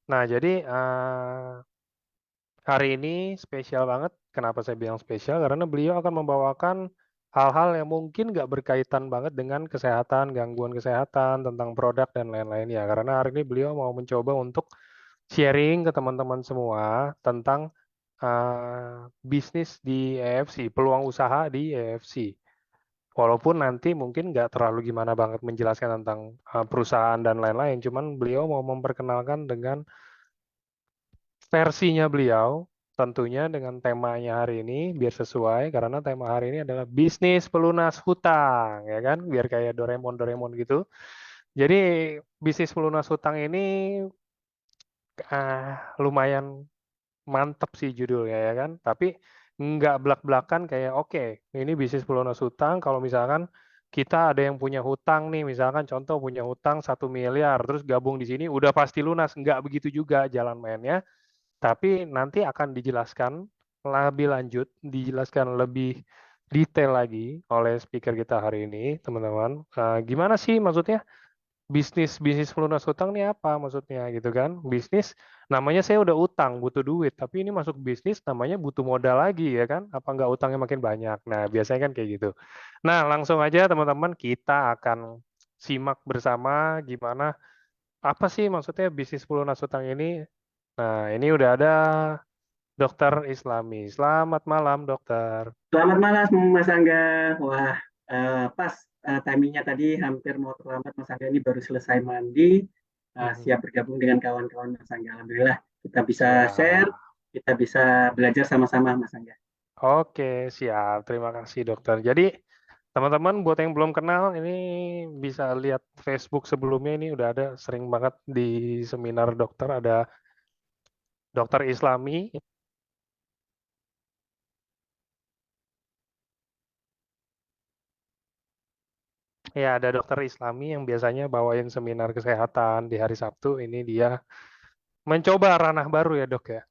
Nah, jadi hari ini spesial banget. Kenapa saya bilang spesial? Karena beliau akan membawakan hal-hal yang mungkin nggak berkaitan banget dengan kesehatan, gangguan kesehatan, tentang produk dan lain-lain ya. Karena hari ini beliau mau mencoba untuk sharing ke teman-teman semua tentang bisnis di EFC, peluang usaha di EFC. Walaupun nanti mungkin nggak terlalu gimana banget menjelaskan tentang perusahaan dan lain-lain, cuman beliau mau memperkenalkan dengan versinya beliau, tentunya dengan temanya hari ini, biar sesuai, karena tema hari ini adalah bisnis pelunas hutang, ya kan? Biar kayak Doraemon-Doraemon gitu. Jadi bisnis pelunas hutang ini lumayan mantep sih judulnya ya kan. Tapi nggak belak-belakan kayak oke, ini bisnis pelunas hutang. Kalau misalkan kita ada yang punya hutang nih, misalkan contoh punya hutang 1 miliar, terus gabung di sini udah pasti lunas. Nggak begitu juga jalan mainnya. Tapi nanti akan dijelaskan lebih lanjut, dijelaskan lebih detail lagi oleh speaker kita hari ini, teman-teman. Gimana sih maksudnya? Bisnis pelunas hutang nih apa maksudnya gitu kan? Bisnis namanya saya udah utang, butuh duit, tapi ini masuk bisnis namanya butuh modal lagi ya kan? Apa nggak utangnya makin banyak? Nah, biasanya kan kayak gitu. Nah, langsung aja teman-teman kita akan simak bersama gimana apa sih maksudnya bisnis pelunas hutang ini. Nah, ini udah ada Dokter Islami. Selamat malam, dokter. Selamat malam Mas Angga. Wah, pas timingnya tadi hampir mau terlambat Mas Angga ini baru selesai mandi, Mhm. siap bergabung dengan kawan-kawan Mas Angga. Alhamdulillah kita bisa share, Siap. kita bisa belajar sama-sama Mas Angga. Oke, siap. Terima kasih, dokter. Jadi, teman-teman, buat yang belum kenal, ini bisa lihat Facebook sebelumnya ini udah ada sering banget di seminar dokter ada dokter Islami. Ya, ada dokter Islami yang biasanya bawain seminar kesehatan di hari Sabtu. Ini dia mencoba ranah baru ya, Dok ya.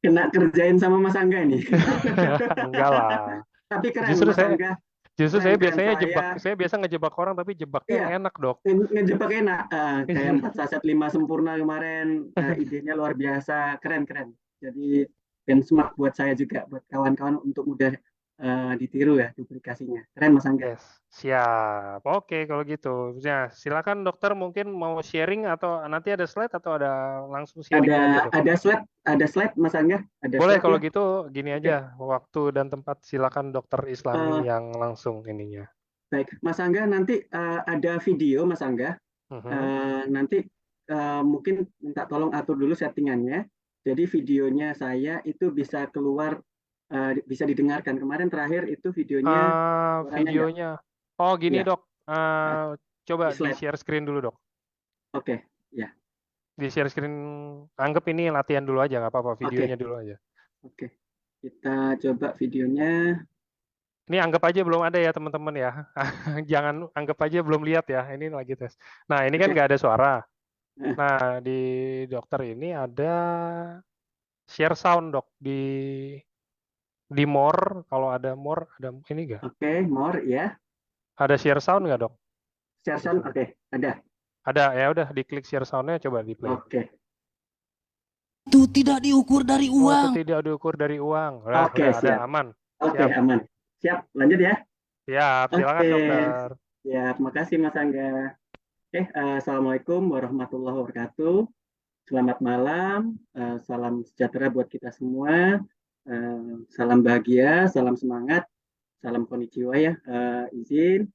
Kena kerjain sama Mas Angga nih. Enggak lah. Tapi keren Justru Mas saya Angga, justru saya keren-keren biasanya jebak, saya. saya biasa ngejebak orang tapi jebaknya Iya, yang enak, Dok. ngejebak enak. Kayak 4 saset 5 sempurna kemarin, idenya luar biasa, keren-keren. Jadi benchmark buat saya juga, buat kawan-kawan untuk mudah ditiru ya duplikasinya. Keren Mas Angga. Yes, siap. Oke, kalau gitu. Ya, silakan dokter mungkin mau sharing atau nanti ada slide atau ada langsung sharing Ada aja, Dok. ada slide Mas Angga, ada Boleh slide kalau ya. gitu gini Oke. aja, waktu dan tempat silakan dokter Islami Eh, yang langsung ininya. baik, Mas Angga nanti ada video Mas Angga. Mhm. Nanti mungkin minta tolong atur dulu settingannya. Jadi videonya saya itu bisa keluar, bisa didengarkan. Kemarin terakhir itu videonya suaranya nggak. Videonya. Oh, gini, Iya, Dok. ah, Coba di di slide. share screen dulu, Dok. Oke, ya, Di share screen, anggap ini latihan dulu aja, nggak apa-apa, videonya oke, dulu aja. oke. Kita coba videonya. Ini anggap aja belum ada ya, teman-teman ya. Jangan anggap aja belum lihat ya, ini lagi tes. Nah, ini kan Oke. nggak ada suara. Nah, Nah, di dokter ini ada share sound, Dok. Di more, kalau ada more, ada ini nggak? oke, more ya. Ada share sound nggak, Dok? Share Ada sound, suara. oke, ada. Ada, ya udah diklik share soundnya, coba di play. Oke, Itu tidak diukur dari Oh, itu uang. tidak diukur dari uang. Nah, oke, udah ada, siap. aman. Oke, Siap. aman. Siap, lanjut ya. Siap, silakan Oke, dokter. ya, terima kasih Mas Angga. Oke, Assalamualaikum warahmatullahi wabarakatuh. Selamat malam, salam sejahtera buat kita semua. Salam bahagia, salam semangat, salam konnichiwa ya. Izin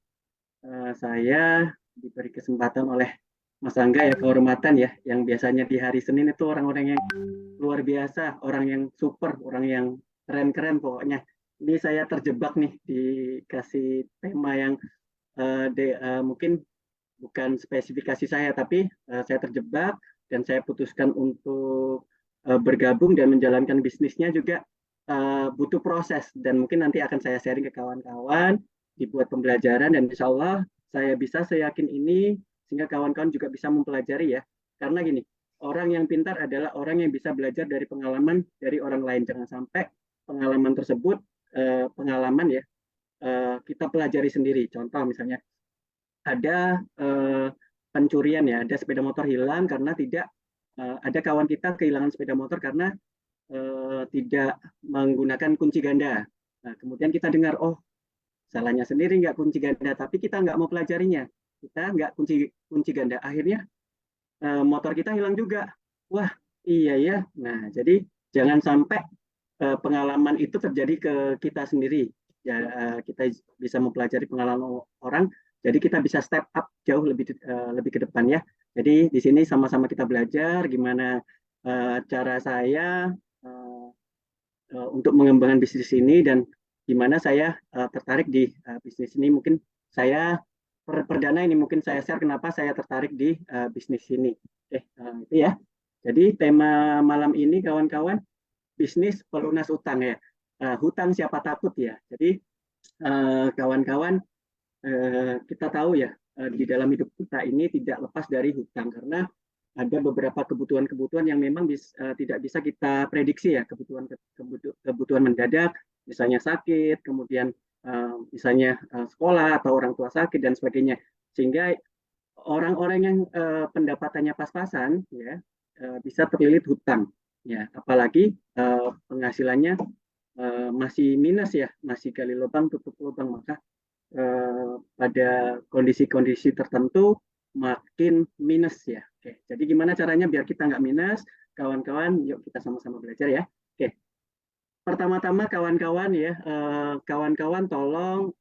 saya diberi kesempatan oleh Mas Angga ya, kehormatan ya, yang biasanya di hari Senin itu orang-orang yang luar biasa, orang yang super, orang yang keren-keren pokoknya. Ini saya terjebak nih dikasih tema yang mungkin bukan spesifikasi saya, tapi saya terjebak dan saya putuskan untuk bergabung dan menjalankan bisnisnya juga butuh proses dan mungkin nanti akan saya sharing ke kawan-kawan, dibuat pembelajaran dan insya Allah saya bisa, saya yakin ini sehingga kawan-kawan juga bisa mempelajari ya. Karena gini, orang yang pintar adalah orang yang bisa belajar dari pengalaman dari orang lain. Jangan sampai pengalaman tersebut, pengalaman ya, kita pelajari sendiri. Contoh misalnya ada pencurian ya, ada sepeda motor hilang karena tidak ada kawan kita kehilangan sepeda motor karena tidak menggunakan kunci ganda. Nah, kemudian kita dengar, oh salahnya sendiri nggak kunci ganda, tapi kita nggak mau pelajarinya, kita nggak kunci ganda, akhirnya motor kita hilang juga. Wah, iya ya. Nah, jadi jangan sampai pengalaman itu terjadi ke kita sendiri. Ya, kita bisa mempelajari pengalaman orang, jadi kita bisa step up jauh lebih ke depan ya. Jadi di sini sama-sama kita belajar gimana cara saya untuk mengembangkan bisnis ini dan gimana saya tertarik di bisnis ini. Mungkin saya perdana ini mungkin saya share kenapa saya tertarik di bisnis ini. Oke, itu ya. Jadi tema malam ini kawan-kawan, bisnis pelunas utang ya. Hutang siapa takut ya. Jadi kawan-kawan, kita tahu ya, di dalam hidup kita ini tidak lepas dari hutang karena ada beberapa kebutuhan-kebutuhan yang memang tidak bisa kita prediksi ya, kebutuhan mendadak, misalnya sakit, kemudian misalnya sekolah atau orang tua sakit dan sebagainya. Sehingga orang-orang yang pendapatannya pas-pasan ya bisa terlilit hutang ya, apalagi penghasilannya masih minus ya, masih gali lubang tutup lubang, maka pada kondisi-kondisi tertentu makin minus ya. Oke, jadi gimana caranya biar kita nggak minus, kawan-kawan? Yuk kita sama-sama belajar ya. Oke, pertama-tama kawan-kawan ya, kawan-kawan tolong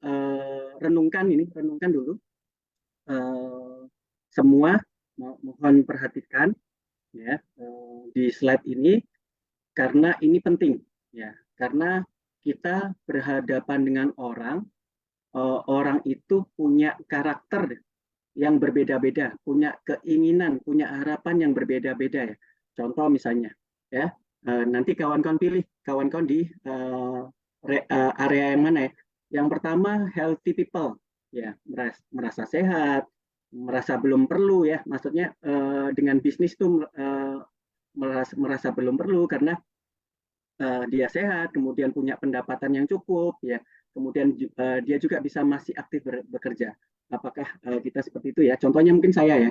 renungkan dulu. Semua mohon perhatikan ya di slide ini karena ini penting ya, karena kita berhadapan dengan orang itu punya karakter yang berbeda-beda, punya keinginan, punya harapan yang berbeda-beda ya. Contoh misalnya ya, nanti kawan-kawan pilih kawan-kawan di area yang mana ya. Yang pertama healthy people ya, merasa sehat, merasa belum perlu ya, maksudnya dengan bisnis tuh merasa belum perlu karena dia sehat, kemudian punya pendapatan yang cukup ya, kemudian dia juga bisa masih aktif bekerja. Apakah kita seperti itu ya? Contohnya mungkin saya ya,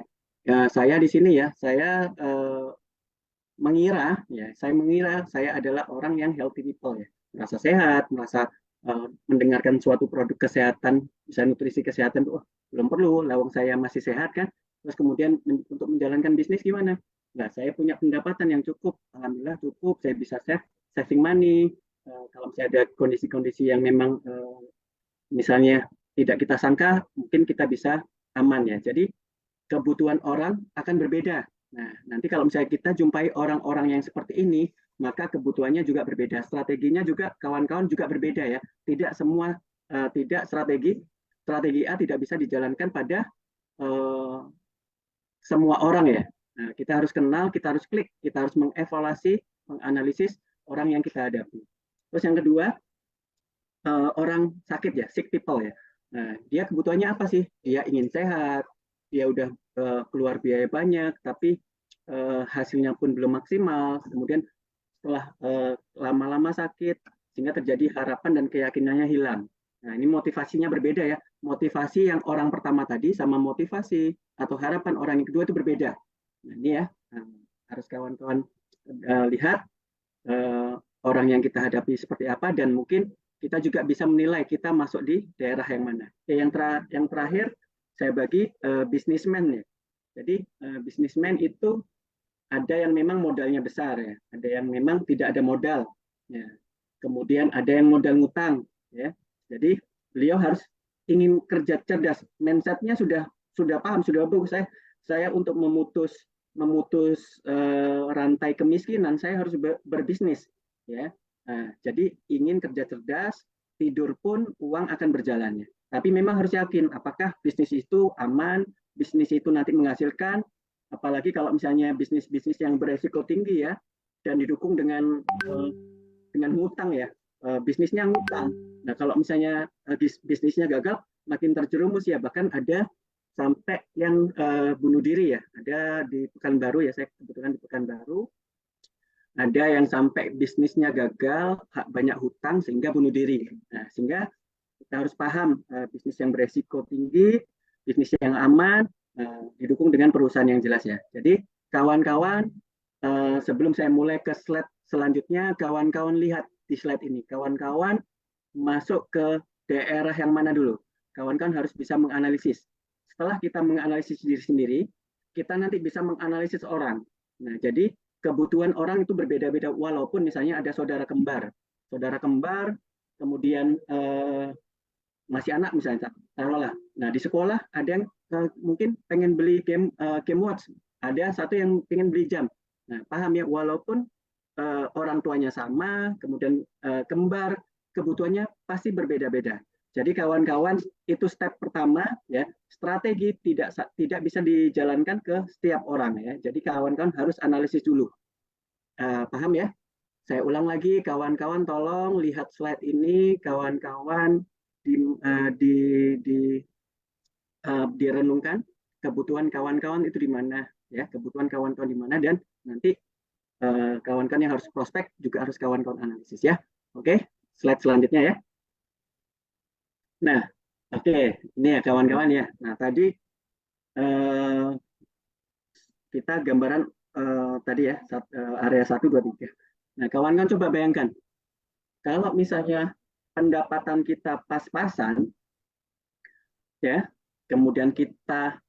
saya di sini ya, saya mengira saya adalah orang yang healthy people ya, merasa sehat, merasa mendengarkan suatu produk kesehatan, misalnya nutrisi kesehatan, oh belum perlu, lawang saya masih sehat kan. Terus kemudian untuk menjalankan bisnis gimana? Nah, saya punya pendapatan yang cukup, alhamdulillah cukup, saya bisa saving money. Kalau misalnya ada kondisi-kondisi yang memang misalnya tidak kita sangka, mungkin kita bisa aman ya. Jadi kebutuhan orang akan berbeda. Nah, nanti kalau misalnya kita jumpai orang-orang yang seperti ini, maka kebutuhannya juga berbeda. Strateginya juga kawan-kawan juga berbeda ya. Tidak semua tidak strategi A tidak bisa dijalankan pada semua orang ya. Nah, kita harus kenal, kita harus klik, kita harus mengevaluasi, menganalisis orang yang kita hadapi. Terus yang kedua, orang sakit ya, sick people ya. Nah, dia kebutuhannya apa sih? Dia ingin sehat, dia udah keluar biaya banyak, tapi hasilnya pun belum maksimal. Kemudian setelah lama-lama sakit, sehingga terjadi harapan dan keyakinannya hilang. Nah, ini motivasinya berbeda ya. Motivasi yang orang pertama tadi sama motivasi atau harapan orang yang kedua itu berbeda. Nah, ini ya, harus kawan-kawan lihat orang yang kita hadapi seperti apa, dan mungkin kita juga bisa menilai kita masuk di daerah yang mana. Oke, yang terakhir saya bagi bisnismen ya. Jadi bisnismen itu ada yang memang modalnya besar ya, ada yang memang tidak ada modal ya. Kemudian ada yang modal ngutang ya. Jadi beliau harus ingin kerja cerdas, mindsetnya sudah paham, sudah bagus. Saya untuk memutus rantai kemiskinan, saya harus berbisnis ya. Nah, jadi ingin kerja cerdas, tidur pun uang akan berjalannya. Tapi memang harus yakin apakah bisnis itu aman, bisnis itu nanti menghasilkan, apalagi kalau misalnya bisnis-bisnis yang beresiko tinggi ya, dan didukung dengan hutang ya, bisnisnya hutang. Nah, kalau misalnya bisnisnya gagal, makin terjerumus ya, bahkan ada sampai yang bunuh diri ya. Ada di Pekanbaru ya, saya kebetulan di Pekanbaru, ada yang sampai bisnisnya gagal, banyak hutang sehingga bunuh diri. Nah, sehingga kita harus paham bisnis yang beresiko tinggi, bisnis yang aman, didukung dengan perusahaan yang jelas ya. Jadi kawan-kawan, sebelum saya mulai ke slide selanjutnya, kawan-kawan lihat di slide ini. Kawan-kawan masuk ke daerah yang mana dulu? Kawan-kawan harus bisa menganalisis. Setelah kita menganalisis diri sendiri, kita nanti bisa menganalisis orang. Nah, jadi kebutuhan orang itu berbeda-beda walaupun misalnya ada saudara kembar. Saudara kembar, kemudian masih anak misalnya, taruhlah. Nah, di sekolah ada yang mungkin pengen beli game watch, ada satu yang pengen beli jam. Nah, paham ya, walaupun orang tuanya sama, kemudian kembar, kebutuhannya pasti berbeda-beda. Jadi kawan-kawan, itu step pertama ya, strategi tidak bisa dijalankan ke setiap orang ya. Jadi kawan-kawan harus analisis dulu. Paham ya? Saya ulang lagi, kawan-kawan tolong lihat slide ini, kawan-kawan di, uh, di, di direnungkan kebutuhan kawan-kawan itu di mana ya, kebutuhan kawan-kawan di mana, dan nanti kawan-kawan yang harus prospek juga harus kawan-kawan analisis ya. Oke, slide selanjutnya ya. Nah, oke, ini ya kawan-kawan ya. Nah, tadi kita gambaran tadi ya, area 1, 2, 3. Nah, kawan-kawan coba bayangkan, kalau misalnya pendapatan kita pas-pasan, ya, kemudian kita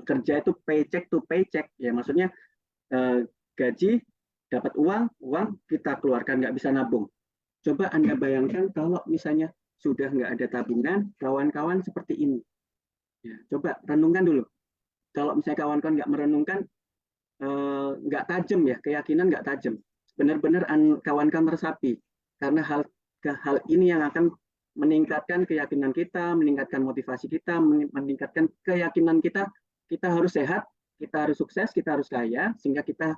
kerja itu paycheck to paycheck, ya, maksudnya gaji, dapat uang kita keluarkan, nggak bisa nabung. Coba Anda bayangkan kalau misalnya sudah nggak ada tabungan, kawan-kawan seperti ini. Ya, coba renungkan dulu. Kalau misalnya kawan-kawan nggak merenungkan, nggak tajam ya, keyakinan nggak tajam. Benar-benar kawan-kawan meresapi. Karena hal ini yang akan meningkatkan keyakinan kita, meningkatkan motivasi kita, meningkatkan keyakinan kita. Kita harus sehat, kita harus sukses, kita harus kaya, sehingga kita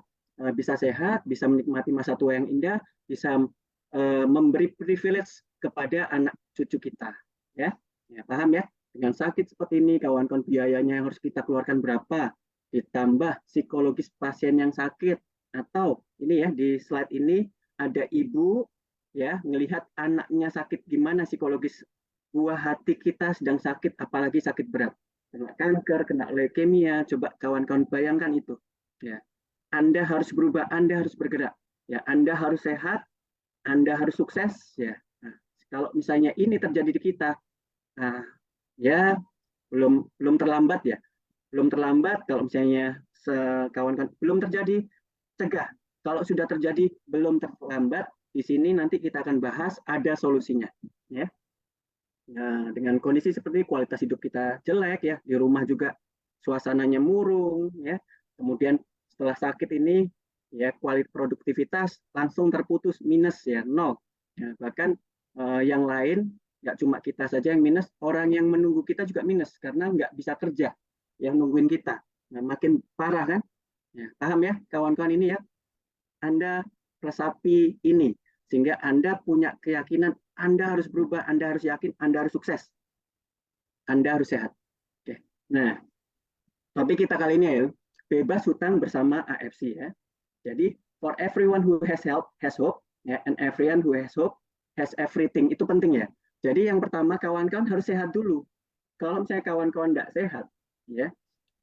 bisa sehat, bisa menikmati masa tua yang indah, bisa memberi privilege kepada anak cucu kita. Ya, paham ya? Dengan sakit seperti ini, kawan-kawan, biayanya yang harus kita keluarkan berapa? Ditambah psikologis pasien yang sakit, atau ini ya, di slide ini ada ibu ya melihat anaknya sakit, gimana psikologis, buah hati kita sedang sakit, apalagi sakit berat, kena kanker, kena leukemia. Coba kawan-kawan bayangkan itu ya. Anda harus berubah, Anda harus bergerak ya, Anda harus sehat, Anda harus sukses ya. Nah, kalau misalnya ini terjadi di kita, nah, ya belum terlambat ya, belum terlambat. Kalau misalnya kawan-kawan belum terjadi, cegah. Kalau sudah terjadi, belum terlambat. Di sini nanti kita akan bahas ada solusinya ya. Nah, dengan kondisi seperti kualitas hidup kita jelek ya, di rumah juga suasananya murung ya, kemudian setelah sakit ini ya kualitas produktivitas langsung terputus, minus ya, nol ya. Bahkan yang lain, nggak cuma kita saja yang minus, orang yang menunggu kita juga minus karena nggak bisa kerja, yang nungguin kita. Nah, makin parah kan ya. Paham ya kawan-kawan ini ya, Anda resapi ini sehingga Anda punya keyakinan, Anda harus berubah, Anda harus yakin, Anda harus sukses, Anda harus sehat. Oke. Nah, topik kita kali ini ya, bebas hutang bersama AFC ya. Jadi, for everyone who has help has hope ya, and everyone who has hope has everything. Itu penting ya. Jadi yang pertama, kawan-kawan harus sehat dulu. Kalau misalnya kawan-kawan tidak sehat ya,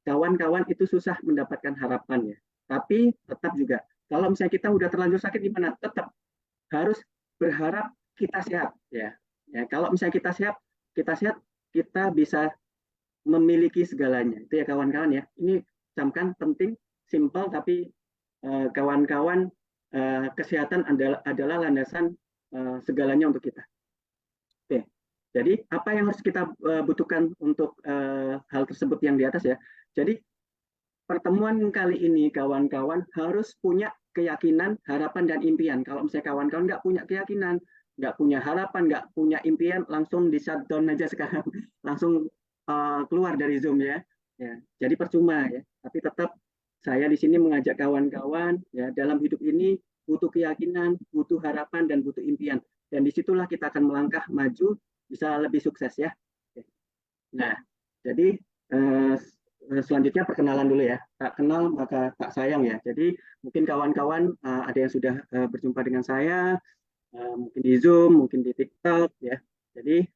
kawan-kawan itu susah mendapatkan harapan ya. Tapi tetap juga, kalau misalnya kita udah terlanjur sakit gimana? Tetap harus berharap kita sehat ya. Ya, kalau misalnya kita sehat, kita bisa memiliki segalanya. Itu ya kawan-kawan ya. Ini camkan penting, simpel, tapi kawan-kawan, kesehatan adalah landasan segalanya untuk kita. Oke. Jadi apa yang harus kita butuhkan untuk hal tersebut yang di atas ya. Jadi pertemuan kali ini kawan-kawan harus punya keyakinan, harapan, dan impian. Kalau misalnya kawan-kawan nggak punya keyakinan, nggak punya harapan, nggak punya impian, langsung di shutdown aja sekarang, langsung keluar dari Zoom ya. Jadi percuma ya. Tapi tetap saya di sini mengajak kawan-kawan ya, dalam hidup ini butuh keyakinan, butuh harapan, dan butuh impian. Dan disitulah kita akan melangkah maju, bisa lebih sukses ya. Nah, jadi selanjutnya perkenalan dulu ya. Tak kenal maka tak sayang ya. Jadi mungkin kawan-kawan ada yang sudah berjumpa dengan saya, mungkin di Zoom, mungkin di TikTok ya. Jadi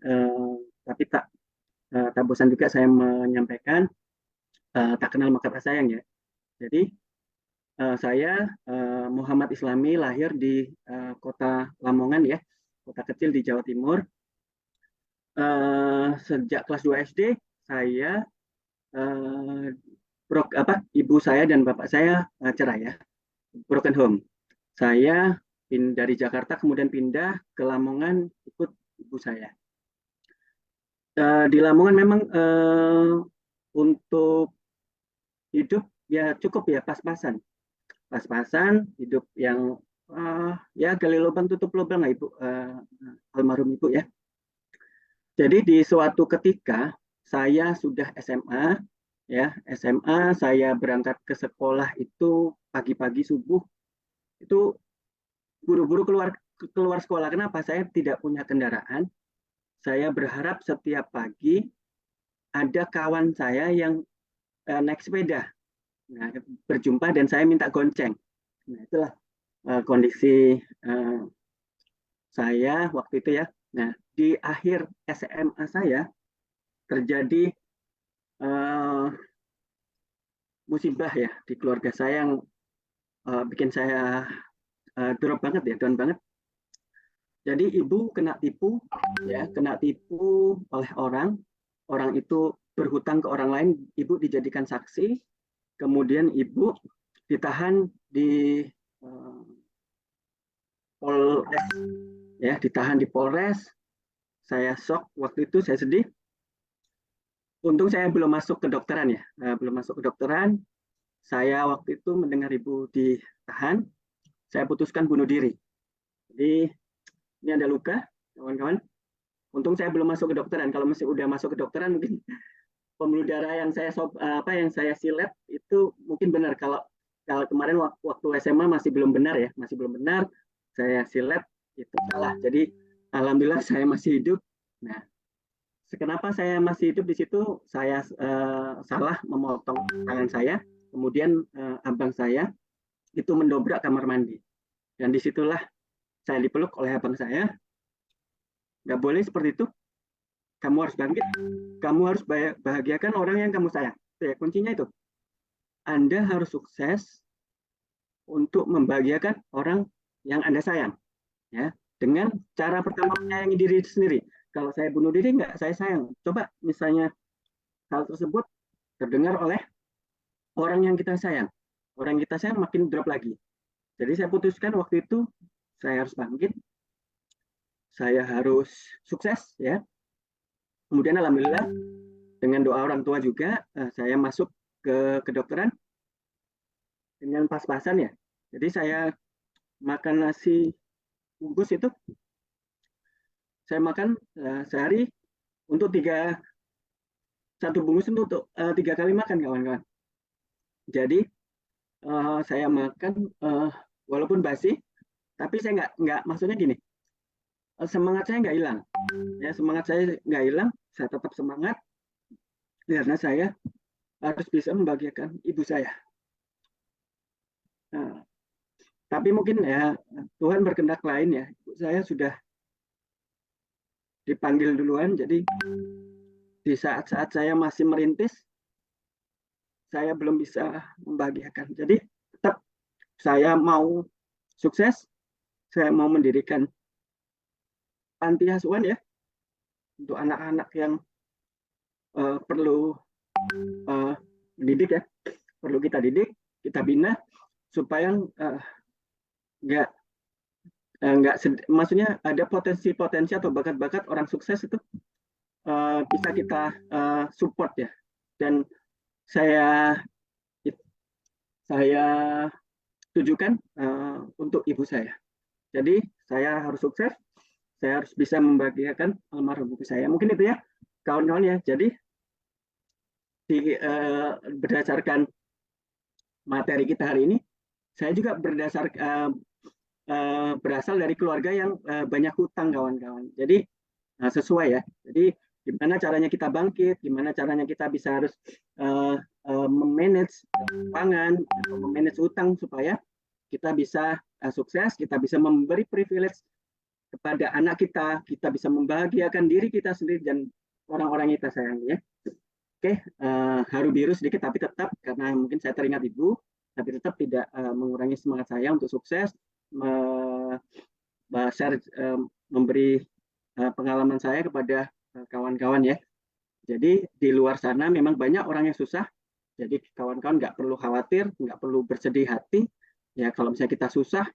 tapi tak bosan juga saya menyampaikan tak kenal maka tak sayang ya. Jadi saya Muhammad Islami, lahir di kota Lamongan ya, kota kecil di Jawa Timur. Sejak kelas 2 SD saya ibu saya dan bapak saya cerai ya, broken home. Saya dari Jakarta kemudian pindah ke Lamongan ikut ibu saya. Di Lamongan memang untuk hidup ya cukup ya pas-pasan hidup yang ya gali lubang tutup lubang lah ibu, almarhum ibu ya. Jadi di suatu ketika saya sudah SMA ya, SMA saya berangkat ke sekolah itu pagi-pagi subuh, itu buru-buru keluar sekolah. Kenapa? Saya tidak punya kendaraan. Saya berharap setiap pagi ada kawan saya yang naik sepeda. Nah, berjumpa dan saya minta gonceng. Nah, itulah kondisi saya waktu itu ya. Nah, di akhir SMA saya terjadi musibah ya di keluarga saya yang bikin saya drop banget ya, down banget. Jadi ibu kena tipu ya, kena tipu oleh orang. Orang itu berhutang ke orang lain, ibu dijadikan saksi. Kemudian ibu ditahan di Polres ya, ditahan di Polres. Saya shock waktu itu, saya sedih. Untung saya belum masuk kedokteran ya, belum masuk kedokteran. Saya waktu itu mendengar ibu ditahan, saya putuskan bunuh diri. Jadi ini ada luka, kawan-kawan. Untung saya belum masuk kedokteran. Kalau masih udah masuk kedokteran mungkin pembuluh darah yang saya silet itu mungkin benar. Kalau kemarin waktu SMA masih belum benar ya, masih belum benar. Saya silet itu salah. Jadi alhamdulillah saya masih hidup. Nah, kenapa saya masih hidup di situ? Saya salah memotong tangan saya, kemudian abang saya itu mendobrak kamar mandi. Dan disitulah saya dipeluk oleh abang saya. Nggak boleh seperti itu. Kamu harus bangkit. Kamu harus bahagiakan orang yang kamu sayang. Itu ya, kuncinya itu. Anda harus sukses untuk membahagiakan orang yang Anda sayang. Ya, dengan cara pertama menyayangi diri sendiri. Kalau saya bunuh diri, nggak saya sayang. Coba misalnya hal tersebut terdengar oleh orang yang kita sayang. Orang yang kita sayang makin drop lagi. Jadi saya putuskan waktu itu, saya harus bangkit. Saya harus sukses. Ya. Kemudian alhamdulillah, dengan doa orang tua juga, saya masuk ke kedokteran dengan pas-pasan ya. Jadi saya makan nasi bungkus itu, saya makan sehari untuk satu bungkus untuk 3 kali makan kawan-kawan. Jadi saya makan walaupun basi, tapi saya nggak maksudnya gini, semangat saya nggak hilang. Ya, semangat saya nggak hilang, saya tetap semangat karena saya harus bisa membahagiakan ibu saya. Nah, tapi mungkin ya Tuhan berkehendak lain ya. Ibu saya sudah dipanggil duluan, jadi di saat-saat saya masih merintis, saya belum bisa membahagiakan. Jadi tetap saya mau sukses, saya mau mendirikan panti asuhan ya, untuk anak-anak yang perlu mendidik ya, perlu kita didik, kita bina supaya maksudnya ada potensi-potensi atau bakat-bakat orang sukses itu bisa kita support ya. Dan saya tujukan untuk ibu saya. Jadi saya harus sukses, saya harus bisa membahagiakan almarhum ibu saya. Mungkin itu ya kawan-kawan ya. Jadi berdasarkan materi kita hari ini, saya juga berasal dari keluarga yang banyak hutang kawan-kawan. Jadi sesuai ya. Jadi gimana caranya kita bangkit, gimana caranya kita bisa harus memanage keuangan atau memanage hutang supaya kita bisa sukses, kita bisa memberi privilege kepada anak kita bisa membahagiakan diri kita sendiri dan orang-orang yang kita sayangi ya. Oke, haru biru sedikit tapi tetap karena mungkin saya teringat Ibu, tapi tetap tidak mengurangi semangat saya untuk sukses, share, memberi pengalaman saya kepada kawan-kawan ya. Jadi di luar sana memang banyak orang yang susah. Jadi kawan-kawan nggak perlu khawatir, nggak perlu bersedih hati. Ya kalau misalnya kita susah,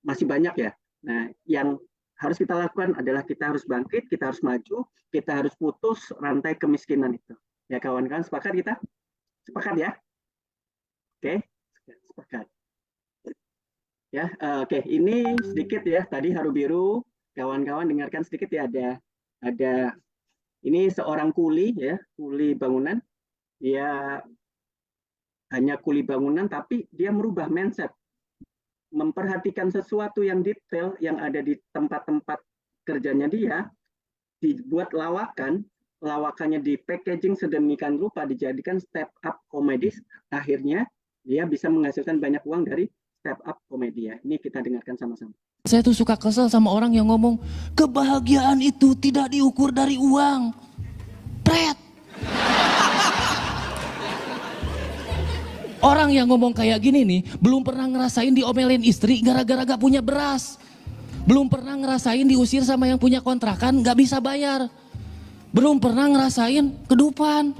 masih banyak ya. Nah, yang harus kita lakukan adalah kita harus bangkit, kita harus maju, kita harus putus rantai kemiskinan itu. Ya kawan-kawan, sepakat kita? Sepakat ya? Oke, sepakat. Ya, oke. Ini sedikit ya. Tadi haru biru, kawan-kawan dengarkan sedikit ya. Ada ini seorang kuli ya, kuli bangunan. Dia hanya kuli bangunan, tapi dia merubah mindset, memperhatikan sesuatu yang detail yang ada di tempat-tempat kerjanya dia, dibuat lawakannya di packaging sedemikian rupa, dijadikan step up komedi. Akhirnya dia bisa menghasilkan banyak uang dari step up komedi ya. Ini kita dengarkan sama-sama. Saya tuh suka kesel sama orang yang ngomong kebahagiaan itu tidak diukur dari uang. Pret. Orang yang ngomong kayak gini nih belum pernah ngerasain diomelin istri gara-gara gak punya beras. Belum pernah ngerasain diusir sama yang punya kontrakan gak bisa bayar. Belum pernah ngerasain kedupan.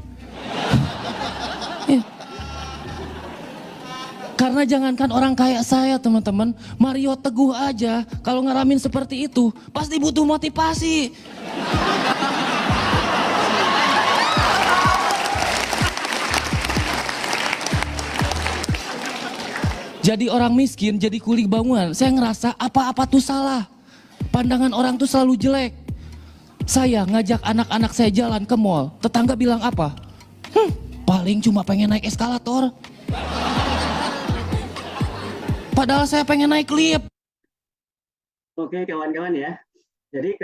Karena jangankan orang kayak saya teman-teman, Mario Teguh aja kalau ngalamin seperti itu pasti butuh motivasi. Jadi orang miskin, jadi kuli bangunan, saya ngerasa apa-apa tuh salah. Pandangan orang tuh selalu jelek. Saya ngajak anak-anak saya jalan ke mall, tetangga bilang apa? Paling cuma pengen naik eskalator. Padahal saya pengen naik lift. Oke kawan-kawan ya. Jadi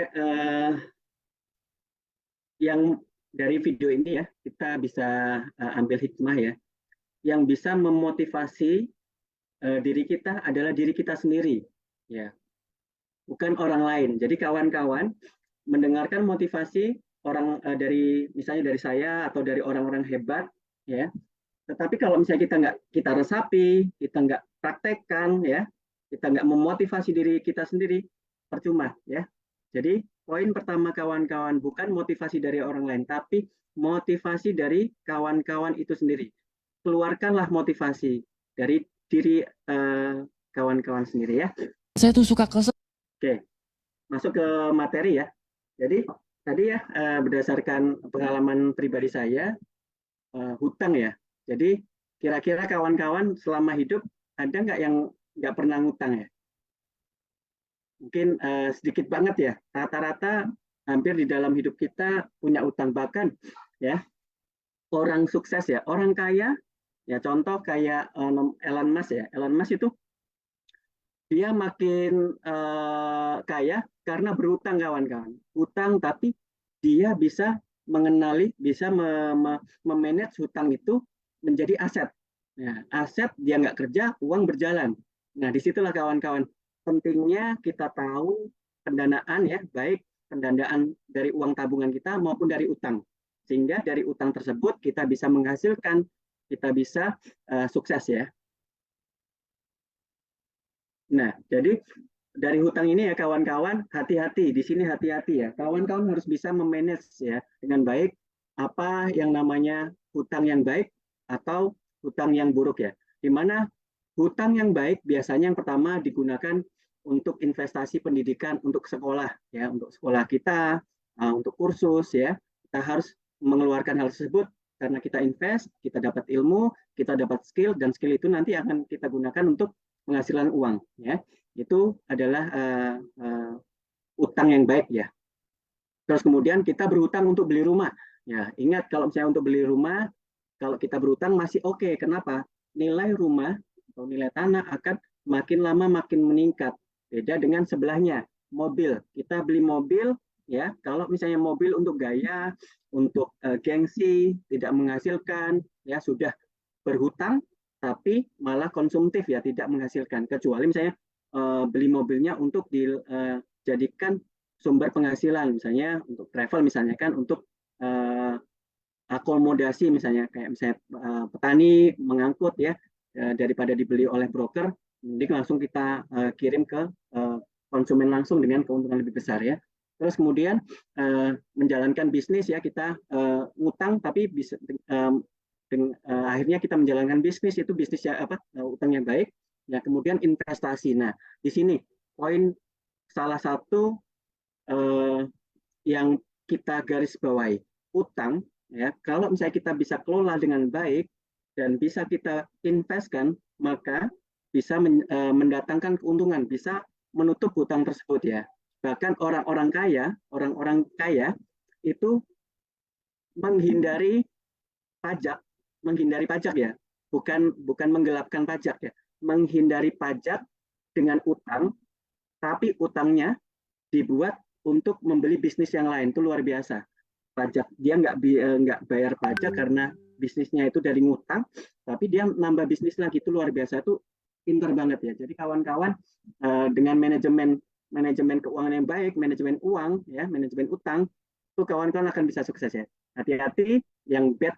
yang dari video ini ya, kita bisa ambil hikmah ya. Yang bisa memotivasi diri kita adalah diri kita sendiri, ya, bukan orang lain. Jadi kawan-kawan mendengarkan motivasi orang dari misalnya dari saya atau dari orang-orang hebat, ya. Tetapi kalau misalnya kita resapi, kita nggak praktekkan, ya, kita nggak memotivasi diri kita sendiri, percuma, ya. Jadi poin pertama kawan-kawan bukan motivasi dari orang lain, tapi motivasi dari kawan-kawan itu sendiri. Keluarkanlah motivasi dari diri kawan-kawan sendiri ya. Saya tuh suka kesel. Oke, masuk ke materi ya. Jadi tadi ya berdasarkan pengalaman pribadi saya hutang ya. Jadi kira-kira kawan-kawan selama hidup ada nggak yang nggak pernah ngutang ya? Mungkin sedikit banget ya. Rata-rata hampir di dalam hidup kita punya utang, bahkan ya orang sukses ya, orang kaya. Ya contoh kayak Elon Musk ya. Elon Musk itu dia makin kaya karena berutang kawan-kawan. Utang tapi dia bisa mengenali, bisa memanage hutang itu menjadi aset. Nah, aset dia nggak kerja, uang berjalan. Nah, disitulah kawan-kawan pentingnya kita tahu pendanaan ya, baik pendanaan dari uang tabungan kita maupun dari utang. Sehingga dari utang tersebut kita bisa menghasilkan, kita bisa sukses ya. Nah, jadi dari hutang ini ya kawan-kawan, hati-hati di sini, hati-hati ya. Kawan-kawan harus bisa memanage ya dengan baik apa yang namanya hutang yang baik atau hutang yang buruk ya. Di mana hutang yang baik biasanya yang pertama digunakan untuk investasi pendidikan, untuk sekolah ya, untuk sekolah kita, untuk kursus ya. Kita harus mengeluarkan hal tersebut karena kita invest, kita dapat ilmu, kita dapat skill, dan skill itu nanti akan kita gunakan untuk penghasilan uang ya. Itu adalah utang yang baik ya. Terus kemudian kita berhutang untuk beli rumah ya. Ingat kalau misalnya untuk beli rumah, kalau kita berhutang masih oke. Kenapa? Nilai rumah atau nilai tanah akan makin lama makin meningkat. Beda dengan sebelahnya mobil. Kita beli mobil ya, kalau misalnya mobil untuk gaya, untuk gengsi, tidak menghasilkan ya, sudah berhutang tapi malah konsumtif ya, tidak menghasilkan. Kecuali misalnya beli mobilnya untuk dijadikan sumber penghasilan, misalnya untuk travel, misalnya kan untuk akomodasi misalnya kayak misalnya petani mengangkut ya, daripada dibeli oleh broker, mending langsung kita kirim ke konsumen langsung dengan keuntungan lebih besar ya. Terus kemudian menjalankan bisnis ya, kita ngutang tapi bisa akhirnya kita menjalankan bisnis, itu bisnis ya apa, utang yang baik ya. Kemudian investasi. Nah di sini poin salah satu yang kita garis bawahi, utang ya, kalau misalnya kita bisa kelola dengan baik dan bisa kita investkan, maka bisa mendatangkan keuntungan, bisa menutup hutang tersebut ya. Bahkan orang-orang kaya itu menghindari pajak, ya, bukan menggelapkan pajak ya, menghindari pajak dengan utang, tapi utangnya dibuat untuk membeli bisnis yang lain. Itu luar biasa. Pajak dia nggak bayar pajak karena bisnisnya itu dari ngutang, tapi dia nambah bisnis lagi. Itu luar biasa, itu pinter banget ya. Jadi kawan-kawan, dengan manajemen keuangan yang baik, manajemen uang ya, manajemen utang, itu kawan-kawan akan bisa sukses ya. Hati-hati yang bad,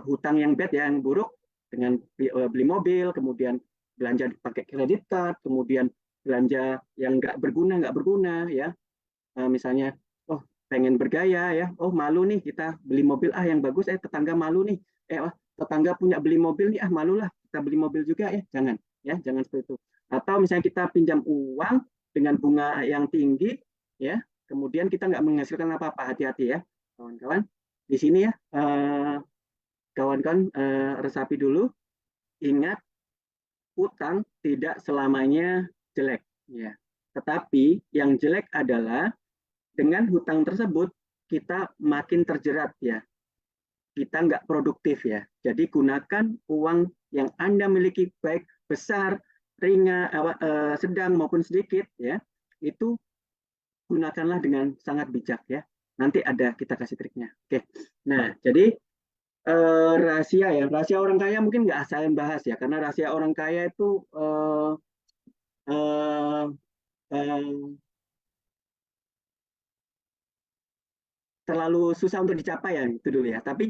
hutang yang bad ya, yang buruk, dengan beli mobil, kemudian belanja pakai kredit card, kemudian belanja yang nggak berguna ya. Misalnya, oh pengen bergaya ya, oh malu nih kita beli mobil yang bagus, tetangga malu nih, tetangga punya beli mobil nih, malu lah kita beli mobil juga ya. Jangan seperti itu. Atau misalnya kita pinjam uang dengan bunga yang tinggi ya, kemudian kita nggak menghasilkan apa-apa. Hati-hati ya kawan-kawan. Di sini ya kawan-kawan, resapi dulu, ingat utang tidak selamanya jelek ya, tetapi yang jelek adalah dengan hutang tersebut kita makin terjerat ya, kita nggak produktif ya. Jadi gunakan uang yang Anda miliki, baik besar, ringan, sedang maupun sedikit ya, itu gunakanlah dengan sangat bijak ya. Nanti ada kita kasih triknya. Oke. Nah, jadi rahasia orang kaya mungkin nggak saya bahas ya, karena rahasia orang kaya itu terlalu susah untuk dicapai ya, itu dulu ya. Tapi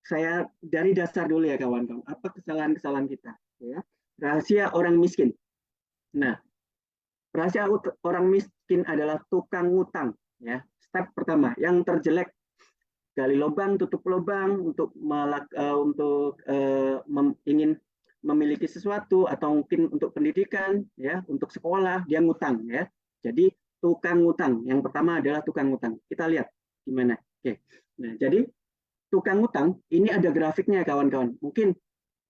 saya dari dasar dulu ya kawan-kawan, apa kesalahan-kesalahan kita ya. Rahasia orang miskin. Nah, rahasia orang miskin adalah tukang ngutang ya. Step pertama, yang terjelek, gali lubang, tutup lubang untuk ingin memiliki sesuatu, atau mungkin untuk pendidikan ya, untuk sekolah, dia ngutang ya. Jadi tukang ngutang, yang pertama adalah tukang ngutang. Kita lihat gimana. Oke. Nah, jadi tukang ngutang ini ada grafiknya kawan-kawan. Mungkin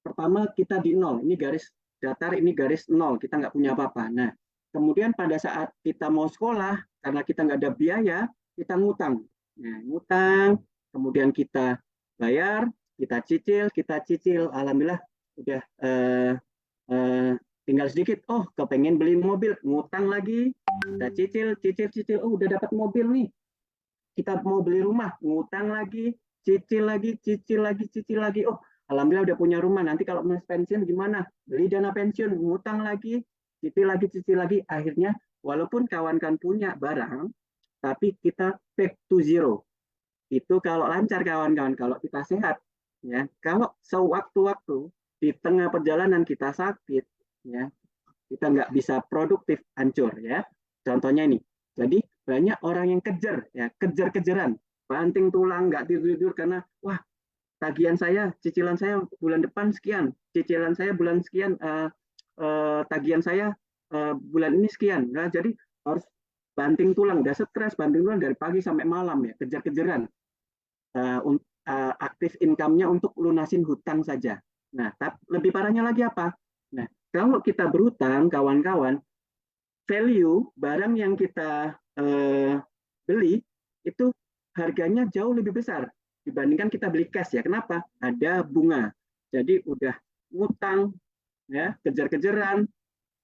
pertama kita di nol, ini garis datar, ini garis nol, kita nggak punya apa-apa. Nah, kemudian pada saat kita mau sekolah, karena kita nggak ada biaya, kita ngutang. Nah, ngutang, kemudian kita bayar, kita cicil, alhamdulillah udah tinggal sedikit, kepengen beli mobil, ngutang lagi, kita cicil, udah dapat mobil nih, kita mau beli rumah, ngutang lagi, cicil lagi, alhamdulillah udah punya rumah, nanti kalau mau pensiun gimana, beli dana pensiun, ngutang lagi, cicil lagi, akhirnya walaupun kawan-kawan punya barang, tapi kita back to zero. Itu kalau lancar kawan-kawan, kalau kita sehat ya. Kalau sewaktu-waktu di tengah perjalanan kita sakit ya, kita nggak bisa produktif, hancur ya. Contohnya ini, jadi banyak orang yang kejar-kejaran, banting tulang, nggak tidur karena wah, tagihan saya, cicilan saya bulan depan sekian, cicilan saya bulan sekian, tagihan saya bulan ini sekian. Nah, jadi harus banting tulang, udah stres, banting tulang dari pagi sampai malam ya, kejar-kejaran. Aktif income-nya untuk lunasin hutang saja. Nah, lebih parahnya lagi apa? Nah, kalau kita berhutang, kawan-kawan, value barang yang kita beli itu harganya jauh lebih besar dibandingkan kita beli cash ya. Kenapa? Ada bunga. Jadi udah ngutang ya, kejar-kejaran,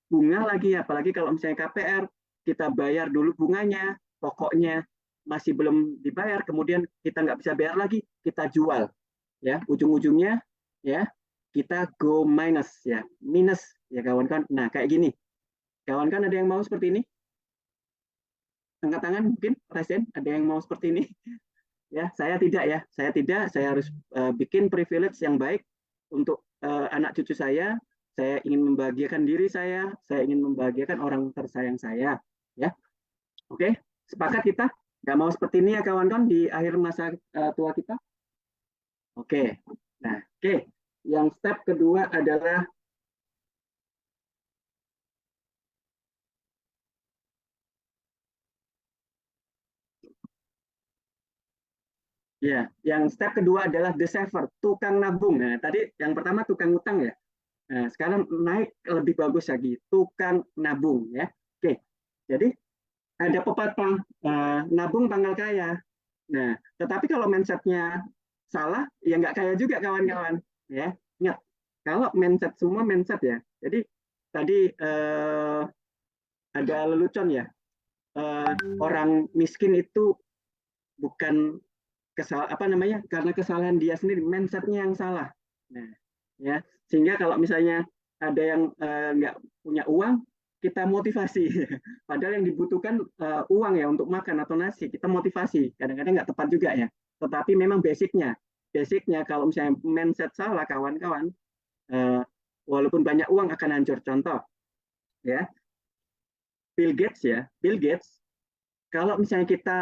bunga lagi, apalagi kalau misalnya KPR, kita bayar dulu bunganya, pokoknya masih belum dibayar, kemudian kita nggak bisa bayar lagi, kita jual ya, ujung-ujungnya ya kita go minus ya, minus ya kawan-kawan. Nah, kayak gini kawan-kawan, ada yang mau seperti ini? Angkat tangan, mungkin Resen, ada yang mau seperti ini ya. Saya tidak ya, saya harus bikin privilege yang baik untuk anak cucu saya. Saya ingin membahagiakan diri saya ingin membahagiakan orang tersayang saya, ya. Oke, sepakat kita? Nggak mau seperti ini ya kawan-kawan di akhir masa tua kita. Oke, nah oke, yang step kedua adalah ya, yang step kedua adalah the saver, tukang nabung. Nah, tadi yang pertama tukang utang ya. Nah, sekarang naik lebih bagus lagi, tukang nabung ya. Oke, jadi ada pepatah nabung pangkal kaya. Nah, tetapi kalau mindsetnya salah, ya nggak kaya juga kawan-kawan. Ya, ingat, kalau mindset semua mindset ya. Jadi tadi ada lelucon ya. Orang miskin itu bukan apa namanya, karena kesalahan dia sendiri, mindsetnya yang salah. Nah, ya, sehingga kalau misalnya ada yang nggak punya uang, kita motivasi. Padahal yang dibutuhkan uang ya untuk makan atau nasi, kita motivasi. Kadang-kadang nggak tepat juga ya. Tetapi memang basicnya kalau misalnya mindset salah kawan-kawan, walaupun banyak uang akan hancur. Contoh, ya, Bill Gates, kalau misalnya kita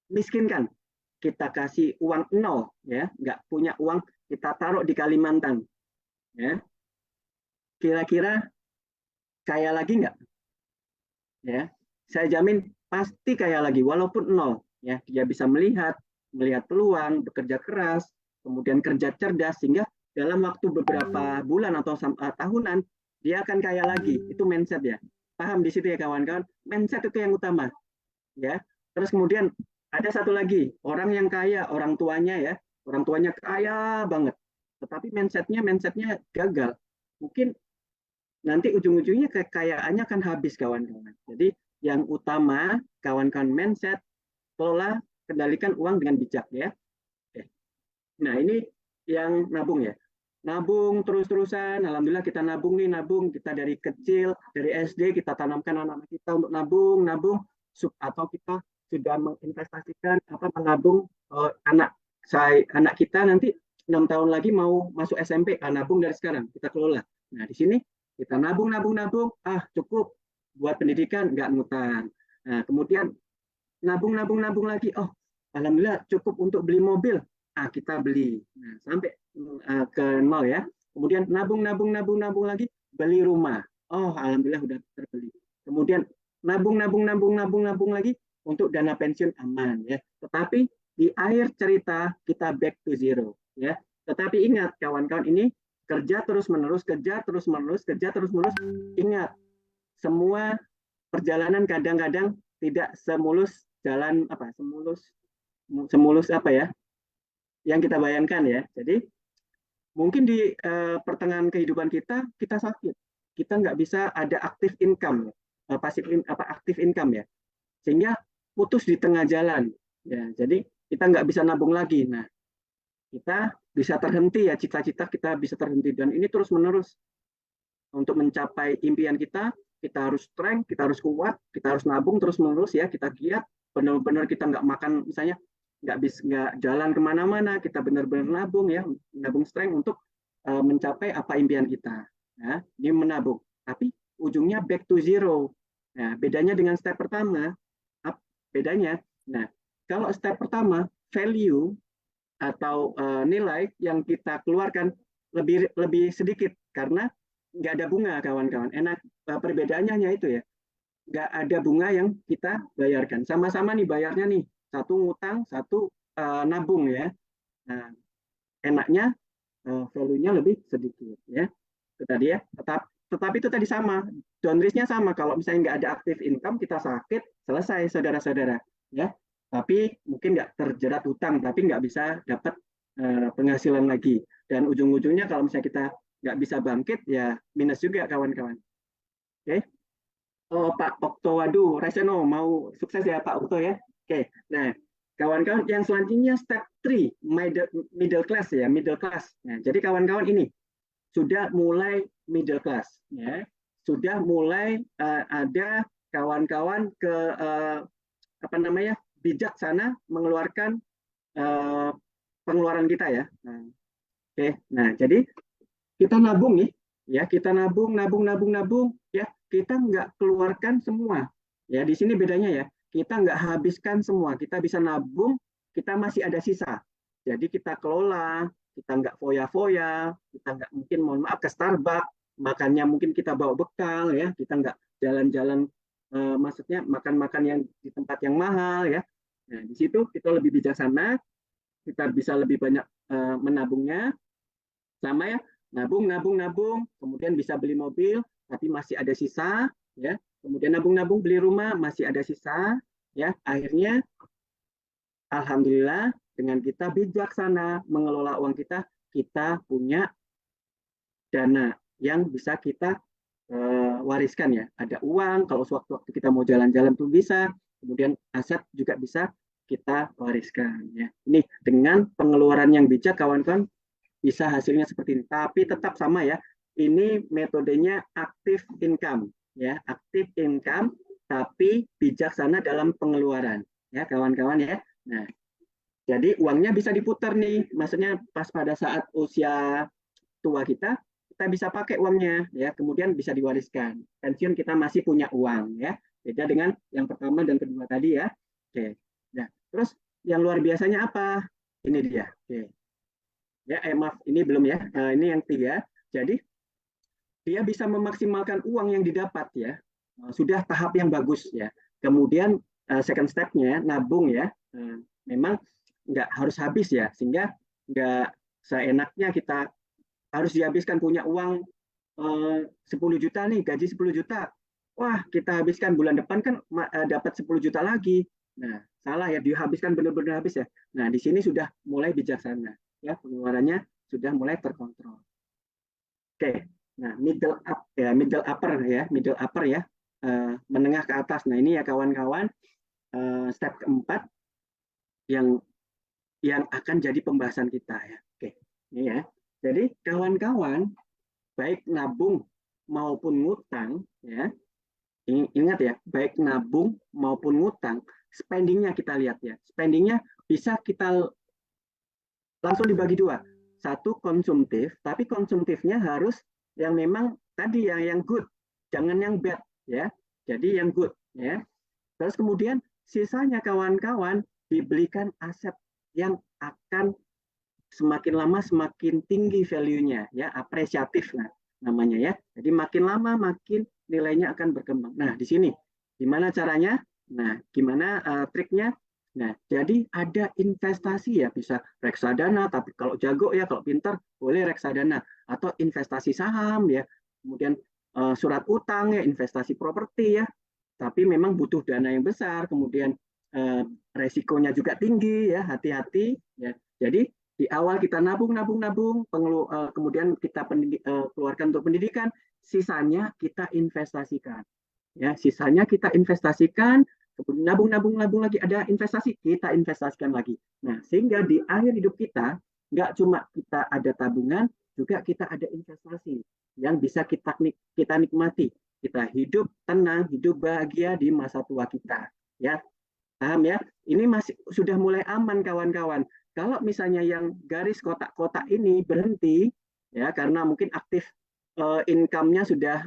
miskinkan, kita kasih uang nol, ya, nggak punya uang, kita taruh di Kalimantan, ya, kira-kira kaya lagi nggak? Ya, saya jamin pasti kaya lagi, walaupun nol, ya, dia bisa melihat peluang, bekerja keras, kemudian kerja cerdas, sehingga dalam waktu beberapa bulan atau tahunan dia akan kaya lagi. Itu mindset ya. Paham di situ ya kawan-kawan? Mindset itu yang utama, ya. Terus kemudian ada satu lagi, orang yang kaya, orang tuanya kaya banget, tetapi mindsetnya gagal. Mungkin nanti ujung-ujungnya kekayaannya akan habis kawan-kawan. Jadi yang utama kawan-kawan mindset, kelola, kendalikan uang dengan bijak ya. Nah ini yang nabung ya. Nabung terus-terusan, alhamdulillah kita nabung kita dari kecil, dari SD kita tanamkan anak-anak kita untuk nabung, atau kita sudah menginvestasikan menabung anak kita nanti 6 tahun lagi mau masuk SMP, nabung dari sekarang kita kelola. Nah di sini kita nabung, cukup buat pendidikan, nggak ngutang. Nah kemudian nabung lagi, alhamdulillah cukup untuk beli mobil, kita beli. Nah sampai ke nol ya. Kemudian nabung lagi, beli rumah. Alhamdulillah udah terbeli. Kemudian nabung lagi untuk dana pensiun aman ya. Tetapi di akhir cerita kita back to zero ya. Tetapi ingat kawan-kawan, ini kerja terus menerus. Ingat, semua perjalanan kadang-kadang tidak semulus semulus apa ya yang kita bayangkan ya. Jadi mungkin di pertengahan kehidupan kita sakit, kita nggak bisa ada aktif income, aktif income ya, sehingga putus di tengah jalan ya. Jadi kita nggak bisa nabung lagi. Nah, kita bisa terhenti ya, cita-cita kita bisa terhenti, dan ini terus menerus. Untuk mencapai impian kita harus strength, kita harus kuat, kita harus nabung terus menerus ya, kita giat, benar-benar kita nggak makan, misalnya nggak jalan kemana-mana, kita benar-benar nabung ya, nabung strength untuk mencapai apa impian kita. Ya, ini menabung, tapi ujungnya back to zero. Nah, bedanya dengan step pertama, bedanya, nah kalau step pertama value atau nilai yang kita keluarkan lebih sedikit karena nggak ada bunga kawan-kawan. Enak, perbedaannya hanya itu ya. Nggak ada bunga yang kita bayarkan. Sama-sama nih bayarnya nih. Satu ngutang, satu nabung ya. Nah, enaknya value-nya lebih sedikit ya. Itu tadi ya. Tetapi itu tadi sama. Down risk-nya sama. Kalau misalnya nggak ada active income, kita sakit, selesai saudara-saudara. Ya. Tapi mungkin nggak terjerat utang, tapi nggak bisa dapat penghasilan lagi. Dan ujung-ujungnya kalau misalnya kita nggak bisa bangkit, ya minus juga kawan-kawan. Oke. Pak Okto, waduh, Reseno mau sukses ya Pak Okto ya. Oke, nah kawan-kawan yang selanjutnya step 3, middle class ya, middle class. Nah, jadi kawan-kawan ini sudah mulai middle class ya, sudah mulai ada kawan-kawan ke bijaksana mengeluarkan pengeluaran kita ya. Nah, oke, nah jadi kita nabung nih, ya kita nabung, ya kita nggak keluarkan semua. Ya di sini bedanya ya, kita nggak habiskan semua, kita bisa nabung, kita masih ada sisa. Jadi kita kelola, kita nggak foya-foya, kita nggak mungkin mohon maaf ke Starbucks, makannya mungkin kita bawa bekal ya, kita nggak jalan-jalan, maksudnya makan-makan yang di tempat yang mahal ya. Nah di situ kita lebih bijaksana, kita bisa lebih banyak menabungnya, sama ya, nabung, kemudian bisa beli mobil, tapi masih ada sisa, ya. Kemudian nabung, beli rumah, masih ada sisa, ya. Akhirnya, alhamdulillah, dengan kita bijaksana mengelola uang kita, kita punya dana yang bisa kita wariskan ya. Ada uang, kalau sewaktu-waktu kita mau jalan-jalan tuh bisa, kemudian aset juga bisa kita wariskan ya. Ini dengan pengeluaran yang bijak, kawan-kawan, bisa hasilnya seperti ini. Tapi tetap sama ya. Ini metodenya aktif income ya, aktif income tapi bijaksana dalam pengeluaran ya, kawan-kawan ya. Nah, jadi uangnya bisa diputar nih. Maksudnya pas pada saat usia tua kita bisa pakai uangnya ya, kemudian bisa diwariskan. Pensiun kita masih punya uang ya. Beda dengan yang pertama dan kedua tadi ya. Oke. Nah, terus yang luar biasanya apa? Ini dia. Oke. Ya, maaf, ini belum ya. Ini yang 3. Jadi dia bisa memaksimalkan uang yang didapat ya. Sudah tahap yang bagus ya. Kemudian second step-nya nabung ya. Memang nggak harus habis ya, sehingga nggak seenaknya kita harus dihabiskan. Punya uang 10 juta nih, gaji 10 juta. Wah, kita habiskan bulan depan kan dapat 10 juta lagi. Nah, salah ya, dihabiskan benar-benar habis ya. Nah, di sini sudah mulai bijaksana. Ya, pengeluarannya sudah mulai terkontrol. Oke, nah middle upper ya, menengah ke atas. Nah ini ya kawan-kawan, step keempat yang akan jadi pembahasan kita ya. Oke, ini ya. Jadi kawan-kawan, baik nabung maupun ngutang ya, ingat ya, baik nabung maupun ngutang, spendingnya kita lihat ya. Spendingnya bisa kita langsung dibagi 2. Satu konsumtif, tapi konsumtifnya harus yang memang tadi yang good, jangan yang bad ya. Jadi yang good ya. Terus kemudian sisanya kawan-kawan dibelikan aset yang akan semakin lama semakin tinggi value-nya ya, apresiatif nah namanya ya. Jadi makin lama makin nilainya akan berkembang. Nah, di sini gimana caranya? Nah, gimana triknya? Nah, jadi ada investasi ya, bisa reksadana, tapi kalau jago ya, kalau pintar boleh reksadana, atau investasi saham ya, kemudian surat utang ya, investasi properti ya, tapi memang butuh dana yang besar, kemudian resikonya juga tinggi ya, hati-hati ya. Jadi di awal kita nabung, kemudian kita keluarkan untuk pendidikan, sisanya kita investasikan ya, sisanya kita investasikan. Kemudian nabung lagi, ada investasi, kita investasikan lagi. Nah, sehingga di akhir hidup kita, nggak cuma kita ada tabungan, juga kita ada investasi yang bisa kita nikmati. Kita hidup tenang, hidup bahagia di masa tua kita. Ya, paham ya? Ini masih sudah mulai aman kawan-kawan. Kalau misalnya yang garis kotak-kotak ini berhenti, ya karena mungkin aktif income-nya sudah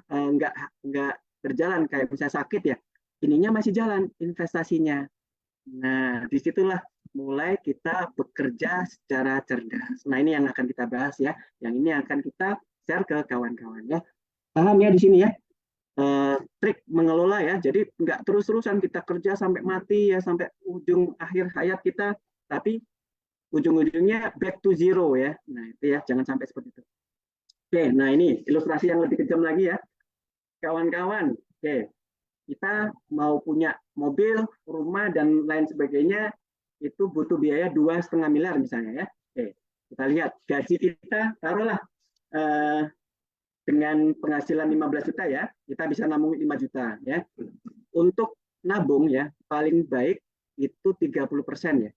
nggak berjalan, kayak bisa sakit ya, ininya masih jalan investasinya. Nah, disitulah mulai kita bekerja secara cerdas. Nah, ini yang akan kita bahas ya. Yang ini akan kita share ke kawan-kawan ya. Paham ya di sini ya? Trik mengelola ya. Jadi nggak terus-terusan kita kerja sampai mati ya, sampai ujung akhir hayat kita, tapi ujung-ujungnya back to zero ya. Nah, itu ya, jangan sampai seperti itu. Oke, nah ini ilustrasi yang lebih kejam lagi ya. Kawan-kawan, oke. Kita mau punya mobil, rumah, dan lain sebagainya, itu butuh biaya 2,5 miliar misalnya ya. Oke, kita lihat gaji kita, taruhlah dengan penghasilan 15 juta ya, kita bisa nabung 5 juta ya. Untuk nabung ya, paling baik itu 30% ya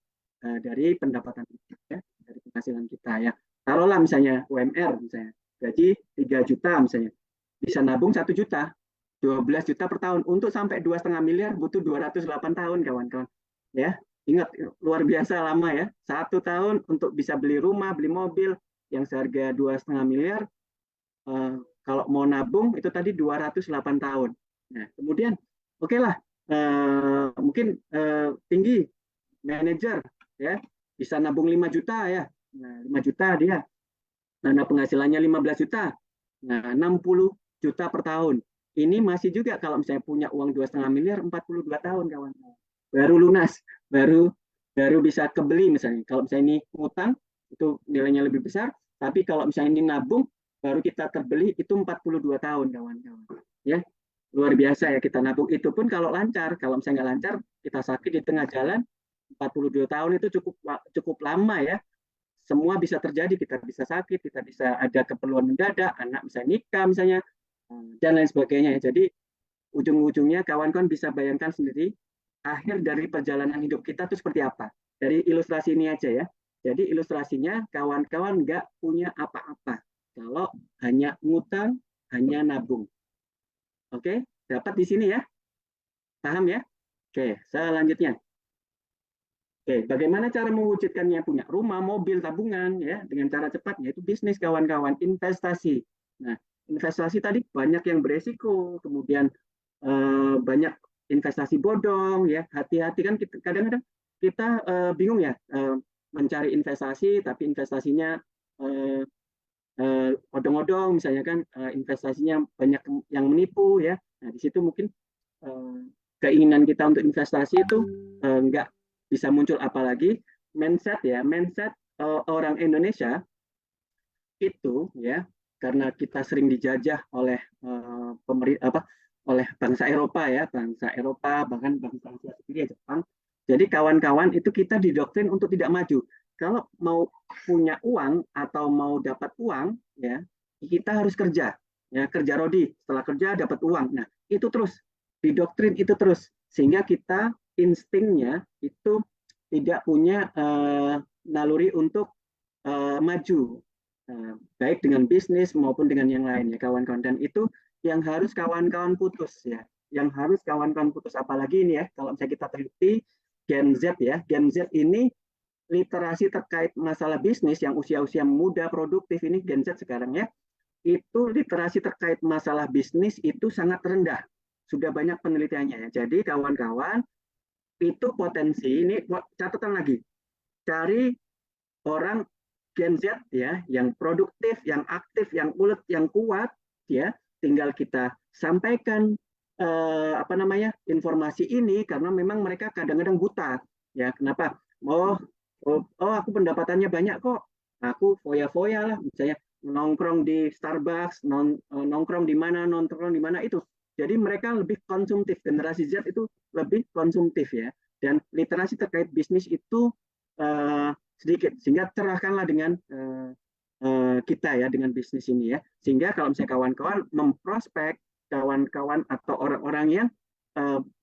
dari pendapatan kita ya, dari penghasilan kita ya. Taruhlah misalnya UMR misalnya, gaji 3 juta misalnya, bisa nabung 1 juta. 12 juta per tahun. Untuk sampai 2,5 miliar butuh 208 tahun kawan-kawan. Ya, Ingat, luar biasa lama ya. 1 tahun untuk bisa beli rumah, beli mobil yang seharga 2,5 miliar. Eh, Kalau mau nabung itu tadi 208 tahun. Nah, kemudian oke lah, mungkin tinggi manajer ya bisa nabung 5 juta ya. Nah, 5 juta dia. Nah, penghasilannya 15 juta. Nah, 60 juta per tahun. Ini masih juga kalau misalnya punya uang 2,5 miliar, 42 tahun kawan. Baru lunas, baru baru bisa kebeli misalnya. Kalau misalnya ini ngutang, itu nilainya lebih besar. Tapi kalau misalnya ini nabung, baru kita terbeli itu 42 tahun kawan-kawan. Ya, luar biasa ya kita nabung. Itu pun kalau lancar. Kalau misalnya nggak lancar, kita sakit di tengah jalan, 42 tahun itu cukup cukup lama ya. Semua bisa terjadi, kita bisa sakit, kita bisa ada keperluan mendadak, anak bisa nikah misalnya, dan lain sebagainya. Jadi ujung-ujungnya kawan-kawan bisa bayangkan sendiri akhir dari perjalanan hidup kita itu seperti apa. Dari ilustrasi ini aja ya. Jadi ilustrasinya kawan-kawan nggak punya apa-apa kalau hanya ngutang, hanya nabung. Oke, dapat di sini ya? Paham ya? Oke, selanjutnya. Oke, bagaimana cara mewujudkannya? Punya rumah, mobil, tabungan, ya, dengan cara cepat, yaitu bisnis kawan-kawan, investasi. Nah, investasi tadi banyak yang beresiko, kemudian banyak investasi bodong, ya, hati-hati kan kadang-kadang kita bingung ya mencari investasi, tapi investasinya eh, odong-odong, misalnya kan investasinya banyak yang menipu, ya. Nah, di situ mungkin eh, keinginan kita untuk investasi itu nggak bisa muncul, apalagi mindset ya, mindset orang Indonesia itu ya, karena kita sering dijajah oleh pemerintah apa oleh bangsa Eropa ya, bangsa Eropa bahkan bangsa Asia sendiri ya, Jepang. Jadi kawan-kawan itu kita didoktrin untuk tidak maju. Kalau mau punya uang atau mau dapat uang ya, kita harus kerja ya, kerja rodi, setelah kerja dapat uang. Nah, itu terus didoktrin itu terus, sehingga kita instingnya itu tidak punya naluri untuk maju, baik dengan bisnis maupun dengan yang lain ya kawan-kawan. Dan itu yang harus kawan-kawan putus ya, yang harus kawan-kawan putus. Apalagi ini ya, kalau misalnya kita teliti Gen Z ya, Gen Z ini literasi terkait masalah bisnis yang usia-usia muda produktif ini, Gen Z sekarang ya, itu literasi terkait masalah bisnis itu sangat rendah. Sudah banyak penelitiannya ya. Jadi kawan-kawan, itu potensi, ini catatan lagi, cari orang Gen Z ya, yang produktif, yang aktif, yang ulet, yang kuat ya, tinggal kita sampaikan apa namanya informasi ini, karena memang mereka kadang-kadang buta ya. Kenapa? Oh, aku pendapatannya banyak kok, aku foya-foya lah misalnya, nongkrong di Starbucks, nongkrong di mana, nongkrong di mana itu. Jadi mereka lebih konsumtif, generasi Z itu lebih konsumtif ya, dan literasi terkait bisnis itu sedikit, sehingga cerahkanlah dengan kita ya, dengan bisnis ini ya, sehingga kalau misalnya kawan-kawan memprospek kawan-kawan atau orang-orang yang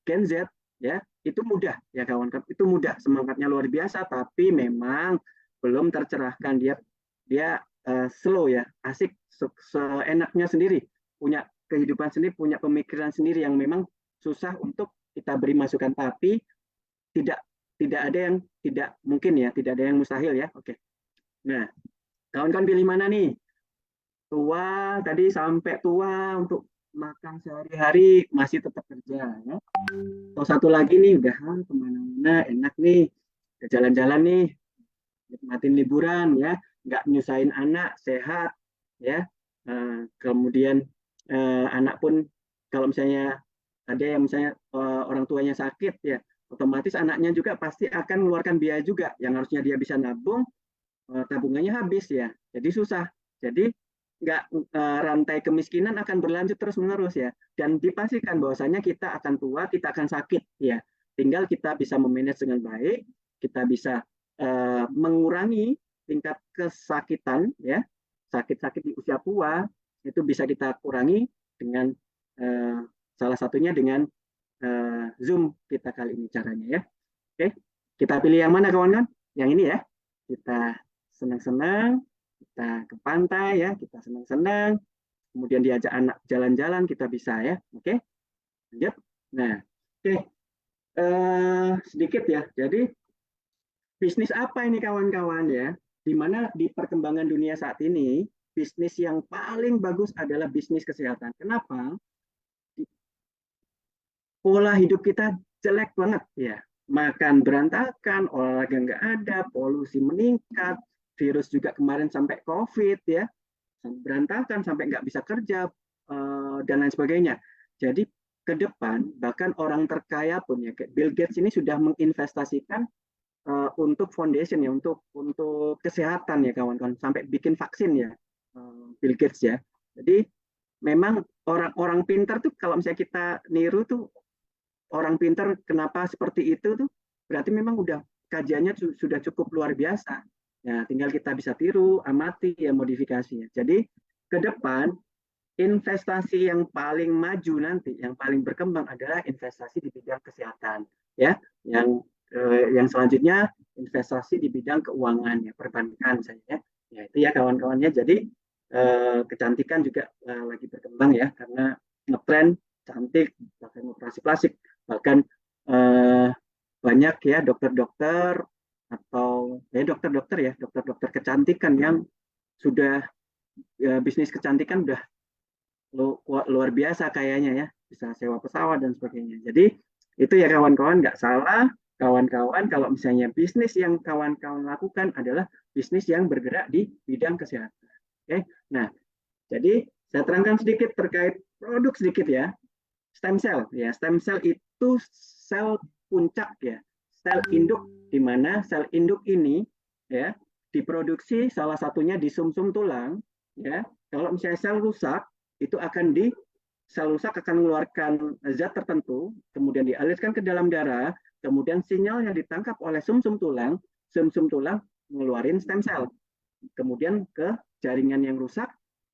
Gen Z ya, itu mudah ya kawan-kawan, itu mudah, semangatnya luar biasa, tapi memang belum tercerahkan, dia dia slow ya, asik seenaknya sendiri, punya kehidupan sendiri, punya pemikiran sendiri yang memang susah untuk kita beri masukan, tapi tidak tidak ada yang tidak mungkin ya, tidak ada yang mustahil ya. Oke. Nah, kawan-kawan pilih mana nih? Tua tadi sampai tua untuk makan sehari-hari masih tetap kerja ya. Atau satu lagi nih, udah kemana-mana enak nih, jalan-jalan nih, nikmatin liburan ya, nggak nyusahin anak, sehat ya. Kemudian anak pun kalau misalnya ada yang misalnya orang tuanya sakit ya, otomatis anaknya juga pasti akan mengeluarkan biaya juga, yang harusnya dia bisa nabung, tabungannya habis ya, jadi susah. Jadi nggak rantai kemiskinan akan berlanjut terus menerus ya, dan dipastikan bahwasanya kita akan tua, kita akan sakit ya, tinggal kita bisa memanage dengan baik, kita bisa mengurangi tingkat kesakitan ya, sakit-sakit di usia tua itu bisa kita kurangi dengan salah satunya dengan Zoom kita kali ini caranya ya. Oke, kita pilih yang mana kawan-kawan? Yang ini ya. Kita senang-senang, kita ke pantai ya, kita senang-senang, kemudian diajak anak jalan-jalan, kita bisa ya. Oke, lanjut. Nah, oke. Sedikit ya. Jadi bisnis apa ini kawan-kawan ya? Di mana di perkembangan dunia saat ini, bisnis yang paling bagus adalah bisnis kesehatan. Kenapa? Pola hidup kita jelek banget ya. Makan berantakan, olahraga nggak ada, polusi meningkat, virus juga kemarin sampai COVID ya, berantakan sampai nggak bisa kerja dan lain sebagainya. Jadi ke depan bahkan orang terkaya pun ya, kayak Bill Gates ini sudah menginvestasikan untuk foundation ya, untuk kesehatan ya kawan-kawan, sampai bikin vaksin ya Bill Gates ya. Jadi memang orang-orang pintar tuh kalau misalnya kita niru tuh orang pintar kenapa seperti itu tuh berarti memang udah kajiannya sudah cukup luar biasa. Ya, tinggal kita bisa tiru, amati ya modifikasinya. Jadi ke depan investasi yang paling maju nanti, yang paling berkembang adalah investasi di bidang kesehatan, ya. Yang selanjutnya investasi di bidang keuangan, ya, perbankan saja, ya. Itu ya kawan-kawannya. Jadi kecantikan juga lagi berkembang ya, karena ngetren cantik, bahkan operasi plastik, bahkan banyak ya dokter-dokter atau ya dokter-dokter ya, dokter-dokter kecantikan yang sudah bisnis kecantikan udah luar biasa kayaknya ya, bisa sewa pesawat dan sebagainya. Jadi itu ya kawan-kawan, nggak salah kawan-kawan kalau misalnya bisnis yang kawan-kawan lakukan adalah bisnis yang bergerak di bidang kesehatan. Oke, nah jadi saya terangkan sedikit terkait produk sedikit ya. Stem cell ya, stem cell itu sel puncak ya, sel induk, di mana sel induk ini ya diproduksi salah satunya di sumsum tulang ya. Kalau misalnya sel rusak itu sel rusak akan mengeluarkan zat tertentu, kemudian dialirkan ke dalam darah, kemudian sinyal yang ditangkap oleh sumsum tulang mengeluarkan stem cell, kemudian ke jaringan yang rusak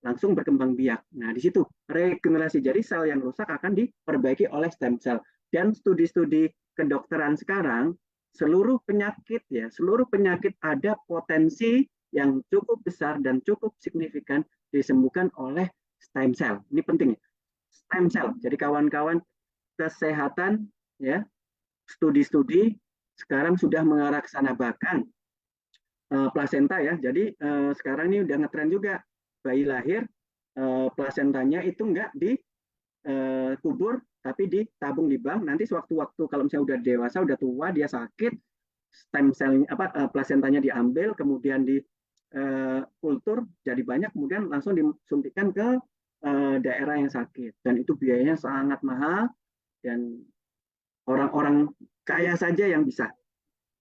langsung berkembang biak. Nah, di situ regenerasi, jadi sel yang rusak akan diperbaiki oleh stem cell. Dan studi-studi kedokteran sekarang, seluruh penyakit ada potensi yang cukup besar dan cukup signifikan disembuhkan oleh stem cell. Ini penting. Stem cell. Jadi kawan-kawan kesehatan ya, studi-studi sekarang sudah mengarah ke sana, bahkan plasenta ya. Jadi sekarang ini udah ngetren juga, bayi lahir plasentanya itu enggak dikubur tapi ditabung di bank. Nanti sewaktu-waktu kalau misalnya udah dewasa, udah tua, dia sakit, stem cell plasentanya diambil, kemudian di kultur jadi banyak, kemudian langsung disuntikan ke daerah yang sakit, dan itu biayanya sangat mahal dan orang-orang kaya saja yang bisa,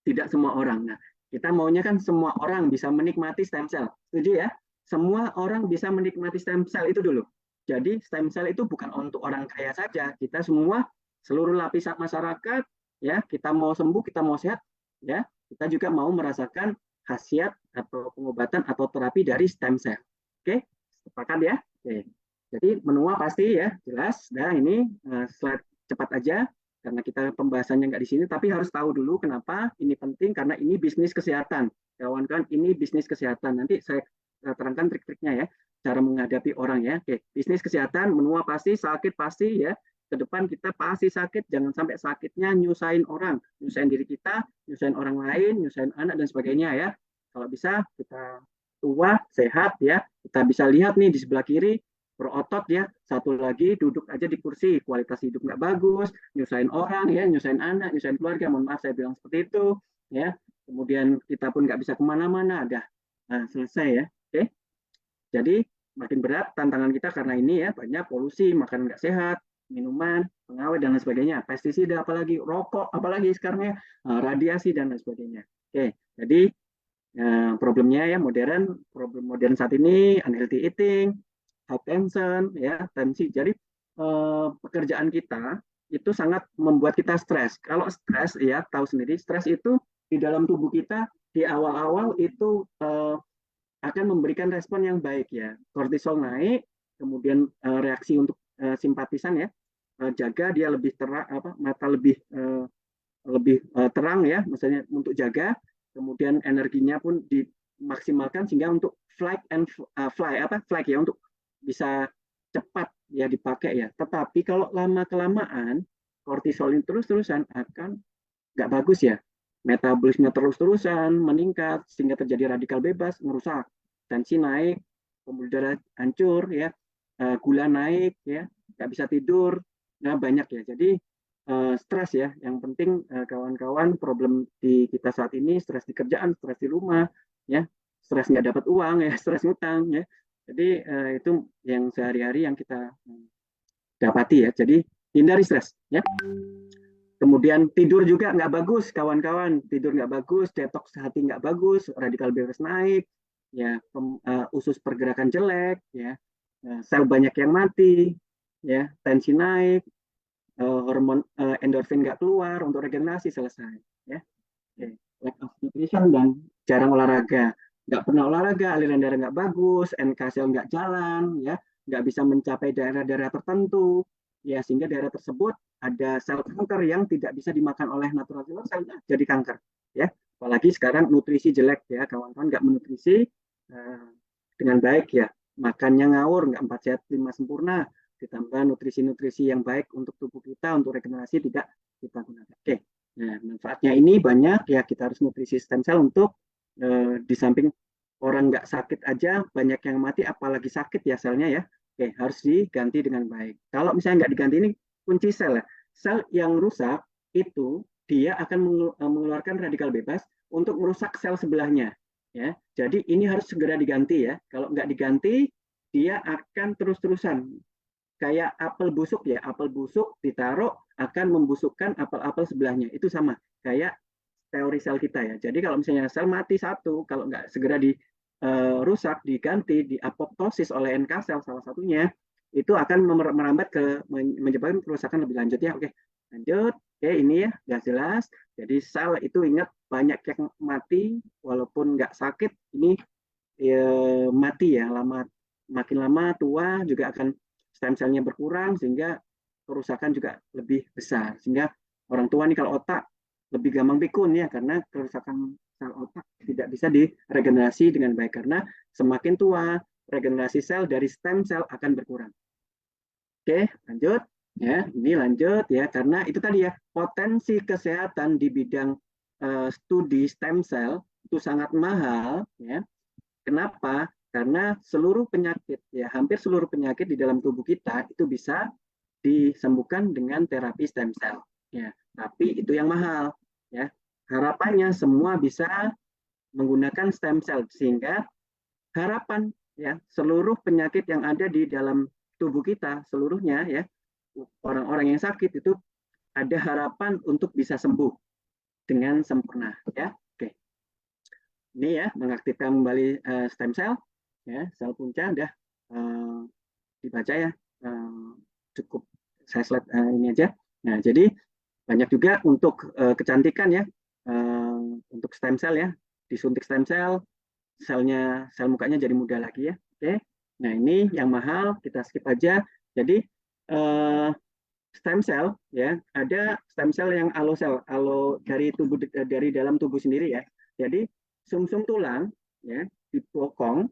tidak semua orang. Nah, kita maunya kan semua orang bisa menikmati stem cell. Setuju ya? Semua orang bisa menikmati stem cell itu dulu. Jadi stem cell itu bukan untuk orang kaya saja. Kita semua, seluruh lapisan masyarakat, ya, kita mau sembuh, kita mau sehat, ya, kita juga mau merasakan khasiat atau pengobatan atau terapi dari stem cell. Oke, sepakat ya? Oke. Jadi menua pasti ya, jelas. Nah, ini slide cepat aja karena kita pembahasannya nggak di sini, tapi harus tahu dulu kenapa ini penting, karena ini bisnis kesehatan. Kawan-kawan, ini bisnis kesehatan. Nanti saya terangkan trik-triknya ya, cara menghadapi orang ya. Oke, bisnis kesehatan, menua pasti, sakit pasti ya. Ke depan kita pasti sakit, jangan sampai sakitnya nyusahin orang, nyusahin diri kita, nyusahin orang lain, nyusahin anak dan sebagainya ya. Kalau bisa kita tua, sehat ya, kita bisa lihat nih di sebelah kiri, berotot ya, satu lagi duduk aja di kursi, kualitas hidup nggak bagus, nyusahin orang ya, nyusahin anak, nyusahin keluarga, mohon maaf saya bilang seperti itu ya. Kemudian kita pun nggak bisa kemana-mana, ada selesai ya. Oke, jadi makin berat tantangan kita karena ini ya, banyak polusi, makan nggak sehat, minuman, pengawet dan lain sebagainya, pestisida apalagi, rokok apalagi sekarang ya, radiasi dan lain sebagainya. Oke, jadi problemnya ya problem modern saat ini unhealthy eating, hypertension, ya, tensi. Jadi pekerjaan kita itu sangat membuat kita stres. Kalau stres, ya tahu sendiri, stres itu di dalam tubuh kita di awal-awal itu akan memberikan respon yang baik ya. Kortisol naik, kemudian reaksi untuk simpatisan ya, jaga dia lebih terang, mata lebih terang ya, misalnya untuk jaga. Kemudian energinya pun dimaksimalkan sehingga untuk flight ya, untuk bisa cepat ya dipakai ya. Tetapi kalau lama kelamaan kortisol ini terus-terusan akan nggak bagus ya. metabolisme terus-terusan meningkat sehingga terjadi radikal bebas, merusak, tensi naik, pembuluh darah hancur, ya, gula naik, ya, nggak bisa tidur, nah banyak ya. Jadi stres ya, yang penting kawan-kawan problem di kita saat ini stres di kerjaan, stres di rumah, ya, stres nggak dapat uang, ya, stres ngutang, ya. Jadi itu yang sehari-hari yang kita dapati ya. Jadi hindari stres, ya. Kemudian tidur juga nggak bagus, kawan-kawan. Tidur nggak bagus, detox hati nggak bagus, radikal bebas naik, ya, usus pergerakan jelek, ya, sel banyak yang mati, ya, tensi naik, hormon endorfin nggak keluar untuk regenerasi selesai, ya. Okay. Lack of nutrition dan jarang olahraga, nggak pernah olahraga, aliran darah nggak bagus, NK sel nggak jalan, ya, nggak bisa mencapai daerah-daerah tertentu, ya, sehingga daerah tersebut ada sel kanker yang tidak bisa dimakan oleh natural killer cell-nya jadi kanker, ya. Apalagi sekarang nutrisi jelek, ya, kawan-kawan nggak menutrisi dengan baik, ya, makannya ngawur, nggak 4 sehat 5 sempurna, ditambah nutrisi-nutrisi yang baik untuk tubuh kita, untuk regenerasi tidak kita gunakan. Oke. Nah, manfaatnya ini banyak, ya, kita harus nutrisi stem cell untuk di samping orang nggak sakit aja banyak yang mati, apalagi sakit ya selnya, ya. Oke, harus diganti dengan baik. Kalau misalnya nggak diganti, ini kunci sel, ya. Sel yang rusak itu dia akan mengeluarkan radikal bebas untuk merusak sel sebelahnya, ya. Jadi ini harus segera diganti, ya. Kalau nggak diganti, dia akan terus-terusan kayak apel busuk, ya. Apel busuk ditaruh akan membusukkan apel-apel sebelahnya. Itu sama kayak teori sel kita, ya. Jadi kalau misalnya sel mati satu, kalau nggak segera dirusak, diganti, diapoptosis oleh NK sel salah satunya, itu akan merambat ke menyebabkan kerusakan lebih lanjut, ya. Oke, lanjut. Oke, ini ya jelas. Jadi sel itu ingat banyak yang mati walaupun nggak sakit, ini ya, mati ya, makin lama tua juga akan stem cell-nya berkurang sehingga kerusakan juga lebih besar, sehingga orang tua nih kalau otak lebih gampang pikun, ya, karena kerusakan sel otak tidak bisa diregenerasi dengan baik karena semakin tua regenerasi sel dari stem cell akan berkurang. Oke, lanjut, ya. Ini lanjut, ya, karena itu tadi, ya, potensi kesehatan di bidang studi stem cell itu sangat mahal, ya. Kenapa? Karena seluruh penyakit, ya, hampir seluruh penyakit di dalam tubuh kita itu bisa disembuhkan dengan terapi stem cell, ya. Tapi itu yang mahal, ya. Harapannya semua bisa menggunakan stem cell sehingga harapan, ya, seluruh penyakit yang ada di dalam tubuh kita seluruhnya, ya, orang-orang yang sakit itu ada harapan untuk bisa sembuh dengan sempurna, ya. Oke. Ini, ya, mengaktifkan kembali stem cell, ya, sel punca udah dibaca, ya, cukup saya slide ini aja. Nah, jadi banyak juga untuk kecantikan, ya, untuk stem cell, ya, disuntik stem cell, sel mukanya jadi muda lagi, ya. Oke. Nah, ini yang mahal kita skip aja. Jadi stem cell, ya, ada stem cell yang allo dari dalam tubuh sendiri, ya. Jadi sumsum tulang, ya, dipotong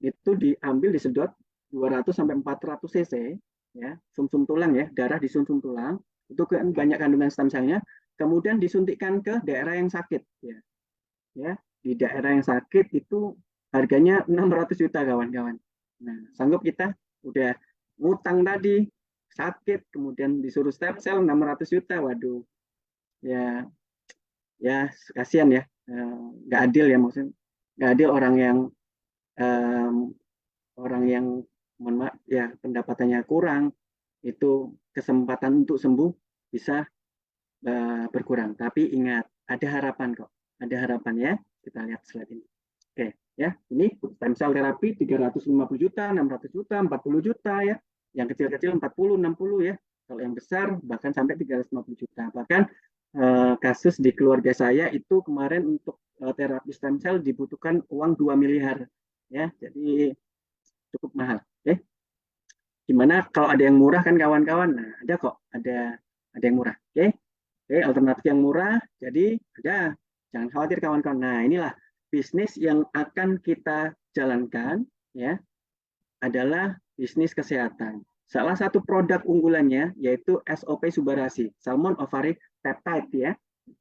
itu diambil disedot 200 sampai 400 cc, ya, sumsum tulang, ya, darah di sumsum tulang itu kan banyak kandungan stem cell-nya, kemudian disuntikkan ke daerah yang sakit, ya. Ya, di daerah yang sakit itu harganya 600 juta, kawan-kawan. Nah, sanggup kita udah ngutang tadi, sakit, kemudian disuruh stem cell 600 juta, waduh, ya, ya, kasihan, ya, nggak adil, ya, maksudnya nggak adil orang yang mohon maaf, ya, pendapatannya kurang, itu kesempatan untuk sembuh bisa berkurang. Tapi ingat, ada harapan kok, ada harapan, ya. Kita lihat slide ini. Oke, ya, ini stem cell terapi 350 juta, 600 juta, 40 juta, ya. Yang kecil-kecil 40, 60, ya. Kalau yang besar bahkan sampai 350 juta. Bahkan kasus di keluarga saya itu kemarin untuk terapi stem cell dibutuhkan uang 2 miliar, ya. Jadi cukup mahal, ya. Gimana kalau ada yang murah, kan, kawan-kawan? Nah, ada kok, ada yang murah. Oke. Oke, alternatif yang murah, jadi ada. Jangan khawatir, kawan-kawan. Nah, inilah bisnis yang akan kita jalankan, ya, adalah bisnis kesehatan. Salah satu produk unggulannya yaitu SOP Subarasi, Salmon Ovary Peptide, ya.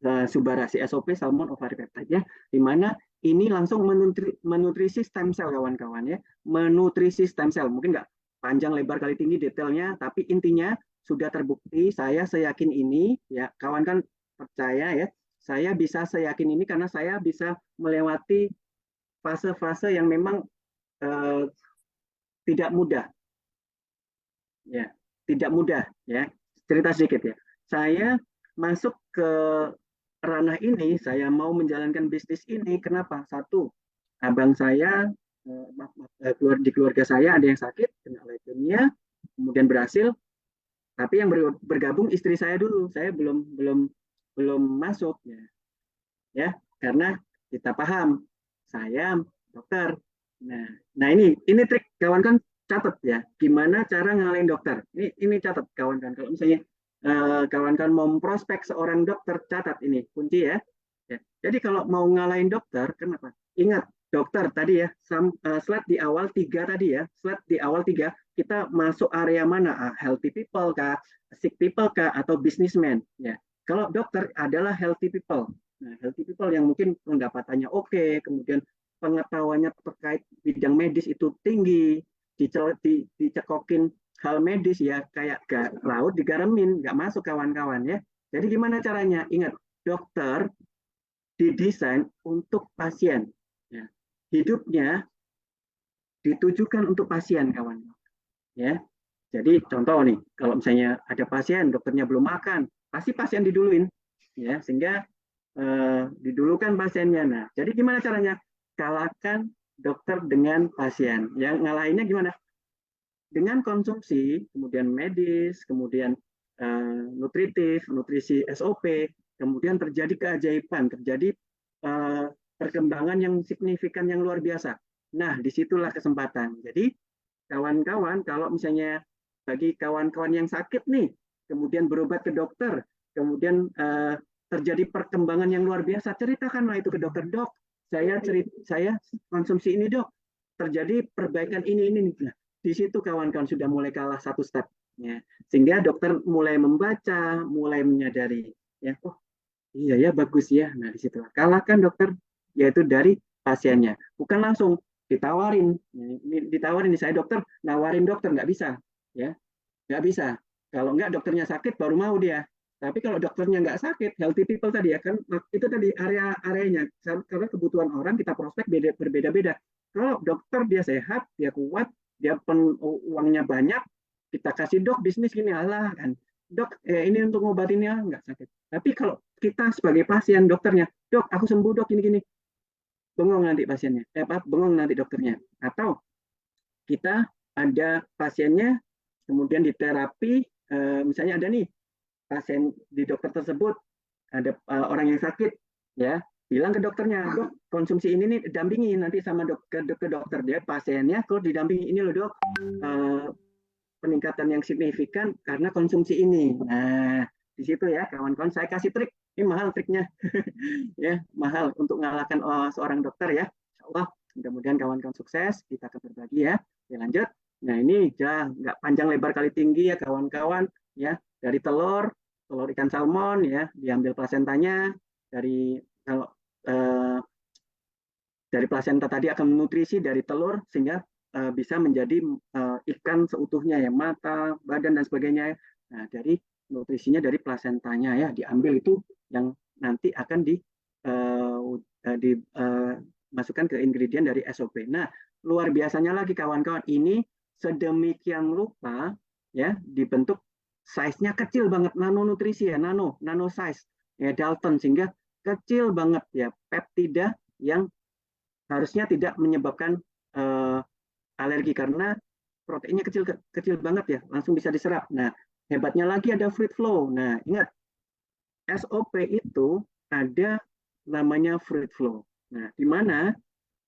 Subarasi SOP salmon ovari peptide ya, di mana ini langsung menutrisi stem cell kawan-kawan ya, menutrisi stem cell. Mungkin nggak panjang lebar kali tinggi detailnya, tapi intinya sudah terbukti. Saya seyakin ini ya, kawan kan percaya ya, saya bisa seyakin ini karena saya bisa melewati fase-fase yang memang tidak mudah ya, tidak mudah ya. Cerita sedikit ya, saya masuk ke ranah ini, saya mau menjalankan bisnis ini. Kenapa? Satu, abang saya, di keluarga saya ada yang sakit, kena leukemia, kemudian berhasil. Tapi yang bergabung istri saya dulu, saya belum masuk ya, karena kita paham, saya dokter. Nah ini trik kawan kan, catat ya, gimana cara ngalahin dokter. Ini catat kawan kan, kalau misalnya kawan kan mau prospek seorang dokter, catat ini kunci ya. Jadi kalau mau ngalahin dokter, kenapa? Ingat dokter tadi ya, slide di awal 3 tadi ya, slide di awal 3, kita masuk area mana? Healthy people kah, sick people kah, atau businessman ya. Kalau dokter adalah healthy people. Nah, healthy people yang mungkin pendapatannya oke, kemudian pengetahuannya terkait bidang medis itu tinggi, dicekokin hal medis ya, kayak laut digaremin, nggak masuk kawan-kawan ya. Jadi gimana caranya? Ingat, dokter didesain untuk pasien. Ya. Hidupnya ditujukan untuk pasien, kawan. Ya. Jadi contoh nih, kalau misalnya ada pasien, dokternya belum makan, pasti pasien diduluin, ya, sehingga didulukan pasiennya. Nah, jadi gimana caranya? Kalahkan dokter dengan pasien. Yang ngalahinnya gimana? Dengan konsumsi, kemudian medis, kemudian nutritif, nutrisi SOP, kemudian terjadi keajaiban, terjadi perkembangan yang signifikan, yang luar biasa. Nah, disitulah kesempatan. Jadi, kawan-kawan, kalau misalnya bagi kawan-kawan yang sakit nih, kemudian berobat ke dokter, kemudian terjadi perkembangan yang luar biasa, ceritakanlah itu ke dokter. Dok, saya konsumsi ini dok, terjadi perbaikan ini. Nah, di situ kawan-kawan sudah mulai kalah satu step. Ya. Sehingga dokter mulai membaca, mulai menyadari, ya, oh iya ya, bagus ya. Nah, di situ kalahkan dokter, yaitu dari pasiennya. Bukan langsung ditawarin, ditawarin saya dokter, nawarin dokter, nggak bisa, ya, nggak bisa. Kalau nggak dokternya sakit baru mau dia. Tapi kalau dokternya nggak sakit, healthy people tadi ya kan, itu tadi area-areanya. Karena kebutuhan orang kita prospek berbeda-beda. Kalau dokter dia sehat, dia kuat, dia uangnya banyak, kita kasih dok bisnis gini, alah kan. Dok, ini untuk ngobatinnya nggak sakit. Tapi kalau kita sebagai pasien, dokternya, dok, aku sembuh dok, gini-gini. Bengong nanti pasiennya, bengong nanti dokternya. Atau kita ada pasiennya, kemudian di terapi, misalnya ada nih pasien di dokter tersebut, ada orang yang sakit, ya, bilang ke dokternya, dok, konsumsi ini nih dampingi nanti sama ke dokter dia, pasiennya kalau didampingi ini loh dok, peningkatan yang signifikan karena konsumsi ini. Nah, di situ ya kawan-kawan, saya kasih trik, ini mahal triknya, ya, mahal untuk mengalahkan seorang dokter ya. Insya Allah, mudah-mudahan kawan-kawan sukses, kita akan berbagi ya. Ya lanjut. Nah ini ya nggak panjang lebar kali tinggi ya kawan-kawan ya, dari telur ikan salmon ya, diambil plasentanya, dari kalau dari plasenta tadi akan menutrisi dari telur sehingga bisa menjadi ikan seutuhnya ya, mata, badan dan sebagainya. Nah, dari nutrisinya dari plasentanya ya, diambil itu yang nanti akan dimasukkan ke ingredient dari SOP. Nah, luar biasanya lagi kawan-kawan, ini sedemikian rupa ya, dibentuk size-nya kecil banget, nano nutrisi ya, nano size ya, Dalton, sehingga kecil banget ya, peptida yang harusnya tidak menyebabkan alergi karena proteinnya kecil banget ya, langsung bisa diserap. Nah, hebatnya lagi ada fruit flow. Nah, ingat SOP itu ada namanya fruit flow. Nah, di mana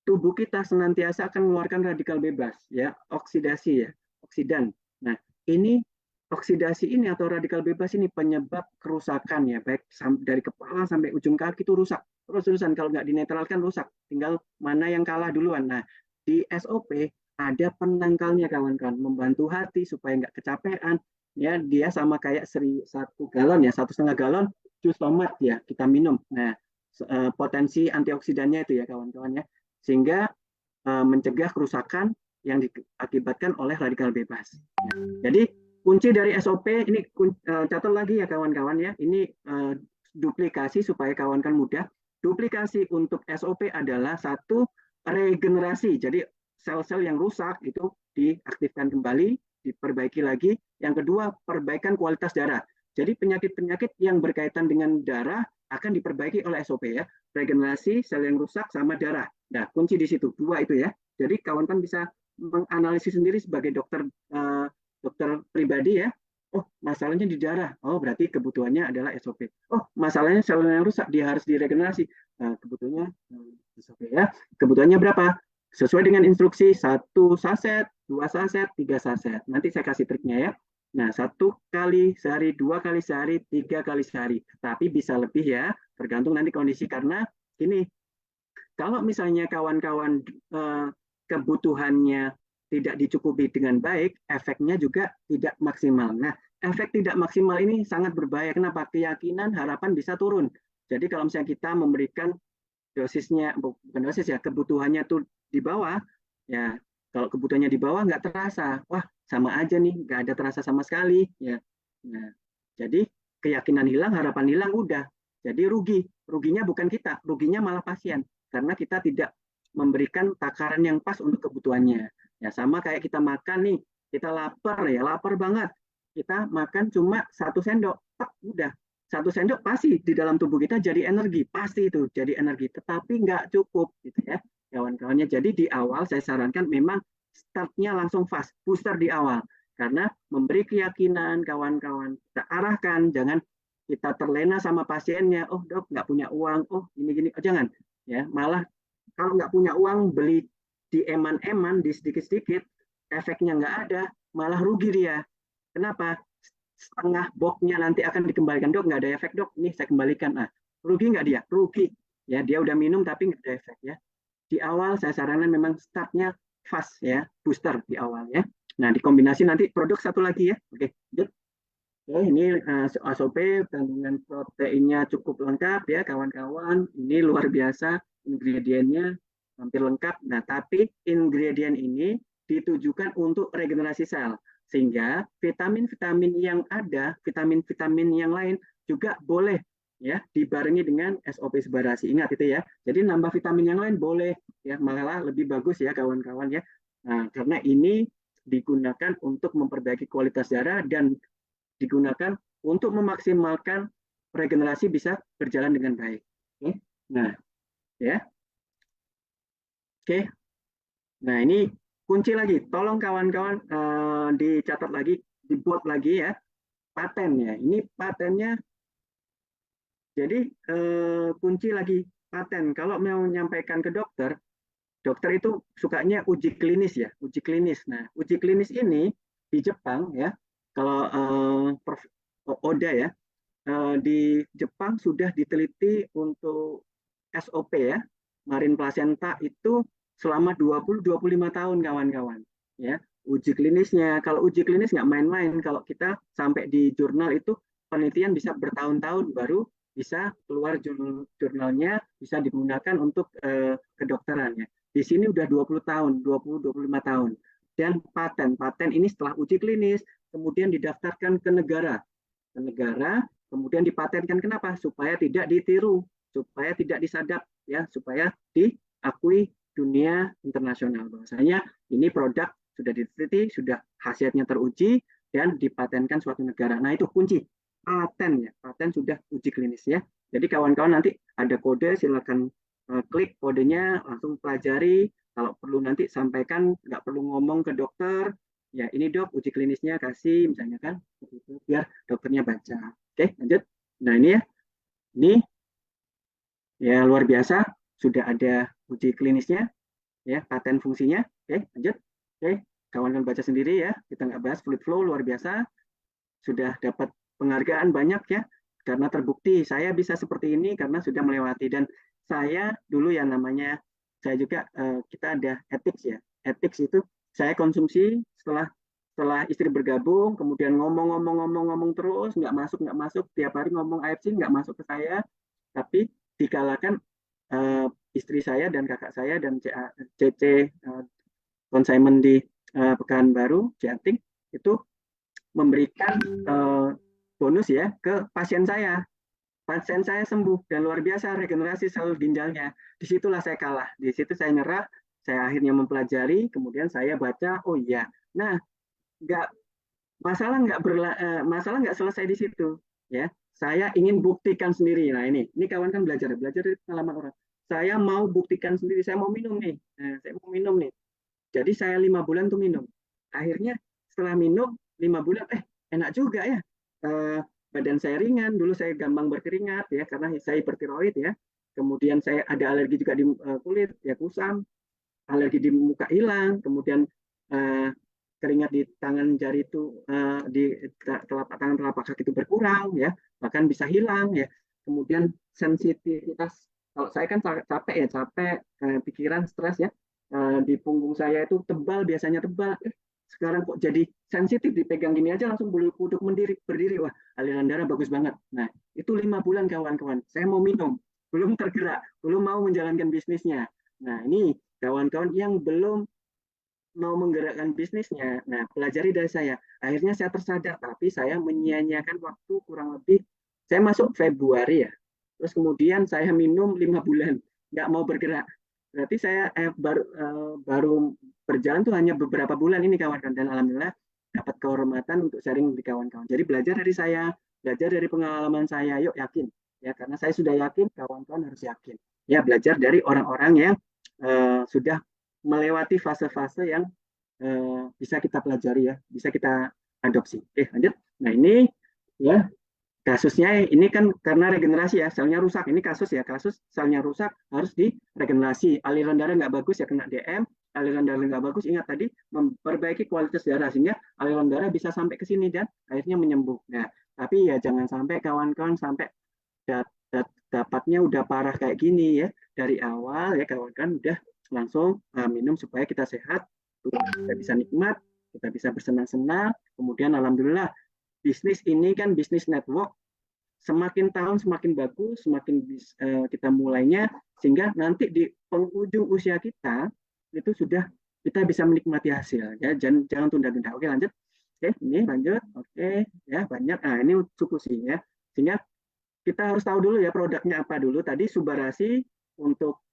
tubuh kita senantiasa akan mengeluarkan radikal bebas ya, oksidasi ya, oksidan. Nah, ini oksidasi ini atau radikal bebas ini penyebab kerusakan ya, baik dari kepala sampai ujung kaki itu rusak. Terus-terusan kalau nggak dinetralkan rusak. Tinggal mana yang kalah duluan. Nah, di SOP ada penangkalnya kawan-kawan, membantu hati supaya nggak kecapean. Ya, dia sama kayak 1 galon ya, 1,5 galon jus tomat ya kita minum. Nah, potensi antioksidannya itu ya kawan-kawan ya, sehingga mencegah kerusakan yang diakibatkan oleh radikal bebas. Jadi kunci dari SOP ini catat lagi ya kawan-kawan ya. Ini duplikasi supaya kawan-kawan mudah. Duplikasi untuk SOP adalah satu, regenerasi. Jadi sel-sel yang rusak itu diaktifkan kembali, diperbaiki lagi. Yang kedua, perbaikan kualitas darah. Jadi penyakit-penyakit yang berkaitan dengan darah akan diperbaiki oleh SOP ya. Regenerasi, sel yang rusak, sama darah. Nah, kunci di situ, dua itu ya. Jadi kawan-kawan bisa menganalisis sendiri sebagai dokter pribadi ya. Oh, masalahnya di darah. Oh, berarti kebutuhannya adalah SOP. Oh, masalahnya sel yang rusak, dia harus diregenerasi. Nah, kebutuhannya SOP ya. Kebutuhannya berapa? Sesuai dengan instruksi, 1 saset, 2 saset, 3 saset. Nanti saya kasih triknya ya. Nah, 1 kali sehari, 2 kali sehari, 3 kali sehari. Tapi bisa lebih ya, tergantung nanti kondisi. Karena ini, kalau misalnya kawan-kawan kebutuhannya tidak dicukupi dengan baik, efeknya juga tidak maksimal. Nah, efek tidak maksimal ini sangat berbahaya. Kenapa? Keyakinan, harapan bisa turun. Jadi kalau misalnya kita memberikan dosisnya, bukan dosis ya, kebutuhannya tuh di bawah, ya kalau kebutuhannya di bawah nggak terasa, wah sama aja nih, nggak ada terasa sama sekali, ya. Nah, jadi keyakinan hilang, harapan hilang, udah. Jadi ruginya bukan kita, ruginya malah pasien, karena kita tidak memberikan takaran yang pas untuk kebutuhannya. Ya sama kayak kita makan nih, kita lapar ya, lapar banget, kita makan cuma 1 sendok, udah. 1 sendok pasti di dalam tubuh kita jadi energi, pasti itu jadi energi, tetapi nggak cukup gitu ya kawan-kawannya. Jadi di awal saya sarankan memang startnya langsung fast, booster di awal, karena memberi keyakinan kawan-kawan, kita arahkan, jangan kita terlena sama pasiennya, oh dok nggak punya uang, oh gini-gini, oh, jangan ya, malah kalau nggak punya uang beli di eman-eman, di sedikit-sedikit, efeknya nggak ada, malah rugi dia. Kenapa? Setengah boxnya nanti akan dikembalikan, dok nggak ada efek dok, ini saya kembalikan. Nah, rugi nggak dia? Rugi ya, dia udah minum tapi nggak ada efek ya. Di awal saya sarankan memang startnya fast ya, booster di awal ya. Nah, dikombinasi nanti produk satu lagi ya. Oke, ini SOP kandungan proteinnya cukup lengkap ya kawan-kawan. Ini luar biasa, ingredientnya hampir lengkap. Nah, tapi ingredient ini ditujukan untuk regenerasi sel, sehingga vitamin-vitamin yang ada, vitamin-vitamin yang lain juga boleh ya dibarengi dengan SOP sebarasi. Ingat itu ya. Jadi nambah vitamin yang lain boleh ya, malah lebih bagus ya kawan-kawan ya. Nah, karena ini digunakan untuk memperbaiki kualitas darah dan digunakan untuk memaksimalkan regenerasi bisa berjalan dengan baik. Oke. Nah, ya. Oke. Nah, ini kunci lagi. Tolong kawan-kawan dicatat lagi, dibuat lagi ya. Paten ya. Ini patennya. Jadi kunci lagi paten. Kalau mau menyampaikan ke dokter, dokter itu sukanya uji klinis ya, uji klinis. Nah, uji klinis ini di Jepang ya, kalau Prof. Oda ya, di Jepang sudah diteliti untuk SOP ya, marin placenta itu selama 20-25 tahun kawan-kawan. Ya, uji klinisnya, kalau uji klinis nggak main-main, kalau kita sampai di jurnal itu penelitian bisa bertahun-tahun baru bisa keluar jurnalnya, bisa digunakan untuk kedokteran ya. Di sini udah 20 tahun, 20-25 tahun. Dan paten ini setelah uji klinis, kemudian didaftarkan ke negara, kemudian dipatenkan. Kenapa? Supaya tidak ditiru, supaya tidak disadap, ya, supaya diakui dunia internasional. Bahwasanya ini produk sudah diteliti, sudah khasiatnya teruji, dan dipatenkan suatu negara. Nah, itu kunci. Paten ya, paten sudah uji klinis ya. Jadi kawan-kawan nanti ada kode, silakan klik kodenya, langsung pelajari. Kalau perlu nanti sampaikan, nggak perlu ngomong ke dokter. Ya ini dok, uji klinisnya kasih, misalnya kan, begitu, biar dokternya baca. Oke, lanjut. Nah ini ya, ini ya luar biasa, sudah ada uji klinisnya, ya paten fungsinya. Oke, lanjut. Oke, kawan-kawan baca sendiri ya. Kita nggak bahas fluid flow, luar biasa. Sudah dapat penghargaan banyak ya, karena terbukti saya bisa seperti ini karena sudah melewati. Dan saya dulu yang namanya, saya juga kita ada ethics ya, ethics itu saya konsumsi setelah setelah istri bergabung, kemudian ngomong terus, nggak masuk, tiap hari ngomong AFC nggak masuk ke saya, tapi dikalakan istri saya dan kakak saya dan CC consignment di Pekanbaru, Jatim, itu memberikan bonus ya ke pasien saya. Pasien saya sembuh dan luar biasa regenerasi sel ginjalnya. Disitulah saya kalah. Di situ saya nyerah. Saya akhirnya mempelajari. Kemudian saya baca. Oh iya. Nah, nggak masalah nggak selesai di situ. Ya, saya ingin buktikan sendiri. Nah ini kawan kan belajar dari pengalaman orang. Saya mau buktikan sendiri. Saya mau minum nih. Nah, saya mau minum nih. Jadi saya 5 bulan tuh minum. Akhirnya setelah minum 5 bulan, enak juga ya. Badan saya ringan, dulu saya gampang berkeringat ya karena saya hipertiroid ya. Kemudian saya ada alergi juga di kulit ya, kusam, alergi di muka hilang, kemudian keringat di tangan jari itu di telapak tangan telapak kaki itu berkurang ya, bahkan bisa hilang ya. Kemudian sensitivitas, kalau saya kan capek pikiran, stres ya. Di punggung saya itu tebal, biasanya tebal, sekarang kok jadi sensitif, dipegang gini aja langsung bulu kuduk berdiri. Wah, aliran darah bagus banget. Nah, itu 5 bulan kawan-kawan. Saya mau minum, belum tergerak, belum mau menjalankan bisnisnya. Nah, ini kawan-kawan yang belum mau menggerakkan bisnisnya. Nah, pelajari dari saya. Akhirnya saya tersadar, tapi saya menyia-nyiakan waktu kurang lebih, saya masuk Februari ya. Terus kemudian saya minum 5 bulan, nggak mau bergerak. Berarti saya baru berjalan tuh hanya beberapa bulan ini kawan-kawan, dan alhamdulillah dapat kehormatan untuk sharing di kawan-kawan. Jadi belajar dari saya, belajar dari pengalaman saya, yuk yakin ya, karena saya sudah yakin, kawan-kawan harus yakin ya, belajar dari orang-orang yang sudah melewati fase-fase yang bisa kita pelajari ya, bisa kita adopsi. Lanjut. Nah ini ya, kasusnya ini kan karena regenerasi ya, selnya rusak. Ini kasus selnya rusak, harus diregenerasi. Aliran darah nggak bagus ya, kena DM. Aliran darah nggak bagus, ingat tadi, memperbaiki kualitas darah sehingga aliran darah bisa sampai ke sini dan akhirnya menyembuh. Nah, tapi ya jangan sampai kawan-kawan sampai dapatnya udah parah kayak gini ya. Dari awal ya kawan-kawan udah langsung minum supaya kita sehat, kita bisa nikmat, kita bisa bersenang-senang. Kemudian alhamdulillah, bisnis ini kan bisnis network, semakin tahun semakin bagus, semakin kita mulainya, sehingga nanti di penghujung usia kita itu sudah kita bisa menikmati hasil ya, jangan tunda-tunda. Oke, lanjut. Ini lanjut. Oke ya, banyak. Nah, ini Tsukushi ya, sehingga kita harus tahu dulu ya produknya apa dulu. Tadi Subarasi untuk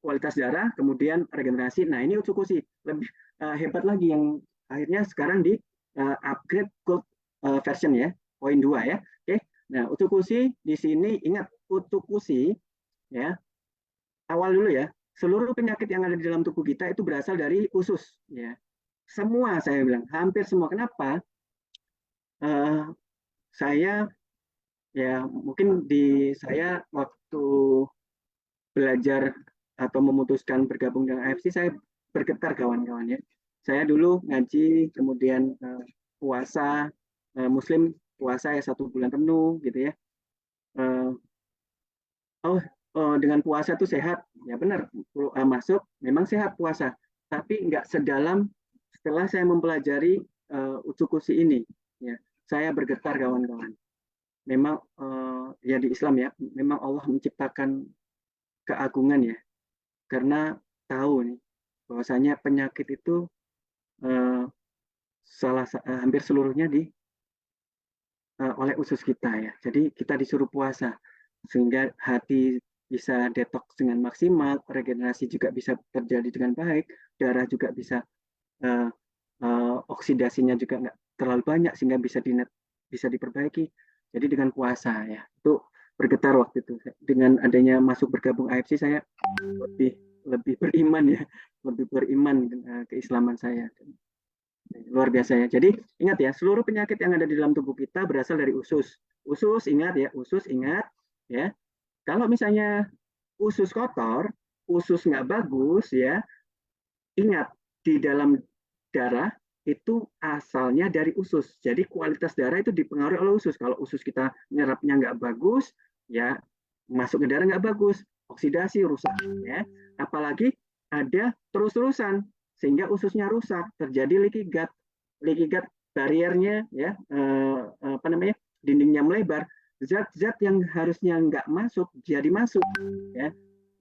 kualitas darah, kemudian regenerasi. Nah, ini Tsukushi lebih hebat lagi, yang akhirnya sekarang di upgrade gold version ya, poin 2 ya. Oke. Nah, Utsukushi di sini, ingat Utsukushi ya. Awal dulu ya. Seluruh penyakit yang ada di dalam tubuh kita itu berasal dari usus ya. Semua, saya bilang hampir semua. Kenapa? Saya ya, mungkin saya waktu belajar atau memutuskan bergabung dengan AFC, saya bergetar kawan-kawan ya. Saya dulu ngaji, kemudian puasa, Muslim puasa ya 1 bulan penuh gitu ya. Dengan puasa itu sehat, ya benar, masuk memang sehat puasa, tapi nggak sedalam setelah saya mempelajari Utsukushi ini. Ya, saya bergetar kawan-kawan. Memang ya di Islam ya, memang Allah menciptakan keagungan ya, karena tahu nih bahwasanya penyakit itu hampir seluruhnya oleh usus kita ya. Jadi kita disuruh puasa sehingga hati bisa detoks dengan maksimal, regenerasi juga bisa terjadi dengan baik, darah juga bisa oksidasinya juga nggak terlalu banyak sehingga bisa diperbaiki. Jadi dengan puasa ya, itu bergetar waktu itu. Dengan adanya masuk bergabung AFC, saya lebih beriman ya, lebih beriman keislaman saya. Luar biasa ya. Jadi ingat ya, seluruh penyakit yang ada di dalam tubuh kita berasal dari usus. Usus ingat ya. Kalau misalnya usus kotor, usus nggak bagus ya, ingat di dalam darah itu asalnya dari usus. Jadi kualitas darah itu dipengaruhi oleh usus. Kalau usus kita nyerapnya nggak bagus, ya masuk ke darah nggak bagus, oksidasi, rusak ya. Apalagi ada terus-terusan sehingga ususnya rusak, terjadi leaky gut. Leaky gut bariernya ya apa namanya, dindingnya melebar, zat-zat yang harusnya nggak masuk jadi masuk ya.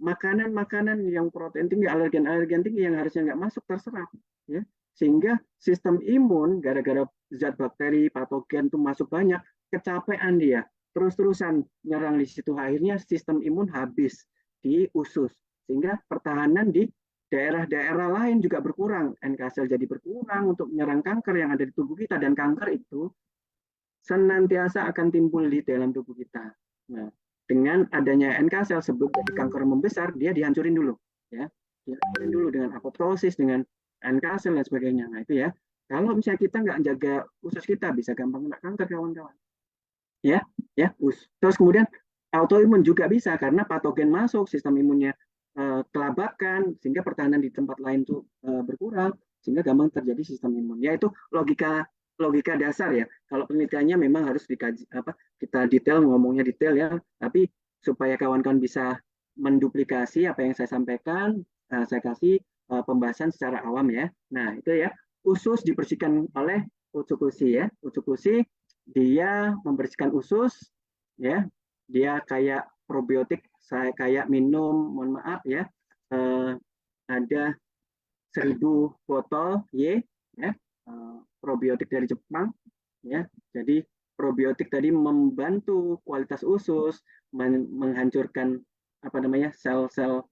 Makanan-makanan yang protein tinggi, alergen-alergen tinggi yang harusnya nggak masuk terserap ya, sehingga sistem imun gara-gara zat bakteri patogen itu masuk banyak, kecapean dia, terus-terusan nyerang di situ, akhirnya sistem imun habis di usus, sehingga pertahanan di daerah-daerah lain juga berkurang, NK sel jadi berkurang untuk menyerang kanker yang ada di tubuh kita, dan kanker itu senantiasa akan timbul di dalam tubuh kita. Nah, dengan adanya NK sel sebelum jadi kanker membesar, dia dihancurin dulu, ya, dihancurin dulu dengan apoptosis, dengan NK sel dan sebagainya. Nah itu ya, kalau misalnya kita nggak jaga usus kita, bisa gampang kena kanker kawan-kawan. Ya, terus kemudian autoimun juga bisa karena patogen masuk, sistem imunnya kelabakan, sehingga pertahanan di tempat lain tuh berkurang, sehingga gampang terjadi sistem imun. Ya itu logika dasar ya. Kalau penelitiannya memang harus dikaji, kita detail, ngomongnya detail ya. Tapi supaya kawan-kawan bisa menduplikasi apa yang saya sampaikan, saya kasih pembahasan secara awam ya. Nah itu ya, usus dibersihkan oleh Utsukushi ya. Utsukushi dia membersihkan usus ya. Dia kayak probiotik, saya kayak minum, mohon maaf ya, ada 1000 botol Y ya, probiotik dari Jepang ya. Jadi probiotik tadi membantu kualitas usus, menghancurkan apa namanya, sel-sel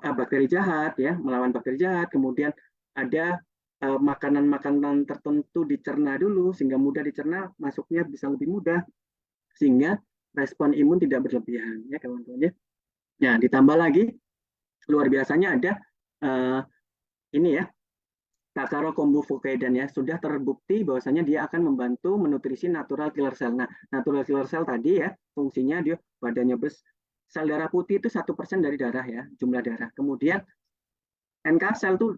bakteri jahat ya, melawan bakteri jahat. Kemudian ada makanan-makanan tertentu dicerna dulu sehingga mudah dicerna, masuknya bisa lebih mudah, sehingga respon imun tidak berlebihan ya kawan-kawan ya. Nah, ditambah lagi luar biasanya ada ini ya, Takaro kombu Fukedan ya, sudah terbukti bahwasanya dia akan membantu menutrisi natural killer cell. Nah, natural killer cell tadi ya, fungsinya dia badannya sel darah putih itu 1% dari darah ya, jumlah darah. Kemudian NK sel tuh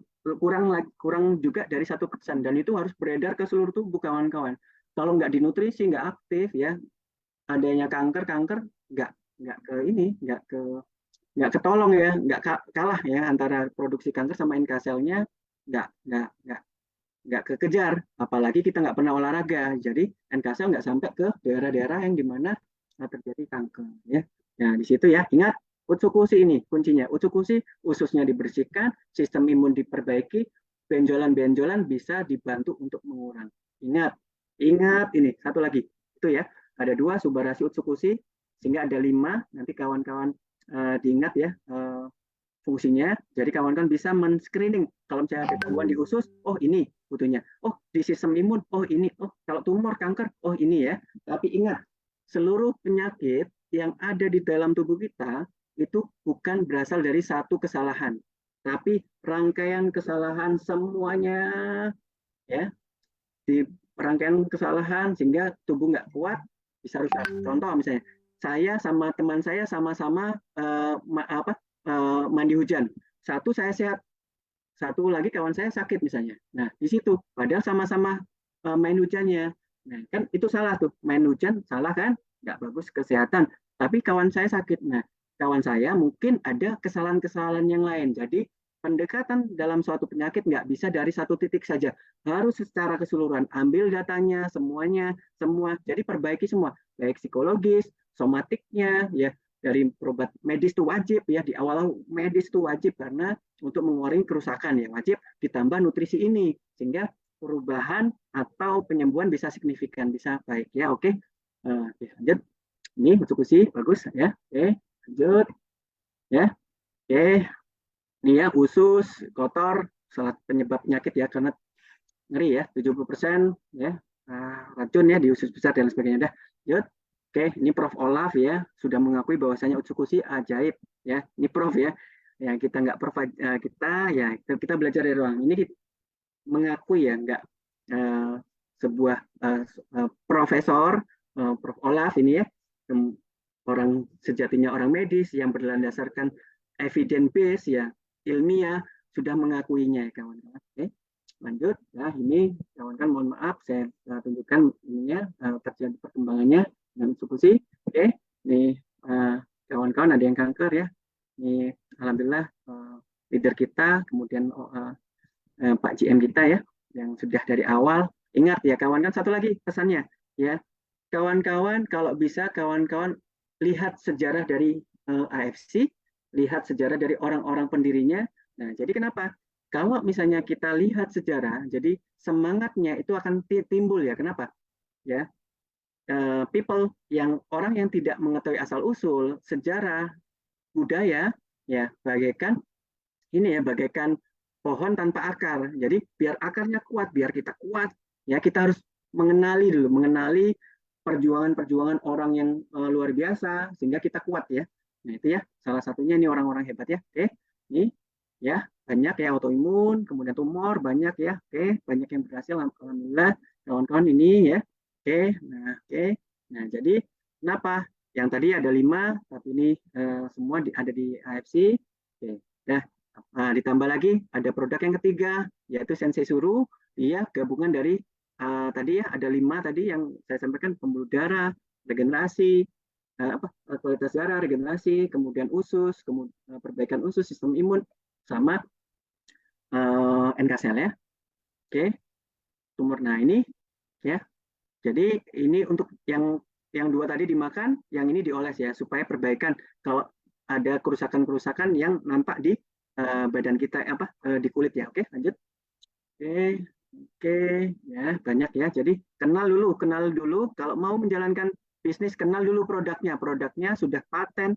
kurang juga dari 1%, dan itu harus beredar ke seluruh tubuh kawan-kawan. Kalau nggak dinutrisi, nggak aktif ya, adanya kanker nggak ketolong ya, nggak kalah ya, antara produksi kanker sama NK selnya nggak kekejar, apalagi kita nggak pernah olahraga, jadi NK sel nggak sampai ke daerah-daerah yang dimana terjadi kanker ya. Nah di situ ya, ingat Utsukushi ini kuncinya. Utsukushi, ususnya dibersihkan, sistem imun diperbaiki, benjolan-benjolan bisa dibantu untuk mengurang. Ingat ini satu lagi itu ya, ada 2 Subarashi Utsukushi sehingga ada 5. Nanti kawan-kawan diingat ya fungsinya. Jadi kawan-kawan bisa men-screening kalau misalnya ada gangguan di usus, oh ini butuhnya, oh di sistem imun, oh ini, oh kalau tumor kanker, oh ini ya. Tapi ingat, seluruh penyakit yang ada di dalam tubuh kita itu bukan berasal dari satu kesalahan, tapi rangkaian kesalahan semuanya ya, di rangkaian kesalahan sehingga tubuh nggak kuat bisa rusak. Contoh misalnya saya sama teman saya sama-sama mandi hujan, satu saya sehat, satu lagi kawan saya sakit misalnya. Nah di situ padahal sama-sama main hujannya, nah kan itu salah tuh, main hujan salah kan, nggak bagus kesehatan, tapi kawan saya sakit. Nah kawan saya mungkin ada kesalahan-kesalahan yang lain. Jadi pendekatan dalam suatu penyakit nggak bisa dari satu titik saja, harus secara keseluruhan, ambil datanya semuanya, jadi perbaiki semua, baik psikologis, somatiknya ya, dari berobat medis itu wajib ya, di awal medis itu wajib karena untuk mengurangi kerusakan ya, wajib, ditambah nutrisi ini sehingga perubahan atau penyembuhan bisa signifikan, bisa baik ya. Oke, lanjut. Ini Utsukushi bagus ya. Oke, lanjut ya. Oke, ini ya, usus kotor salah penyebab penyakit ya, karena ngeri ya, 70% ya racun ya di usus besar dan sebagainya. Dah, lanjut. Oke, ini Prof. Olaf ya, sudah mengakui bahwasanya Utsukushi ajaib ya. Ini Prof ya, yang kita nggak kita belajar dari ruang ini, mengakui ya, nggak sebuah profesor Prof. Olaf ini ya, orang sejatinya orang medis yang berdasarkan evidence base ya, ilmiah, sudah mengakuinya ya kawan-kawan. Oke, lanjut ya. Ini kawan-kawan mohon maaf saya tunjukkan ininya terjadi perkembangannya dengan Utsukushi. Oke, ini kawan-kawan ada yang kanker ya, ini alhamdulillah leader kita, kemudian Pak GM kita ya, yang sudah dari awal. Ingat ya kawan, kan satu lagi pesannya ya, kawan-kawan kalau bisa kawan-kawan lihat sejarah dari AFC, lihat sejarah dari orang-orang pendirinya. Nah, jadi kenapa? Kalau misalnya kita lihat sejarah, jadi semangatnya itu akan timbul ya. Kenapa? Ya, people yang orang yang tidak mengetahui asal usul sejarah budaya ya bagaikan ini ya bagaikan pohon tanpa akar. Jadi biar akarnya kuat, biar kita kuat ya kita harus mengenali dulu, mengenali perjuangan-perjuangan orang yang luar biasa sehingga kita kuat ya. Nah itu ya salah satunya ini orang-orang hebat ya. Oke, ini ya banyak ya autoimun, kemudian tumor banyak ya. Oke, banyak yang berhasil alhamdulillah kawan-kawan ini ya. Oke. Nah jadi kenapa? Yang tadi ada 5, tapi ini semua ada di AFC. Oke, nah, ditambah lagi ada produk yang ketiga, yaitu Sensei Suru. Dia gabungan dari tadi ya ada 5 tadi yang saya sampaikan, pembuluh darah, regenerasi, kualitas darah, regenerasi, kemudian usus, kemudian perbaikan usus, sistem imun, sama NK sel ya. Oke, tumor. Nah ini ya. Jadi ini untuk yang 2 tadi dimakan, yang ini dioles ya, supaya perbaikan kalau ada kerusakan-kerusakan yang nampak di badan kita di kulit ya. Oke, lanjut. Oke, ya banyak ya. Jadi kenal dulu kalau mau menjalankan bisnis, kenal dulu produknya. Produknya sudah paten,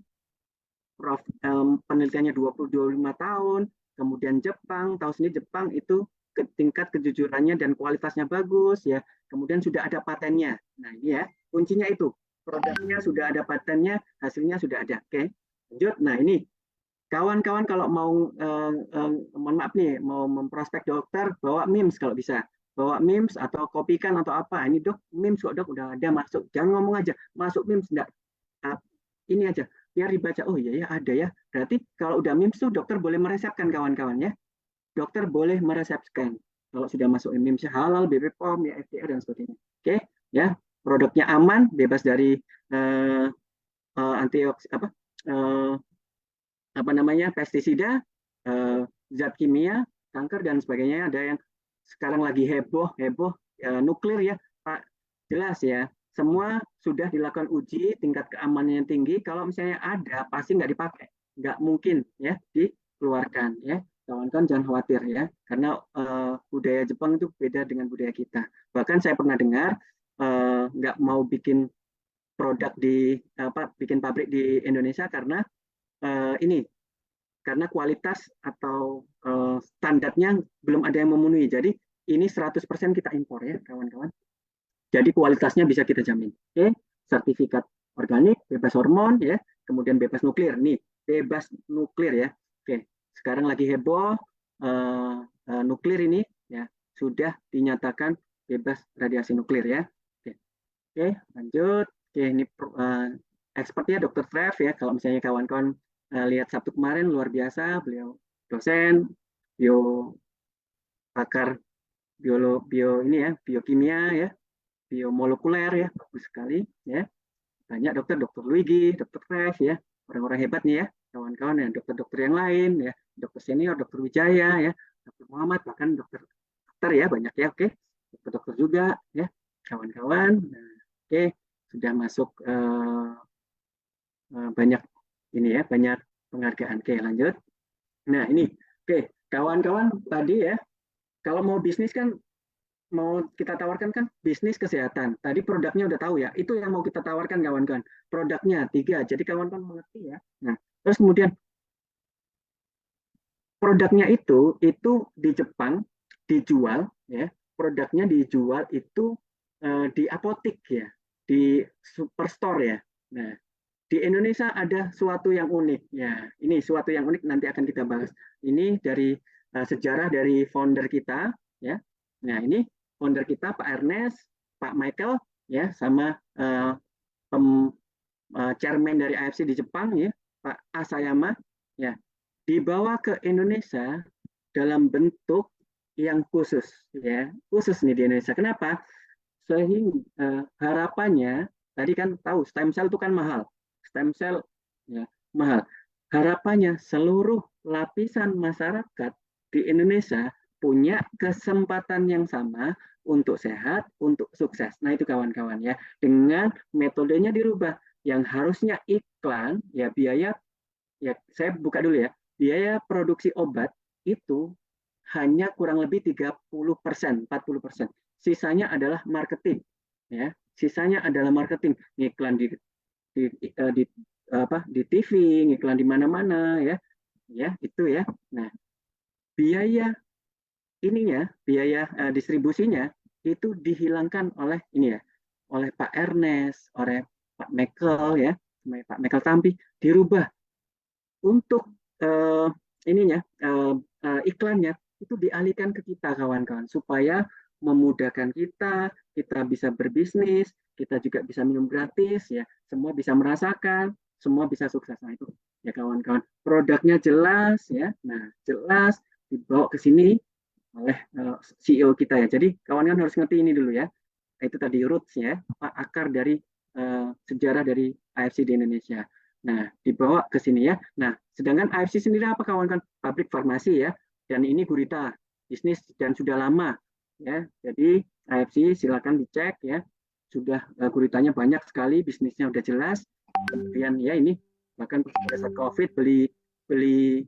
penelitiannya 20-25 tahun, kemudian Jepang, tahu sendiri Jepang itu tingkat kejujurannya dan kualitasnya bagus ya. Kemudian sudah ada patennya. Nah ini ya kuncinya itu, produknya sudah ada patennya, hasilnya sudah ada. Oke, lanjut. Nah ini kawan-kawan kalau mau mohon maaf nih, mau memprospek dokter, bawa MIMS kalau bisa, bawa MIMS atau kopikan atau apa. Ini dok, MIMS kok dok udah ada, masuk. Jangan ngomong aja masuk MIMS, enggak. Ini aja biar dibaca, oh iya ya ada ya. Berarti kalau udah MIMS tuh dokter boleh meresepkan kawan-kawan ya. Dokter boleh meresepkan kalau sudah masuk MIMS halal, BP POM, ya FDA dan sebagainya. Oke, ya produknya aman, bebas dari pestisida, zat kimia, kanker dan sebagainya. Ada yang sekarang lagi heboh nuklir ya, Pak. Jelas ya, semua sudah dilakukan uji tingkat keamanannya tinggi. Kalau misalnya ada, pasti nggak dipakai, nggak mungkin ya dikeluarkan ya. Kawan-kawan jangan khawatir ya, karena budaya Jepang itu beda dengan budaya kita. Bahkan saya pernah dengar nggak mau bikin produk bikin pabrik di Indonesia karena karena kualitas atau standarnya belum ada yang memenuhi. Jadi ini 100% kita impor ya kawan-kawan. Jadi kualitasnya bisa kita jamin. Oke, sertifikat organik, bebas hormon ya, kemudian bebas nuklir. Nih, bebas nuklir ya. Oke, sekarang lagi heboh nuklir ini ya, sudah dinyatakan bebas radiasi nuklir ya. Oke, lanjut. Oke, ini expertnya Dr. Trev ya. Kalau misalnya kawan-kawan lihat Sabtu kemarin luar biasa, beliau dosen pakar biokimia ya, biomolekuler ya, bagus sekali ya. Banyak Dr. Luigi, Dr. Trev ya, orang-orang hebat nih ya, kawan-kawan ya, dokter-dokter yang lain ya, dokter senior, Dr. Wijaya ya, Dr. Muhammad, bahkan dokter ya banyak ya. Oke, dokter juga ya, kawan-kawan. Nah, oke, sudah masuk banyak ini ya, banyak penghargaan. Oke, lanjut. Nah, ini. Oke, kawan-kawan tadi ya, kalau mau bisnis kan, mau kita tawarkan kan bisnis kesehatan. Tadi produknya udah tahu ya, itu yang mau kita tawarkan kawan-kawan. Produknya 3, jadi kawan-kawan mengerti ya. Nah, terus kemudian produknya itu di Jepang dijual ya, produknya dijual itu di apotik ya, di superstore ya. Nah, di Indonesia ada suatu yang unik ya. Ini suatu yang unik nanti akan kita bahas. Ini dari sejarah dari founder kita ya. Nah, ini founder kita Pak Ernest, Pak Michael ya, sama chairman dari AFC di Jepang ya, Pak Asayama ya. Dibawa ke Indonesia dalam bentuk yang khusus ya. Khusus nih di Indonesia. Kenapa? Sehingga harapannya tadi kan tahu stem cell itu kan mahal. Stem cell ya, mahal. Harapannya seluruh lapisan masyarakat di Indonesia punya kesempatan yang sama untuk sehat, untuk sukses. Nah, itu kawan-kawan ya. Dengan metodenya dirubah. Yang harusnya iklan, ya biaya, ya saya buka dulu ya. Biaya produksi obat itu hanya kurang lebih 30%, 40%. Sisanya adalah marketing. Ya, sisanya adalah marketing. Iklan di di TV, iklan di mana-mana ya. Ya, itu ya. Nah, biaya ininya, biaya distribusinya itu dihilangkan oleh ini ya, oleh Pak Ernest, oleh Pak Mekel ya, Pak Mekel Tampi, dirubah untuk ininya iklannya itu dialihkan ke kita kawan-kawan supaya memudahkan kita bisa berbisnis, kita juga bisa minum gratis ya, semua bisa merasakan, semua bisa sukses. Nah itu ya kawan-kawan, produknya jelas ya, nah jelas dibawa ke sini oleh CEO kita ya. Jadi kawan-kawan harus ngerti ini dulu ya. Itu tadi roots ya, akar dari sejarah dari AFC di Indonesia. Nah, dibawa ke sini ya. Nah, sedangkan AFC sendiri apa kawan-kawan? Pabrik farmasi ya. Dan ini gurita, bisnis dan sudah lama ya. Jadi AFC silakan dicek ya. Sudah guritanya banyak sekali, bisnisnya udah jelas. Kemudian ya ini bahkan pada saat COVID beli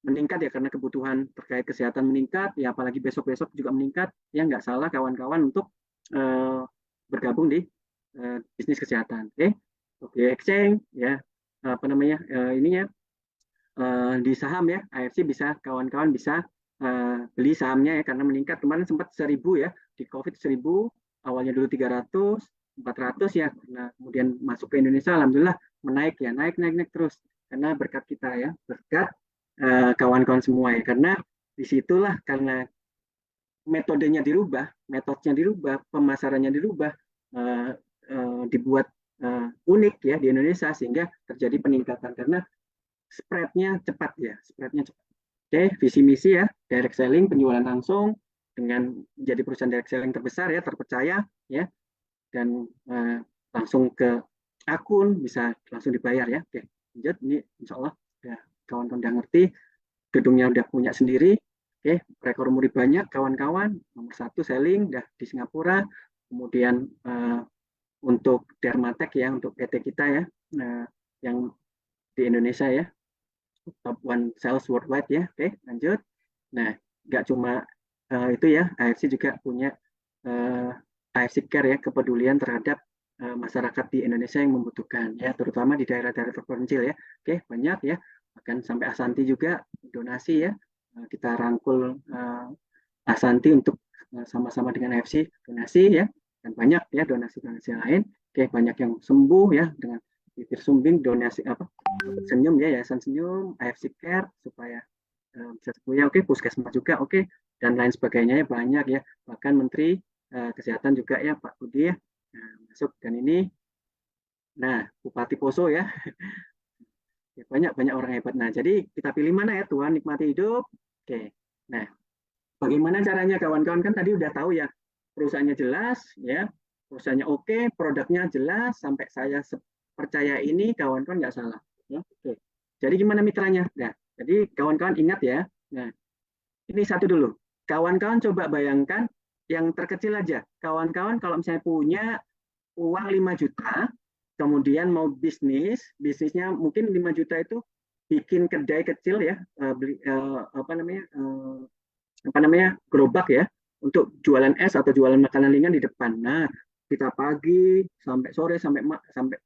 meningkat ya karena kebutuhan terkait kesehatan meningkat ya, apalagi besok-besok juga meningkat ya, nggak salah kawan-kawan untuk bergabung di bisnis kesehatan. Oke, exchange ya, apa namanya ininya di saham ya, AFC bisa kawan-kawan bisa beli sahamnya ya karena meningkat kemarin sempat 1.000 ya, di COVID 1.000, awalnya dulu 300 400 ya, nah kemudian masuk ke Indonesia alhamdulillah menaik ya, naik terus karena berkat kita ya, berkat kawan-kawan semua ya, karena disitulah karena metodenya dirubah, pemasarannya dirubah, dibuat unik ya di Indonesia sehingga terjadi peningkatan karena spreadnya cepat ya, Oke, visi misi ya, direct selling, penjualan langsung dengan menjadi perusahaan direct selling terbesar ya, terpercaya ya, dan langsung ke akun bisa langsung dibayar ya. Oke, lanjut ini insya Allah ya, kawan-kawan udah ngerti, gedungnya udah punya sendiri. Oke, rekor muri banyak kawan-kawan. Nomor 1 selling udah di Singapura. Kemudian untuk Dermatek ya, untuk PT kita ya, yang di Indonesia ya, top 1 sales worldwide ya. Oke, lanjut. Nah, nggak cuma itu ya, AFC juga punya AFC Care ya, kepedulian terhadap masyarakat di Indonesia yang membutuhkan ya, terutama di daerah-daerah terpencil ya. Oke, banyak ya, bahkan sampai Asanti juga donasi ya, kita rangkul Asanti untuk sama-sama dengan AFC donasi ya, dan banyak ya donasi-donasi lain. Oke, banyak yang sembuh ya dengan bibir sumbing, donasi apa senyum ya, yayasan senyum, AFC Care supaya bisa sembuh ya. Oke, puskesmas juga oke, dan lain sebagainya ya, banyak ya, bahkan Menteri Kesehatan juga ya Pak Budi ya, masuk. Dan ini nah Bupati Poso ya, ya banyak orang hebat. Nah jadi kita pilih mana ya, Tuhan nikmati hidup. Oke, nah bagaimana caranya kawan-kawan, kan tadi udah tahu ya, perusahaannya jelas ya, perusahaannya oke, produknya jelas, sampai saya percaya ini kawan-kawan nggak salah ya. Oke, jadi gimana mitranya? Nah jadi kawan-kawan ingat ya, nah ini satu dulu, kawan-kawan coba bayangkan yang terkecil aja, kawan-kawan kalau misalnya punya uang 5 juta, kemudian mau bisnisnya mungkin 5 juta itu bikin kedai kecil ya, beli apa namanya gerobak ya, untuk jualan es atau jualan makanan ringan di depan. Nah, kita pagi sampai sore, sampai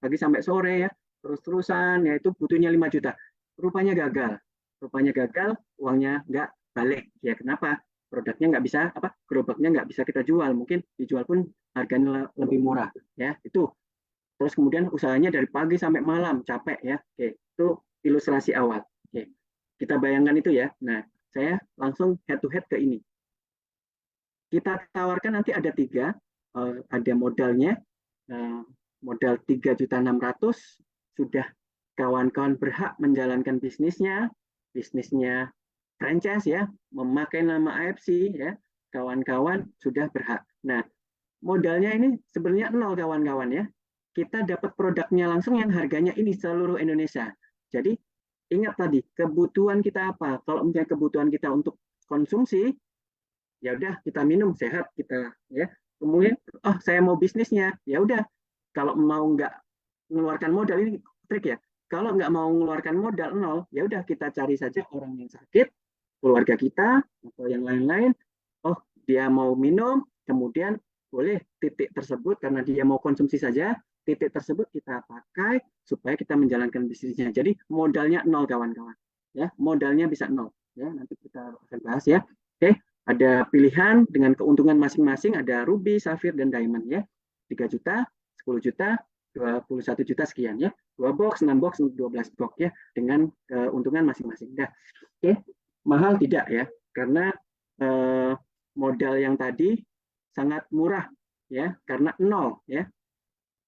pagi sampai sore ya, terus-terusan ya, itu butuhnya 5 juta. Rupanya gagal, uangnya nggak balik ya. Kenapa? Produknya nggak bisa, gerobaknya nggak bisa kita jual, mungkin dijual pun harganya lebih murah ya. Itu terus kemudian usahanya dari pagi sampai malam capek ya. Oke, itu ilustrasi awal. Oke, kita bayangkan itu ya. Nah, saya langsung head to head ke ini. Kita tawarkan nanti ada 3, ada modalnya, modal 3.600.000, sudah kawan-kawan berhak menjalankan bisnisnya franchise ya, memakai nama AFC ya, kawan-kawan sudah berhak. Nah, modalnya ini sebenarnya 0 kawan-kawan ya. Kita dapat produknya langsung yang harganya ini seluruh Indonesia. Jadi ingat tadi, kebutuhan kita apa? Kalau misalnya kebutuhan kita untuk konsumsi, ya udah kita minum sehat kita ya. Kemudian oh saya mau bisnisnya, ya udah kalau mau nggak mengeluarkan modal, ini trik ya. Kalau nggak mau mengeluarkan modal nol, ya udah kita cari saja orang yang sakit, keluarga kita atau yang lain-lain. Oh dia mau minum, kemudian boleh titik tersebut karena dia mau konsumsi saja, titik tersebut kita pakai supaya kita menjalankan bisnisnya. Jadi modalnya nol kawan-kawan. Ya, modalnya bisa nol. Ya, nanti kita akan bahas ya. Oke, ada pilihan dengan keuntungan masing-masing, ada ruby, safir, dan diamond ya. 3 juta, 10 juta, 21 juta sekian ya. 2 box, 6 box, 12 box ya dengan keuntungan masing-masing. Nah, oke, mahal tidak ya? Karena modal yang tadi sangat murah ya, karena nol ya,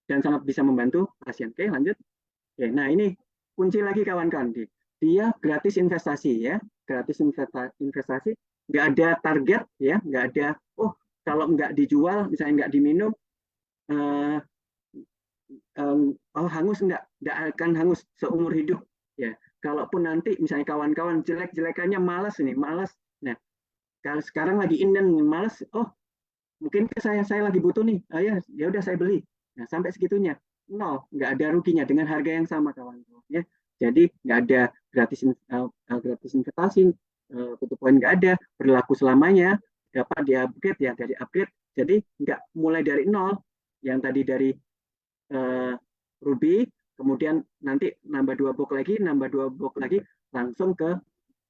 dan sangat bisa membantu pasien. Oke, lanjut. Oke, nah ini kunci lagi kawan-kawan. Dia gratis investasi ya, gratis investasi, nggak ada target ya, nggak ada. Oh, kalau nggak dijual, misalnya nggak diminum, oh hangus nggak akan hangus seumur hidup ya. Kalaupun nanti misalnya kawan-kawan jelek-jelekannya malas ini, malas. Nah, kalau sekarang lagi inden malas, oh mungkin saya lagi butuh nih, ya udah saya beli. Nah sampai segitunya, nol, nggak ada ruginya dengan harga yang sama kawan-kawan ya. Jadi nggak ada gratis investasi, tutup poin nggak ada, berlaku selamanya, dapat di upgrade ya, dari upgrade. Jadi nggak mulai dari nol, yang tadi dari ruby, kemudian nanti nambah 2 box lagi, nambah 2 box lagi, langsung ke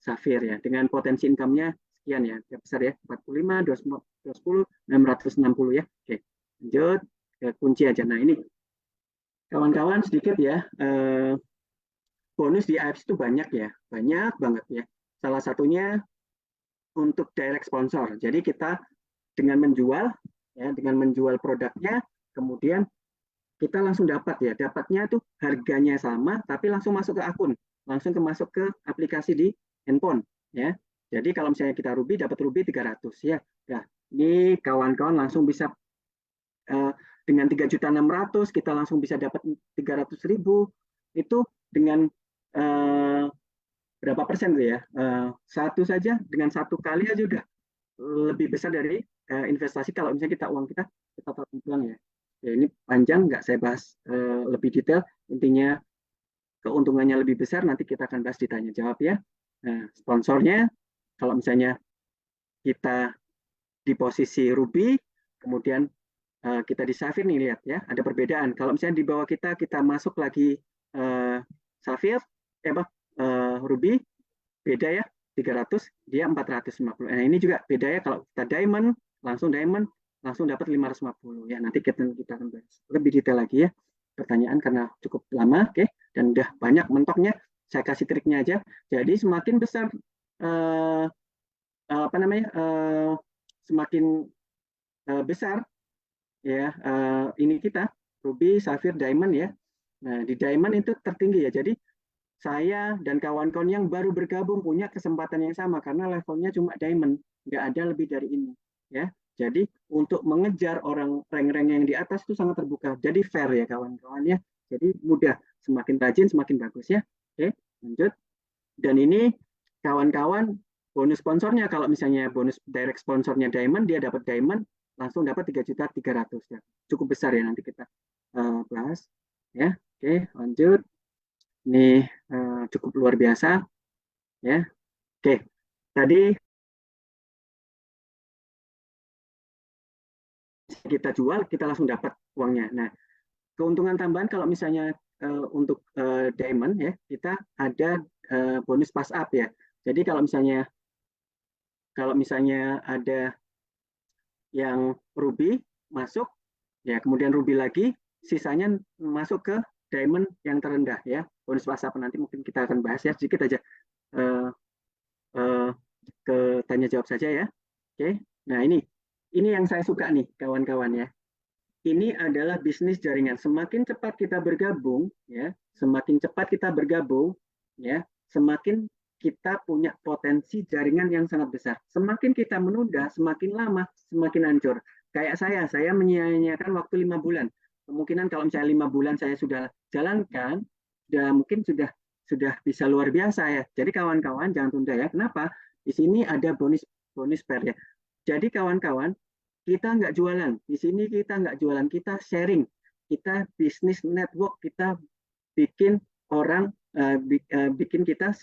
safir ya, dengan potensi income-nya sekian ya, besar ya, 45, 210, 660 ya. Oke, lanjut ke kunci aja. Nah ini kawan-kawan sedikit ya, bonus di AFS itu banyak ya, banyak banget ya. Salah satunya untuk direct sponsor. Jadi kita dengan menjual ya, dengan menjual produknya, kemudian kita langsung dapat ya, dapatnya tuh harganya sama tapi langsung masuk ke akun, langsung masuk ke aplikasi di handphone ya. Jadi kalau misalnya kita ruby, dapat ruby 300 ya. Nah ini kawan-kawan langsung bisa dengan 3.600.000 kita langsung bisa dapat 300.000 itu dengan berapa persen tuh ya, satu saja dengan satu kali aja udah lebih besar dari investasi kalau misalnya kita taruh di bank ya. Ya, ini panjang, nggak saya bahas lebih detail. Intinya keuntungannya lebih besar, nanti kita akan bahas di tanya jawab ya. Nah, sponsornya, kalau misalnya kita di posisi ruby, kemudian kita di safir nih, lihat ya, ada perbedaan. Kalau misalnya di bawah kita masuk lagi safir, ruby, beda ya, 300, dia 450. Nah ini juga beda ya, kalau kita diamond, langsung dapat 550 ya. Nanti kita akan bahas lebih detail lagi ya pertanyaan karena cukup lama, oke, dan udah banyak mentoknya. Saya kasih triknya aja. Jadi semakin besar semakin besar ya, ini kita ruby, safir, diamond ya. Nah di diamond itu tertinggi ya. Jadi saya dan kawan-kawan yang baru bergabung punya kesempatan yang sama karena levelnya cuma diamond, nggak ada lebih dari ini ya. Jadi untuk mengejar orang rank-rank yang di atas itu sangat terbuka. Jadi fair ya kawan-kawan ya. Jadi mudah, semakin rajin semakin bagus ya. Oke, lanjut. Dan ini kawan-kawan bonus sponsornya, kalau misalnya bonus direct sponsornya diamond, dia dapat diamond langsung dapat 3.300.000 ya. Cukup besar ya, nanti kita bahas ya. Oke, lanjut. Ini cukup luar biasa ya. Oke, tadi kita jual, kita langsung dapat uangnya. Nah, keuntungan tambahan kalau misalnya untuk diamond ya, kita ada bonus pass up ya. Jadi kalau misalnya ada yang ruby masuk ya, kemudian ruby lagi, sisanya masuk ke diamond yang terendah ya. Bonus pass up nanti mungkin kita akan bahas ya, sedikit aja ke tanya jawab saja ya. Oke, nah ini yang saya suka nih kawan-kawan ya. Ini adalah bisnis jaringan. Semakin cepat kita bergabung ya, semakin cepat kita bergabung ya, semakin kita punya potensi jaringan yang sangat besar. Semakin kita menunda, semakin lama, semakin hancur. Kayak saya menyia-nyiakan waktu 5 bulan. Kemungkinan kalau misalnya 5 bulan saya sudah jalankan, mungkin sudah bisa luar biasa ya. Jadi kawan-kawan jangan tunda ya. Kenapa? Di sini ada bonus pair ya. Jadi kawan-kawan, kita nggak jualan. Di sini kita nggak jualan, kita sharing. Kita bisnis network, kita bikin orang, bikin kita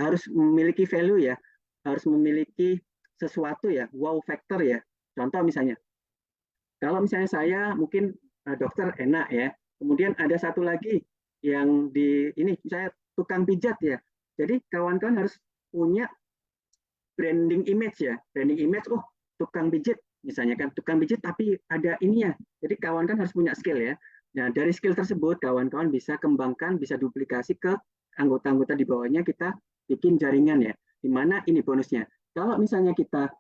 harus memiliki value ya, harus memiliki sesuatu ya, wow factor ya. Contoh misalnya, kalau misalnya saya mungkin dokter enak ya, kemudian ada satu lagi yang di ini saya tukang pijat ya. Jadi kawan-kawan harus punya branding image ya, branding image. Oh, tukang pijat misalnya kan, tukang pijat tapi ada ininya. Jadi kawan-kawan harus punya skill ya. Nah, dari skill tersebut kawan-kawan bisa kembangkan, bisa duplikasi ke anggota-anggota di bawahnya, kita bikin jaringan ya. Di mana ini bonusnya. Kalau misalnya kita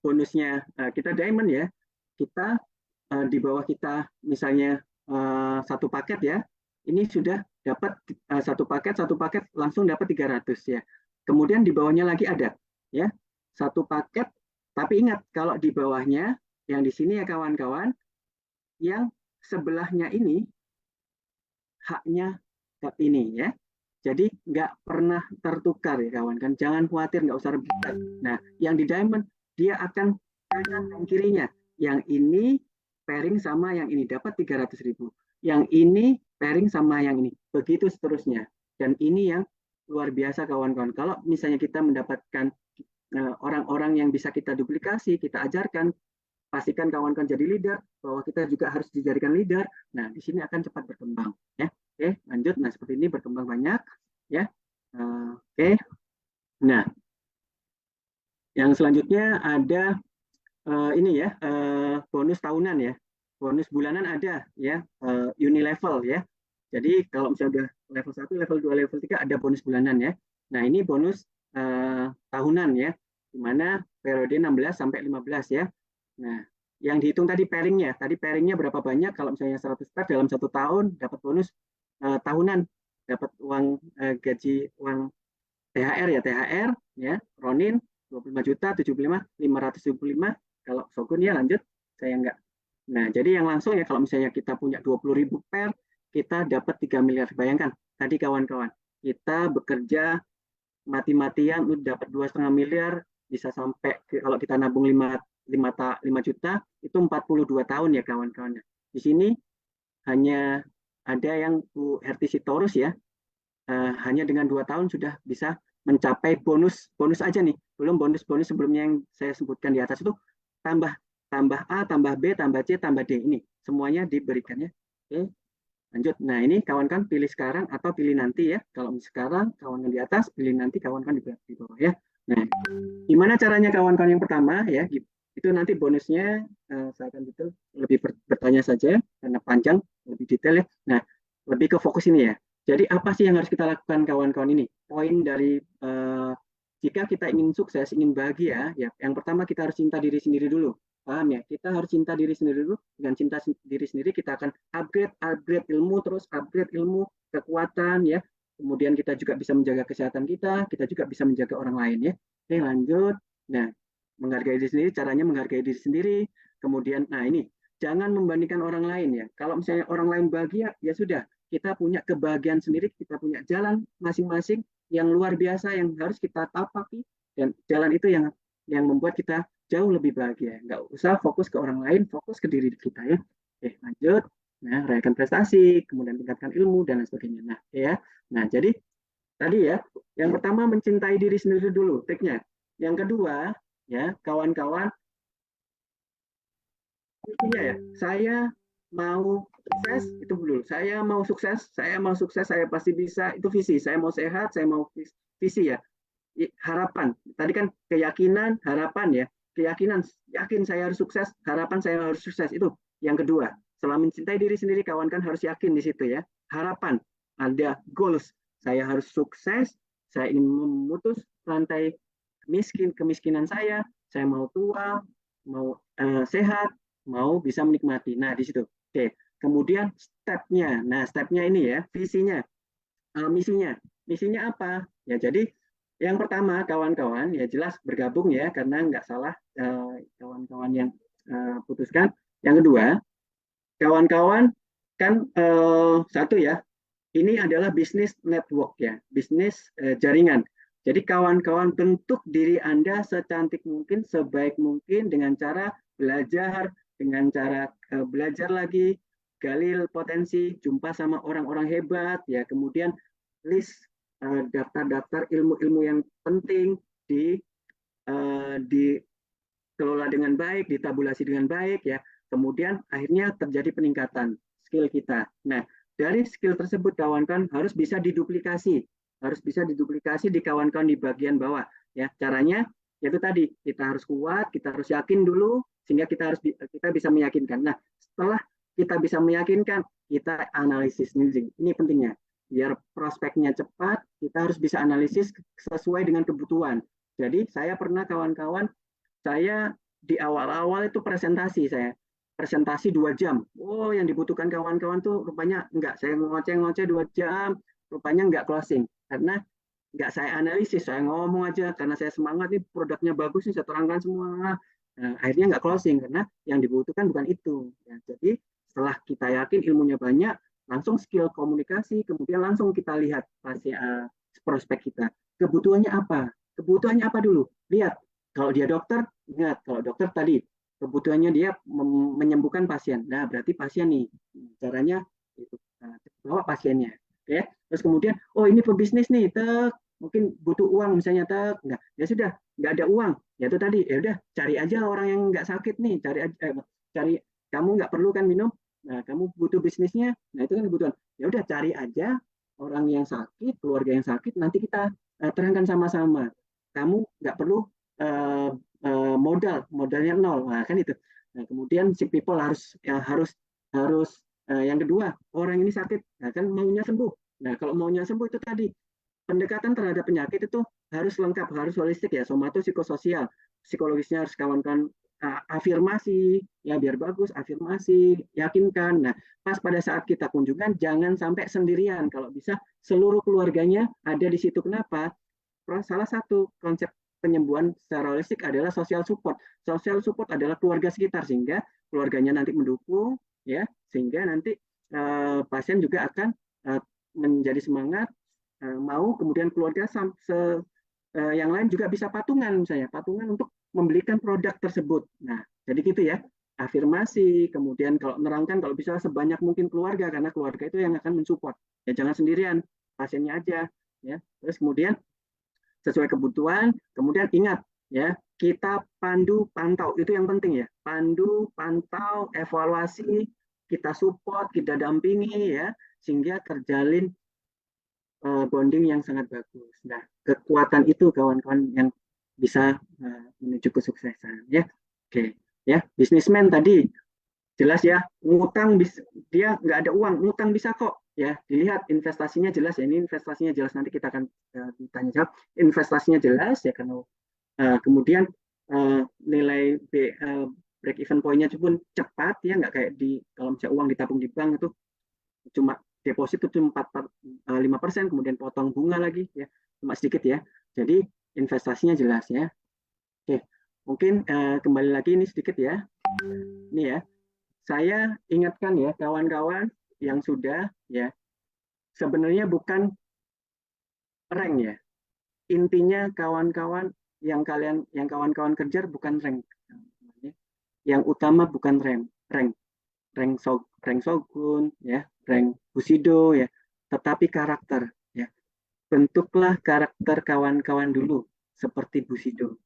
bonusnya kita diamond ya, kita di bawah kita misalnya satu paket ya, ini sudah dapat satu paket langsung dapat 300 ya. Kemudian di bawahnya lagi ada ya, satu paket, tapi ingat kalau di bawahnya yang di sini ya kawan-kawan, yang sebelahnya ini haknya ini ya. Jadi nggak pernah tertukar ya kawan kan, jangan khawatir, nggak usah rebutan. Nah, yang di diamond dia akan kanan dan kirinya. Yang ini pairing sama yang ini dapat 300.000. Yang ini pairing sama yang ini. Begitu seterusnya. Dan ini yang luar biasa kawan-kawan. Kalau misalnya kita mendapatkan orang-orang yang bisa kita duplikasi, kita ajarkan, pastikan kawan-kawan jadi leader, bahwa kita juga harus dijadikan leader. Nah, di sini akan cepat berkembang ya. Oke, lanjut. Nah, seperti ini berkembang banyak ya. Oke. Nah, yang selanjutnya ada ini ya, bonus tahunan ya. Bonus bulanan ada ya, unilevel ya. Jadi kalau misalnya udah level 1, level 2, level 3 ada bonus bulanan ya. Nah, ini bonus tahunan ya, di mana periode 16 sampai 15 ya. Nah, yang dihitung tadi pairingnya berapa banyak. Kalau misalnya 100 pair dalam 1 tahun dapat bonus tahunan, dapat uang gaji, uang THR ya, Ronin 25 juta, 75, 575. Kalau Shogun ya lanjut, saya enggak. Nah, jadi yang langsung ya, kalau misalnya kita punya 20.000 pair, kita dapat 3 miliar. Bayangkan, tadi kawan-kawan, kita bekerja mati-matian dapat 2,5 miliar, bisa sampai kalau kita nabung 5 juta, itu 42 tahun ya kawan-kawan. Di sini hanya ada yang Bu Herti Sitorus ya, hanya dengan 2 tahun sudah bisa mencapai bonus aja nih, belum bonus sebelumnya yang saya sebutkan di atas itu, tambah A, tambah B, tambah C, tambah D, ini semuanya diberikannya. Oke, lanjut. Nah, ini kawan-kawan pilih sekarang atau pilih nanti ya. Kalau sekarang kawan-kawan di atas, pilih nanti kawan-kawan di bawah ya. Nah, gimana caranya kawan-kawan yang pertama ya, itu nanti bonusnya saya akan detail, lebih bertanya saja karena panjang, lebih detail ya. Nah, lebih ke fokus ini ya. Jadi apa sih yang harus kita lakukan kawan-kawan ini? Poin dari jika kita ingin sukses, ingin bahagia, ya yang pertama kita harus cinta diri sendiri dulu. Paham ya? Kita harus cinta diri sendiri dulu. Dengan cinta diri sendiri kita akan upgrade ilmu, terus upgrade ilmu, kekuatan ya. Kemudian kita juga bisa menjaga kesehatan kita juga bisa menjaga orang lain ya. Oke, lanjut. Nah, menghargai diri sendiri, caranya menghargai diri sendiri. Kemudian, nah ini, jangan membandingkan orang lain ya. Kalau misalnya orang lain bahagia, ya sudah, kita punya kebahagiaan sendiri, kita punya jalan masing-masing yang luar biasa yang harus kita tapaki, dan jalan itu yang membuat kita jauh lebih bahagia. Nggak usah fokus ke orang lain, fokus ke diri kita ya. Oke, lanjut. Nah, rayakan prestasi, kemudian tingkatkan ilmu dan lain sebagainya. Nah, ya. Nah, jadi tadi ya, yang pertama mencintai diri sendiri dulu, triknya. Yang kedua, ya, kawan-kawan, ya, saya mau sukses, itu dulu. Saya mau sukses, saya pasti bisa, itu visi. Saya mau sehat, saya mau visi ya. Harapan. Tadi kan keyakinan, harapan ya. Keyakinan, yakin saya harus sukses, harapan saya harus sukses, itu yang kedua. Setelah mencintai diri sendiri, kawan kan harus yakin di situ ya. Harapan, ada goals. Saya harus sukses, saya ingin memutus rantai kemiskinan saya mau tua, mau sehat, mau bisa menikmati. Nah, di situ. Oke. Kemudian stepnya. Nah, stepnya ini ya, visinya, misinya. Misinya apa? Ya, jadi yang pertama, kawan-kawan, ya jelas bergabung ya, karena nggak salah kawan-kawan yang putuskan. Yang kedua, kawan-kawan kan satu ya, ini adalah bisnis network ya, bisnis jaringan. Jadi kawan-kawan bentuk diri Anda secantik mungkin, sebaik mungkin dengan cara belajar, dengan cara belajar lagi, gali potensi, jumpa sama orang-orang hebat, ya kemudian list daftar-daftar ilmu-ilmu yang penting dikelola dengan baik, ditabulasi dengan baik, ya. Kemudian akhirnya terjadi peningkatan skill kita. Nah, dari skill tersebut kawan-kawan harus bisa diduplikasi, di kawan-kawan di bagian bawah. Ya, caranya yaitu tadi kita harus kuat, kita harus yakin dulu sehingga kita bisa meyakinkan. Nah, setelah kita bisa meyakinkan, kita analisis ini pentingnya. Biar prospeknya cepat, kita harus bisa analisis sesuai dengan kebutuhan. Jadi saya pernah kawan-kawan, saya di awal-awal itu presentasi 2 jam. Oh, yang dibutuhkan kawan-kawan tuh rupanya enggak. Saya ngoceh-ngoceh 2 jam, rupanya enggak closing. Karena enggak saya analisis, saya ngomong aja. Karena saya semangat nih, produknya bagus nih, saya terangkan semua. Nah, akhirnya enggak closing, karena yang dibutuhkan bukan itu. Ya, jadi setelah kita yakin ilmunya banyak, langsung skill komunikasi, kemudian langsung kita lihat prospek kita. Kebutuhannya apa? Kebutuhannya apa dulu? Lihat. Kalau dia dokter, ingat. Kalau dokter tadi, kebutuhannya dia menyembuhkan pasien. Nah, berarti pasien nih. Caranya itu. Nah, bawa pasiennya. Oke. Terus kemudian, oh ini pebisnis nih, mungkin butuh uang misalnya, enggak. Ya sudah, enggak ada uang. Ya itu tadi, ya udah cari aja orang yang enggak sakit nih, cari kamu enggak perlu kan minum. Nah, kamu butuh bisnisnya. Nah, itu kan kebutuhan. Ya udah cari aja orang yang sakit, keluarga yang sakit, nanti kita terangkan sama-sama. Kamu nggak perlu modalnya nol, nah, kan itu. Nah, kemudian si people harus yang kedua, orang ini sakit, nah, kan maunya sembuh. Nah, kalau maunya sembuh itu tadi pendekatan terhadap penyakit itu harus lengkap, harus holistik ya, somato psikososial, psikologisnya harus kawan-kawan afirmasi, ya biar bagus, afirmasi, yakinkan. Nah, pas pada saat kita kunjungan, jangan sampai sendirian, kalau bisa seluruh keluarganya ada di situ. Kenapa? Salah satu konsep penyembuhan secara holistik adalah social support. Social support adalah keluarga sekitar, sehingga keluarganya nanti mendukung, ya, sehingga nanti pasien juga akan menjadi semangat, mau, kemudian keluarga yang lain juga bisa patungan, misalnya patungan untuk membelikan produk tersebut. Nah, jadi gitu ya, afirmasi, kemudian kalau menerangkan, kalau bisa sebanyak mungkin keluarga, karena keluarga itu yang akan mensupport. Ya jangan sendirian, pasiennya aja, ya. Terus kemudian sesuai kebutuhan, kemudian ingat ya, kita pandu pantau, itu yang penting ya, pandu pantau, evaluasi, kita support, kita dampingi ya, sehingga terjalin bonding yang sangat bagus. Nah, kekuatan itu kawan-kawan yang bisa menuju kesuksesan ya. Oke ya, bisnismen tadi jelas ya, ngutang dia nggak ada uang, ngutang bisa kok ya. Dilihat investasinya jelas ya, ini investasinya jelas, nanti kita akan ditanya jawab. Investasinya jelas ya, karena kemudian nilai break even point-nya pun cepat ya, nggak kayak kalau misalnya uang ditabung di bank itu cuma deposit itu cuma 5%, kemudian potong bunga lagi ya, cuma sedikit ya. Jadi investasinya jelas ya. Oke, mungkin kembali lagi ini sedikit ya. Ini ya, saya ingatkan ya kawan-kawan yang sudah ya, sebenarnya bukan rank ya. Intinya kawan-kawan yang kawan-kawan kejar bukan rank. Yang utama bukan rank Shogun ya, rank Bushido ya, tetapi karakter ya. Bentuklah karakter kawan-kawan dulu seperti Bushido.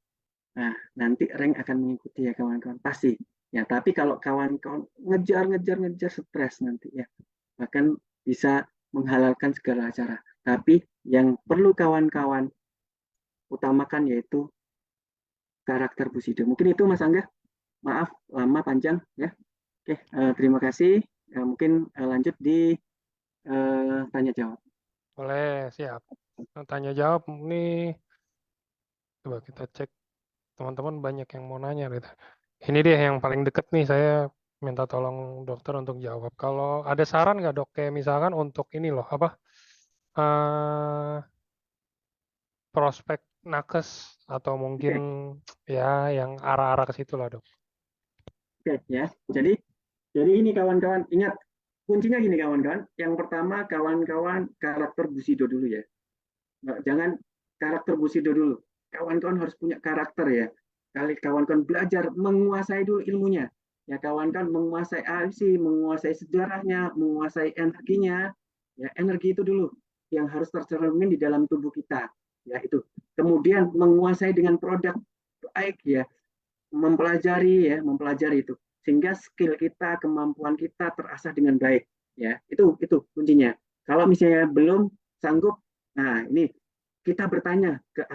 Nah, nanti rank akan mengikuti ya kawan-kawan, pasti. Ya, tapi kalau kawan-kawan ngejar stres nanti ya, bahkan bisa menghalalkan segala cara. Tapi yang perlu kawan-kawan utamakan yaitu karakter Bushido. Mungkin itu Mas Angga. Maaf lama panjang ya. Oke, terima kasih. Mungkin lanjut di tanya jawab. Boleh, siap. Tanya jawab nih, coba kita cek. Teman-teman banyak yang mau nanya gitu. Ini dia yang paling deket nih, saya minta tolong dokter untuk jawab. Kalau ada saran nggak dok, kayak misalkan untuk ini loh, apa, prospek nakes atau mungkin ya yang arah-arah ke situ lah dok. Oke ya, jadi ini kawan-kawan ingat, kuncinya gini kawan-kawan. Yang pertama kawan-kawan karakter Bushido dulu ya. Nah, jangan karakter Bushido dulu. Kawan-kawan harus punya karakter ya. Kali kawan-kawan belajar menguasai dulu ilmunya. Ya kawan-kawan menguasai arti, menguasai sejarahnya, menguasai energinya. Ya energi itu dulu yang harus tercermin di dalam tubuh kita. Ya itu. Kemudian menguasai dengan produk baik ya, mempelajari itu sehingga skill kita, kemampuan kita terasah dengan baik ya. Itu kuncinya. Kalau misalnya belum sanggup, nah ini kita bertanya ke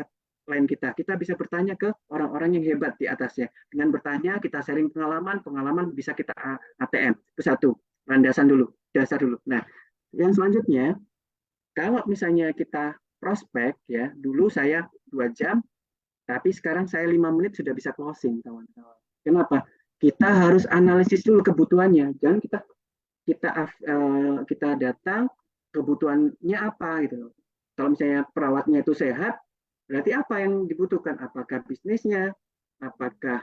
lain kita bisa bertanya ke orang-orang yang hebat di atasnya. Dengan bertanya kita sharing pengalaman bisa kita ATM. Itu satu, landasan dulu, dasar dulu. Nah, yang selanjutnya kalau misalnya kita prospek ya, dulu saya 2 jam, tapi sekarang saya 5 menit sudah bisa closing, kawan-kawan. Kenapa? Kita harus analisis dulu kebutuhannya. Jangan kita datang kebutuhannya apa gitu. Kalau misalnya perawatnya itu sehat, berarti apa yang dibutuhkan? Apakah bisnisnya? Apakah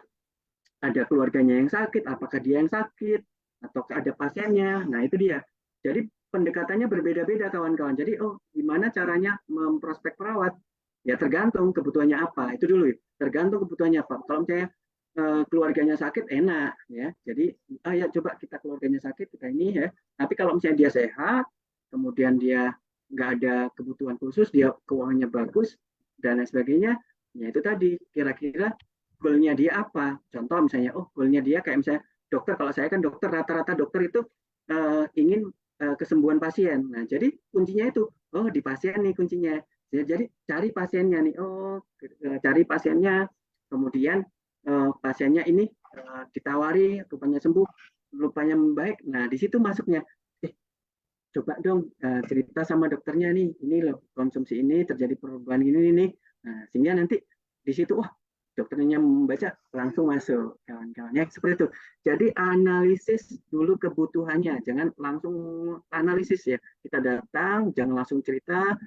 ada keluarganya yang sakit? Apakah dia yang sakit? Ataukah ada pasiennya? Nah itu dia. Jadi pendekatannya berbeda-beda kawan-kawan. Jadi gimana caranya memprospek perawat? Ya tergantung kebutuhannya apa. Itu dulu. Tergantung kebutuhannya apa. Kalau misalnya keluarganya sakit enak ya. Jadi ya coba kita keluarganya sakit kita ini ya. Tapi kalau misalnya dia sehat, kemudian dia nggak ada kebutuhan khusus, dia keuangannya bagus dan lain sebagainya, ya itu tadi kira-kira goalnya dia apa. Contoh misalnya, goalnya dia kayak misalnya dokter. Kalau saya kan dokter, rata-rata dokter itu ingin kesembuhan pasien. Nah jadi kuncinya itu, di pasien nih kuncinya. Jadi cari pasiennya nih, cari pasiennya, kemudian pasiennya ini ditawari, rupanya sembuh, rupanya membaik. Nah di situ masuknya, coba dong cerita sama dokternya nih, ini loh konsumsi ini terjadi perubahan ini nih. Nah, sehingga nanti di situ dokternya membaca langsung masuk, kawan-kawan ya, seperti itu. Jadi analisis dulu kebutuhannya, jangan langsung analisis ya. Kita datang, jangan langsung cerita,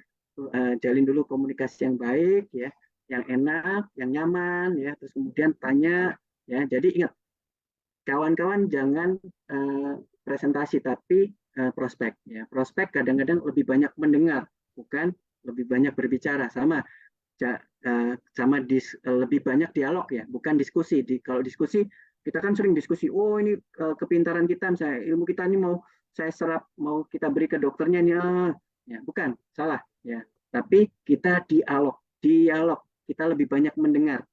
jalin dulu komunikasi yang baik ya, yang enak, yang nyaman ya, terus kemudian tanya ya. Jadi ingat, kawan-kawan jangan presentasi tapi prospek ya. Prospek kadang-kadang lebih banyak mendengar, bukan lebih banyak berbicara. Sama lebih banyak dialog ya, bukan diskusi. Kalau diskusi kita kan sering diskusi, ini kepintaran kita, misalnya ilmu kita ini mau saya serap, mau kita beri ke dokternya nih, ya bukan, salah ya. Tapi kita dialog, kita lebih banyak mendengar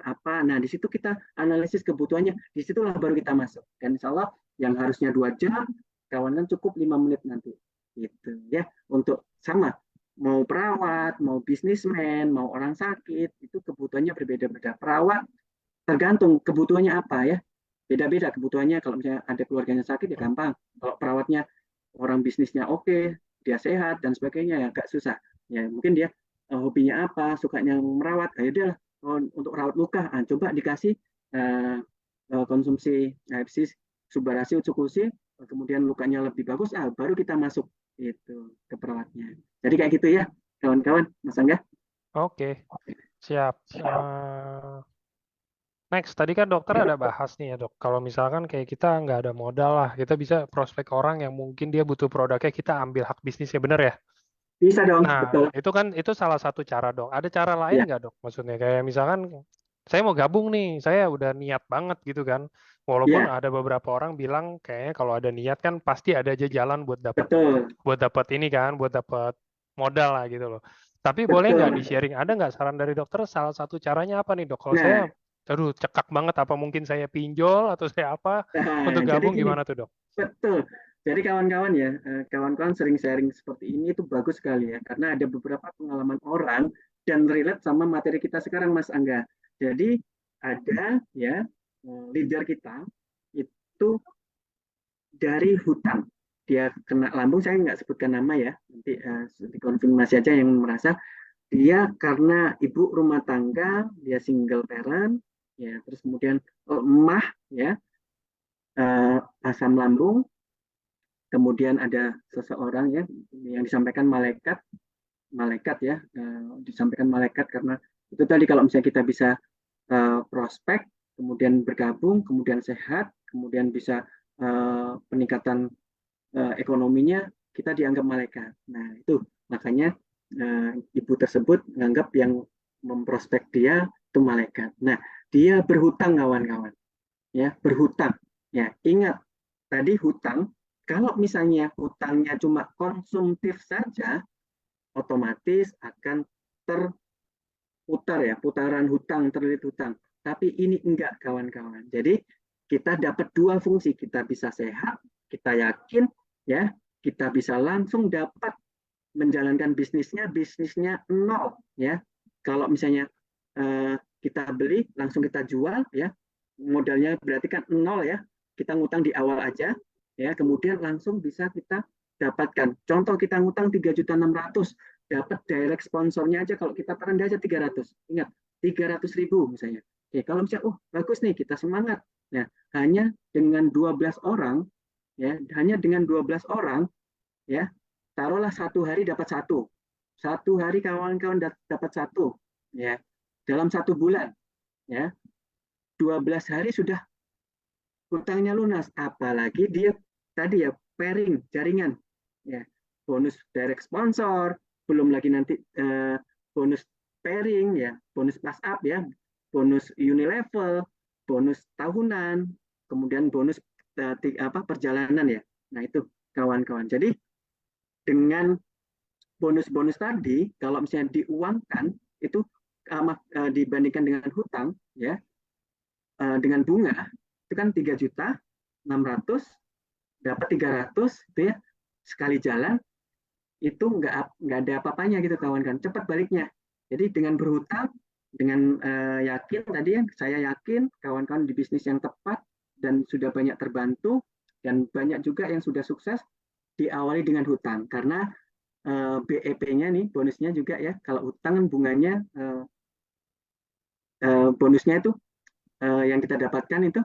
apa. Nah di situ kita analisis kebutuhannya, disitulah baru kita masuk. Dan insya Allah yang harusnya 2 jam, kawan kan cukup 5 menit nanti, gitu ya. Untuk sama, mau perawat, mau bisnismen, mau orang sakit, itu kebutuhannya berbeda-beda. Perawat tergantung kebutuhannya apa ya, beda-beda kebutuhannya. Kalau misalnya ada keluarganya sakit ya gampang. Kalau perawatnya orang bisnisnya oke, dia sehat dan sebagainya ya agak susah. Ya mungkin dia hobinya apa, sukanya merawat, ayo dia untuk rawat luka, coba dikasih konsumsi subarasi utsukusi, kemudian lukanya lebih bagus, baru kita masuk itu ke perawatnya. Jadi kayak gitu ya, kawan-kawan, Mas Angga. Oke, siap. Next, tadi kan dokter ada bahas nih ya dok, kalau misalkan kayak kita nggak ada modal lah, kita bisa prospek orang yang mungkin dia butuh produknya, kita ambil hak bisnisnya, bener ya? Bisa dong, Nah, betul. itu salah satu cara dok. Ada cara lain Ya, nggak dok? Maksudnya kayak misalkan saya mau gabung nih, saya udah niat banget gitu kan. Walaupun ya, ada beberapa orang bilang kayaknya kalau ada niat kan pasti ada aja jalan betul, buat dapat ini kan, buat dapat modal lah gitu loh. Tapi boleh nggak betul. di-sharing? Ada nggak saran dari dokter? Salah satu caranya apa nih dok? Kalau saya, Nah, aduh cekak banget. Apa mungkin saya pinjol atau saya apa untuk jadi gabung gini, gimana tuh dok? betul. Jadi kawan-kawan ya, kawan-kawan sering sharing seperti ini itu bagus sekali ya, karena ada beberapa pengalaman orang dan relate sama materi kita sekarang, Mas Angga. Jadi ada ya leader kita itu dari hutan. Dia kena lambung, saya nggak sebutkan nama ya, nanti dikonfirmasi aja yang merasa. Dia karena ibu rumah tangga, dia single parent, ya terus kemudian lemah ya, asam lambung, kemudian ada seseorang ya yang disampaikan malaikat ya, disampaikan malaikat karena itu tadi kalau misalnya kita bisa prospek, kemudian bergabung, kemudian sehat, kemudian bisa peningkatan ekonominya, kita dianggap malaikat. Nah itu makanya ibu tersebut menganggap yang memprospek dia itu malaikat. Nah, dia berhutang kawan-kawan, ya berhutang. Ya, ingat tadi hutang. Kalau misalnya hutangnya cuma konsumtif saja, otomatis akan terputar ya, putaran hutang, terlilit hutang. Tapi ini enggak kawan-kawan. Jadi kita dapat dua fungsi, kita bisa sehat, kita yakin ya, kita bisa langsung dapat menjalankan bisnisnya nol ya. Kalau misalnya kita beli langsung kita jual ya, modalnya berarti kan nol ya, kita ngutang di awal aja ya, kemudian langsung bisa kita dapatkan. Contoh kita ngutang 3.600.000, dapat direct sponsornya aja kalau kita terendah aja 300. Ingat 300.000 misalnya. Oke, kalau misalnya bagus nih kita semangat. Nah, hanya dengan 12 orang ya, hanya dengan 12 orang ya, taruhlah satu hari dapat satu hari kawan-kawan dapat satu ya, dalam 1 bulan ya, 12 hari sudah hutangnya lunas, apalagi dia tadi ya pairing jaringan ya, bonus direct sponsor, belum lagi nanti bonus pairing ya, bonus pass up ya, bonus unilevel, bonus tahunan, kemudian bonus perjalanan ya. Nah itu kawan-kawan. Jadi dengan bonus-bonus tadi, kalau misalnya diuangkan itu dibandingkan dengan hutang ya, dengan bunga itu kan 3.600.000 dapat 300 itu ya, sekali jalan itu nggak ada apa-apanya gitu kawan-kawan, cepat baliknya. Jadi dengan berhutang, dengan yakin tadi ya, saya yakin kawan-kawan di bisnis yang tepat dan sudah banyak terbantu, dan banyak juga yang sudah sukses diawali dengan hutang, karena BEP-nya nih, bonusnya juga ya, kalau hutang kan bunganya bonusnya itu yang kita dapatkan itu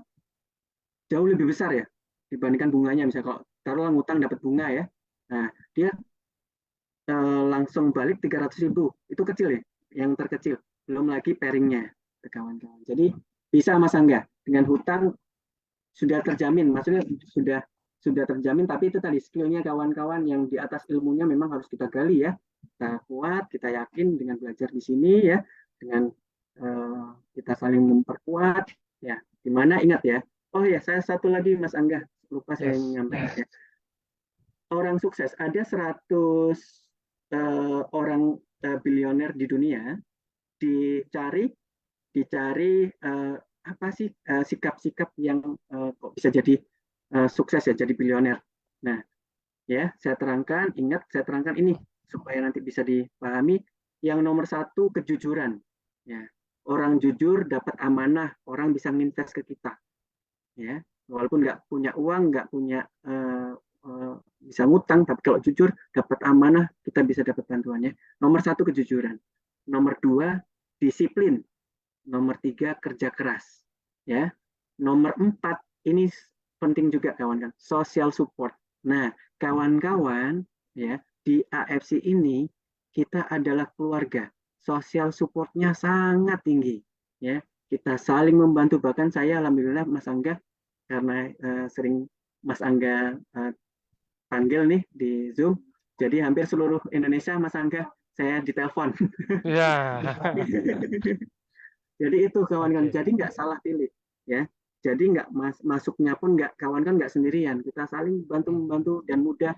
jauh lebih besar ya dibandingkan bunganya. Misalnya kalau taruhlah ngutang dapat bunga ya, nah dia langsung balik 300.000, itu kecil ya, yang terkecil, belum lagi pairingnya kawan-kawan. Jadi bisa Mas Angga, dengan hutang sudah terjamin, maksudnya sudah terjamin, tapi itu tadi skillnya kawan-kawan yang di atas ilmunya memang harus kita gali ya, kita kuat, kita yakin dengan belajar di sini ya, dengan kita saling memperkuat ya, dimana ingat ya, oh ya saya satu lagi Mas Angga, lupa saya menyampaikan ya, orang sukses ada 100 orang bilioner di dunia, dicari apa sih sikap-sikap yang kok bisa jadi sukses ya, jadi bilioner. Nah, ya saya terangkan, ingat saya terangkan ini supaya nanti bisa dipahami. Yang nomor satu kejujuran. Ya, orang jujur dapat amanah, orang bisa minta ke kita. Ya, walaupun nggak punya uang, nggak punya bisa ngutang, tapi kalau jujur dapat amanah, kita bisa dapat bantuannya. Nomor satu kejujuran. Nomor dua disiplin. Nomor tiga kerja keras. Ya, nomor empat ini penting juga kawan-kawan, social support. Nah, kawan-kawan ya, di AFC ini kita adalah keluarga. Social supportnya sangat tinggi ya. Kita saling membantu, bahkan saya alhamdulillah Mas Angga, karena sering Mas Angga panggil nih di Zoom, jadi hampir seluruh Indonesia Mas Angga saya ditelepon. Ya. Jadi itu kawan-kawan, jadi nggak salah pilih ya. Jadi nggak masuknya pun nggak kawan-kawan nggak sendirian, kita saling bantu membantu dan mudah.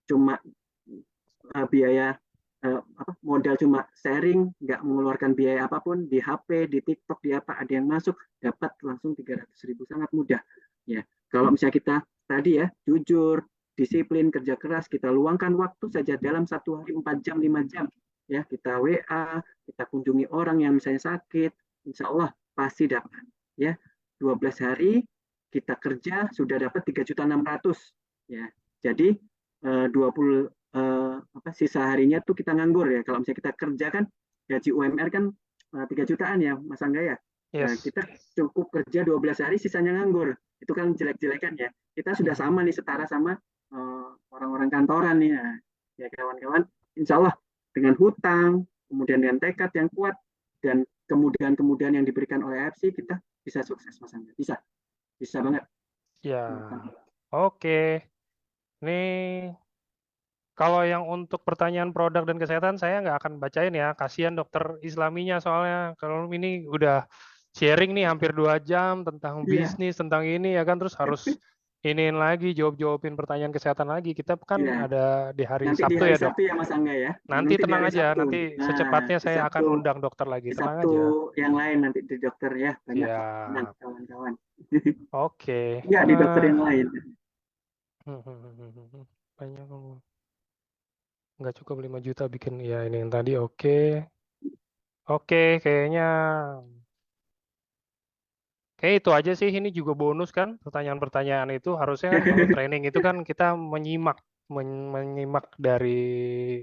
Cuma biaya modal cuma sharing, nggak mengeluarkan biaya apapun di HP, di TikTok, di apa ada yang masuk dapat langsung 300.000, sangat mudah ya. Kalau misalnya kita tadi ya jujur, disiplin, kerja keras, kita luangkan waktu saja dalam satu hari 4 jam 5 jam ya, kita WA, kita kunjungi orang yang misalnya sakit, insya Allah pasti dapat ya. 12 hari kita kerja sudah dapat 3.600.000 ya. Jadi 20 sisa harinya tuh kita nganggur ya. Kalau misalnya kita kerja kan gaji UMR kan 3 jutaan ya Mas Angga ya. Nah, kita cukup kerja 12 hari sisanya nganggur. Itu kan jelek-jelekan ya. Kita sudah sama nih, setara sama orang-orang kantoran nih. Nah, ya kawan-kawan, insya Allah dengan hutang, kemudian dengan tekad yang kuat, dan kemudahan-kemudahan yang diberikan oleh AFC, kita bisa sukses Mas Angga. Bisa banget. Ya. Oke. Ini Kalau yang untuk pertanyaan produk dan kesehatan saya nggak akan bacain ya, kasihan dokter Islaminya soalnya kalau ini udah sharing nih hampir 2 jam tentang Iya, bisnis, tentang ini ya kan, terus harus iniin lagi, jawabin pertanyaan kesehatan lagi. Kita kan iya. ada di hari Nanti di Sabtu hari ya dok. Sabtu ya Mas Angga ya. Nanti Nanti di tenang hari aja, Sabtu. nanti Nah, secepatnya di saya Sabtu, akan undang dokter lagi, di tenang Sabtu aja. yang lain nanti di dokter ya. Banyak kok. Tenang Siap. kawan-kawan. Oke. Enggak di dokter yang lain. Banyak nggak cukup 5 juta bikin ya ini yang tadi oke. Oke, kayaknya kayak itu aja sih. Ini juga bonus kan pertanyaan-pertanyaan itu harusnya kan kalau training itu kan kita menyimak dari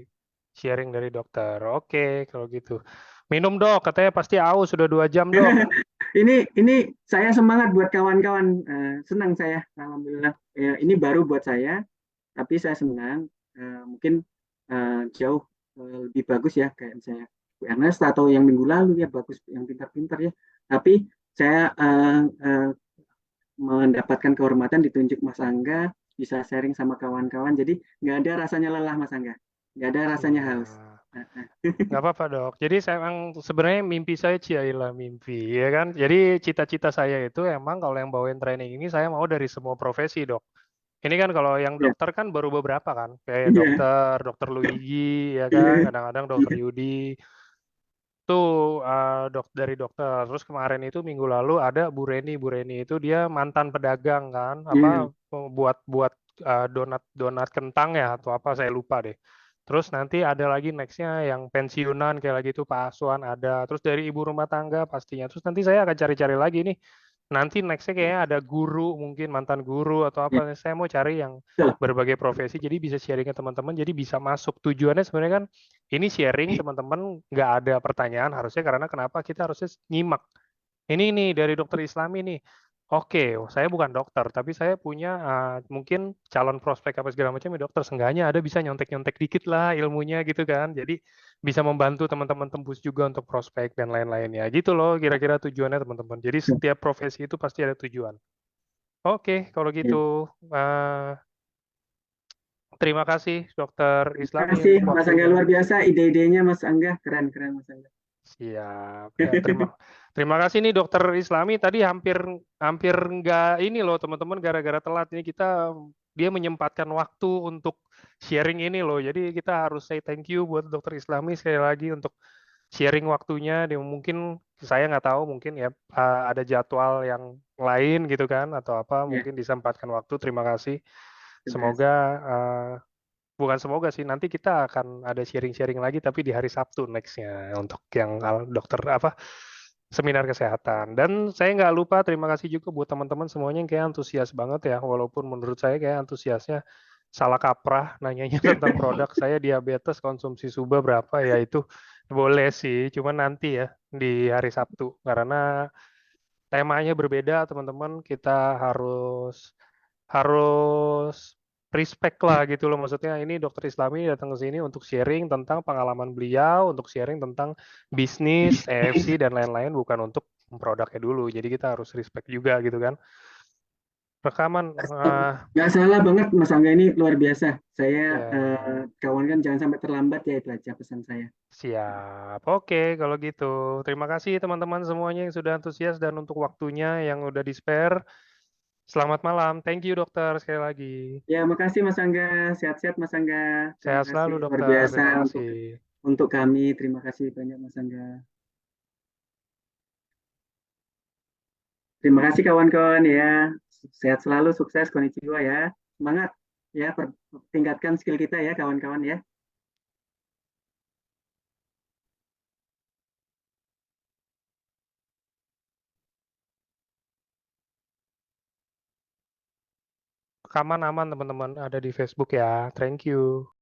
sharing dari dokter. Oke, kalau gitu. Minum dok, katanya pasti aus sudah 2 jam dok. Ini saya semangat buat kawan-kawan. Senang saya, alhamdulillah. Ya, ini baru buat saya, tapi saya senang. Mungkin jauh lebih bagus ya, kayak misalnya Bu Ernest atau yang minggu lalu ya bagus, yang pintar-pintar ya. Tapi saya mendapatkan kehormatan ditunjuk Mas Angga, bisa sharing sama kawan-kawan. Jadi nggak ada rasanya lelah Mas Angga, nggak ada rasanya haus. Siap. Nggak apa-apa dok. Jadi saya emang sebenarnya mimpi saya ciailah mimpi ya kan. Jadi cita-cita saya itu emang kalau yang bawain training ini saya mau dari semua profesi dok. Ini kan kalau yang Ya, dokter kan baru beberapa kan, kayak iya, dokter Luigi ya kan, iya, kadang-kadang dokter iya, Yudi tuh dari dokter. Terus kemarin itu minggu lalu ada Bu Reni itu dia mantan pedagang kan, apa iya, buat buat donat donat kentang ya atau apa saya lupa deh. Terus nanti ada lagi nextnya yang pensiunan kayak lagi itu Pak Aswan ada. Terus dari ibu rumah tangga pastinya. Terus nanti saya akan cari-cari lagi nih. Nanti nextnya kayaknya ada guru mungkin mantan guru atau apa. iya. Saya mau cari yang Betul. berbagai profesi jadi bisa sharing ke teman-teman jadi bisa masuk. Tujuannya sebenarnya kan ini sharing teman-teman nggak ada pertanyaan harusnya karena kenapa kita harusnya nyimak. Ini nih dari dokter Islami nih. Oke, saya bukan dokter, tapi saya punya mungkin calon prospek apa segala macam ya dokter. Seenggaknya ada bisa nyontek-nyontek dikit lah ilmunya gitu kan. Jadi bisa membantu teman-teman tembus juga untuk prospek dan lain-lainnya. Gitu loh kira-kira tujuannya teman-teman. Jadi setiap profesi itu pasti ada tujuan. Oke, kalau Iya. gitu eh, terima kasih dokter Terima Islami kasih untuk Mas Angga, waktunya. luar biasa ide-idenya Mas Angga, keren-keren Mas Angga. Siap. Ya, terima kasih nih Dokter Islami. Tadi hampir hampir nggak ini loh teman-teman gara-gara telat ini dia menyempatkan waktu untuk sharing ini loh. Jadi kita harus say thank you buat Dokter Islami sekali lagi untuk sharing waktunya. Dia mungkin saya nggak tahu mungkin ya ada jadwal yang lain gitu kan atau apa Ya, mungkin disempatkan waktu. Terima kasih. terima Semoga kasih. eh, bukan semoga sih nanti kita akan ada sharing-sharing lagi tapi di hari Sabtu nextnya untuk yang dokter apa seminar kesehatan dan saya nggak lupa terima kasih juga buat teman-teman semuanya yang kayak antusias banget ya walaupun menurut saya kayak antusiasnya salah kaprah nanyanya tentang produk saya diabetes konsumsi suba berapa ya itu boleh sih cuma nanti ya di hari Sabtu karena temanya berbeda teman-teman kita harus harus respect lah gitu loh maksudnya ini dokter Islami datang ke sini untuk sharing tentang pengalaman beliau untuk sharing tentang bisnis EFC dan lain-lain bukan untuk produknya dulu jadi kita harus respect juga gitu kan rekaman Nggak salah banget Mas Angga, ini luar biasa. Saya ya kawan kan jangan sampai terlambat ya, itu aja pesan saya. siap oke kalau gitu terima kasih teman-teman semuanya yang sudah antusias dan untuk waktunya yang udah di spare selamat malam thank you dokter sekali lagi Ya, makasih Mas Angga. Sehat-sehat Mas Angga. Terima sehat kasih selalu luar dokter biasa terima untuk kasih kami. Terima kasih banyak Mas Angga. Terima kasih kawan-kawan ya. Sehat selalu, sukses, konnichiwa ya. Semangat ya, tingkatkan skill kita ya kawan-kawan ya. rekaman aman teman-teman ada di Facebook ya thank you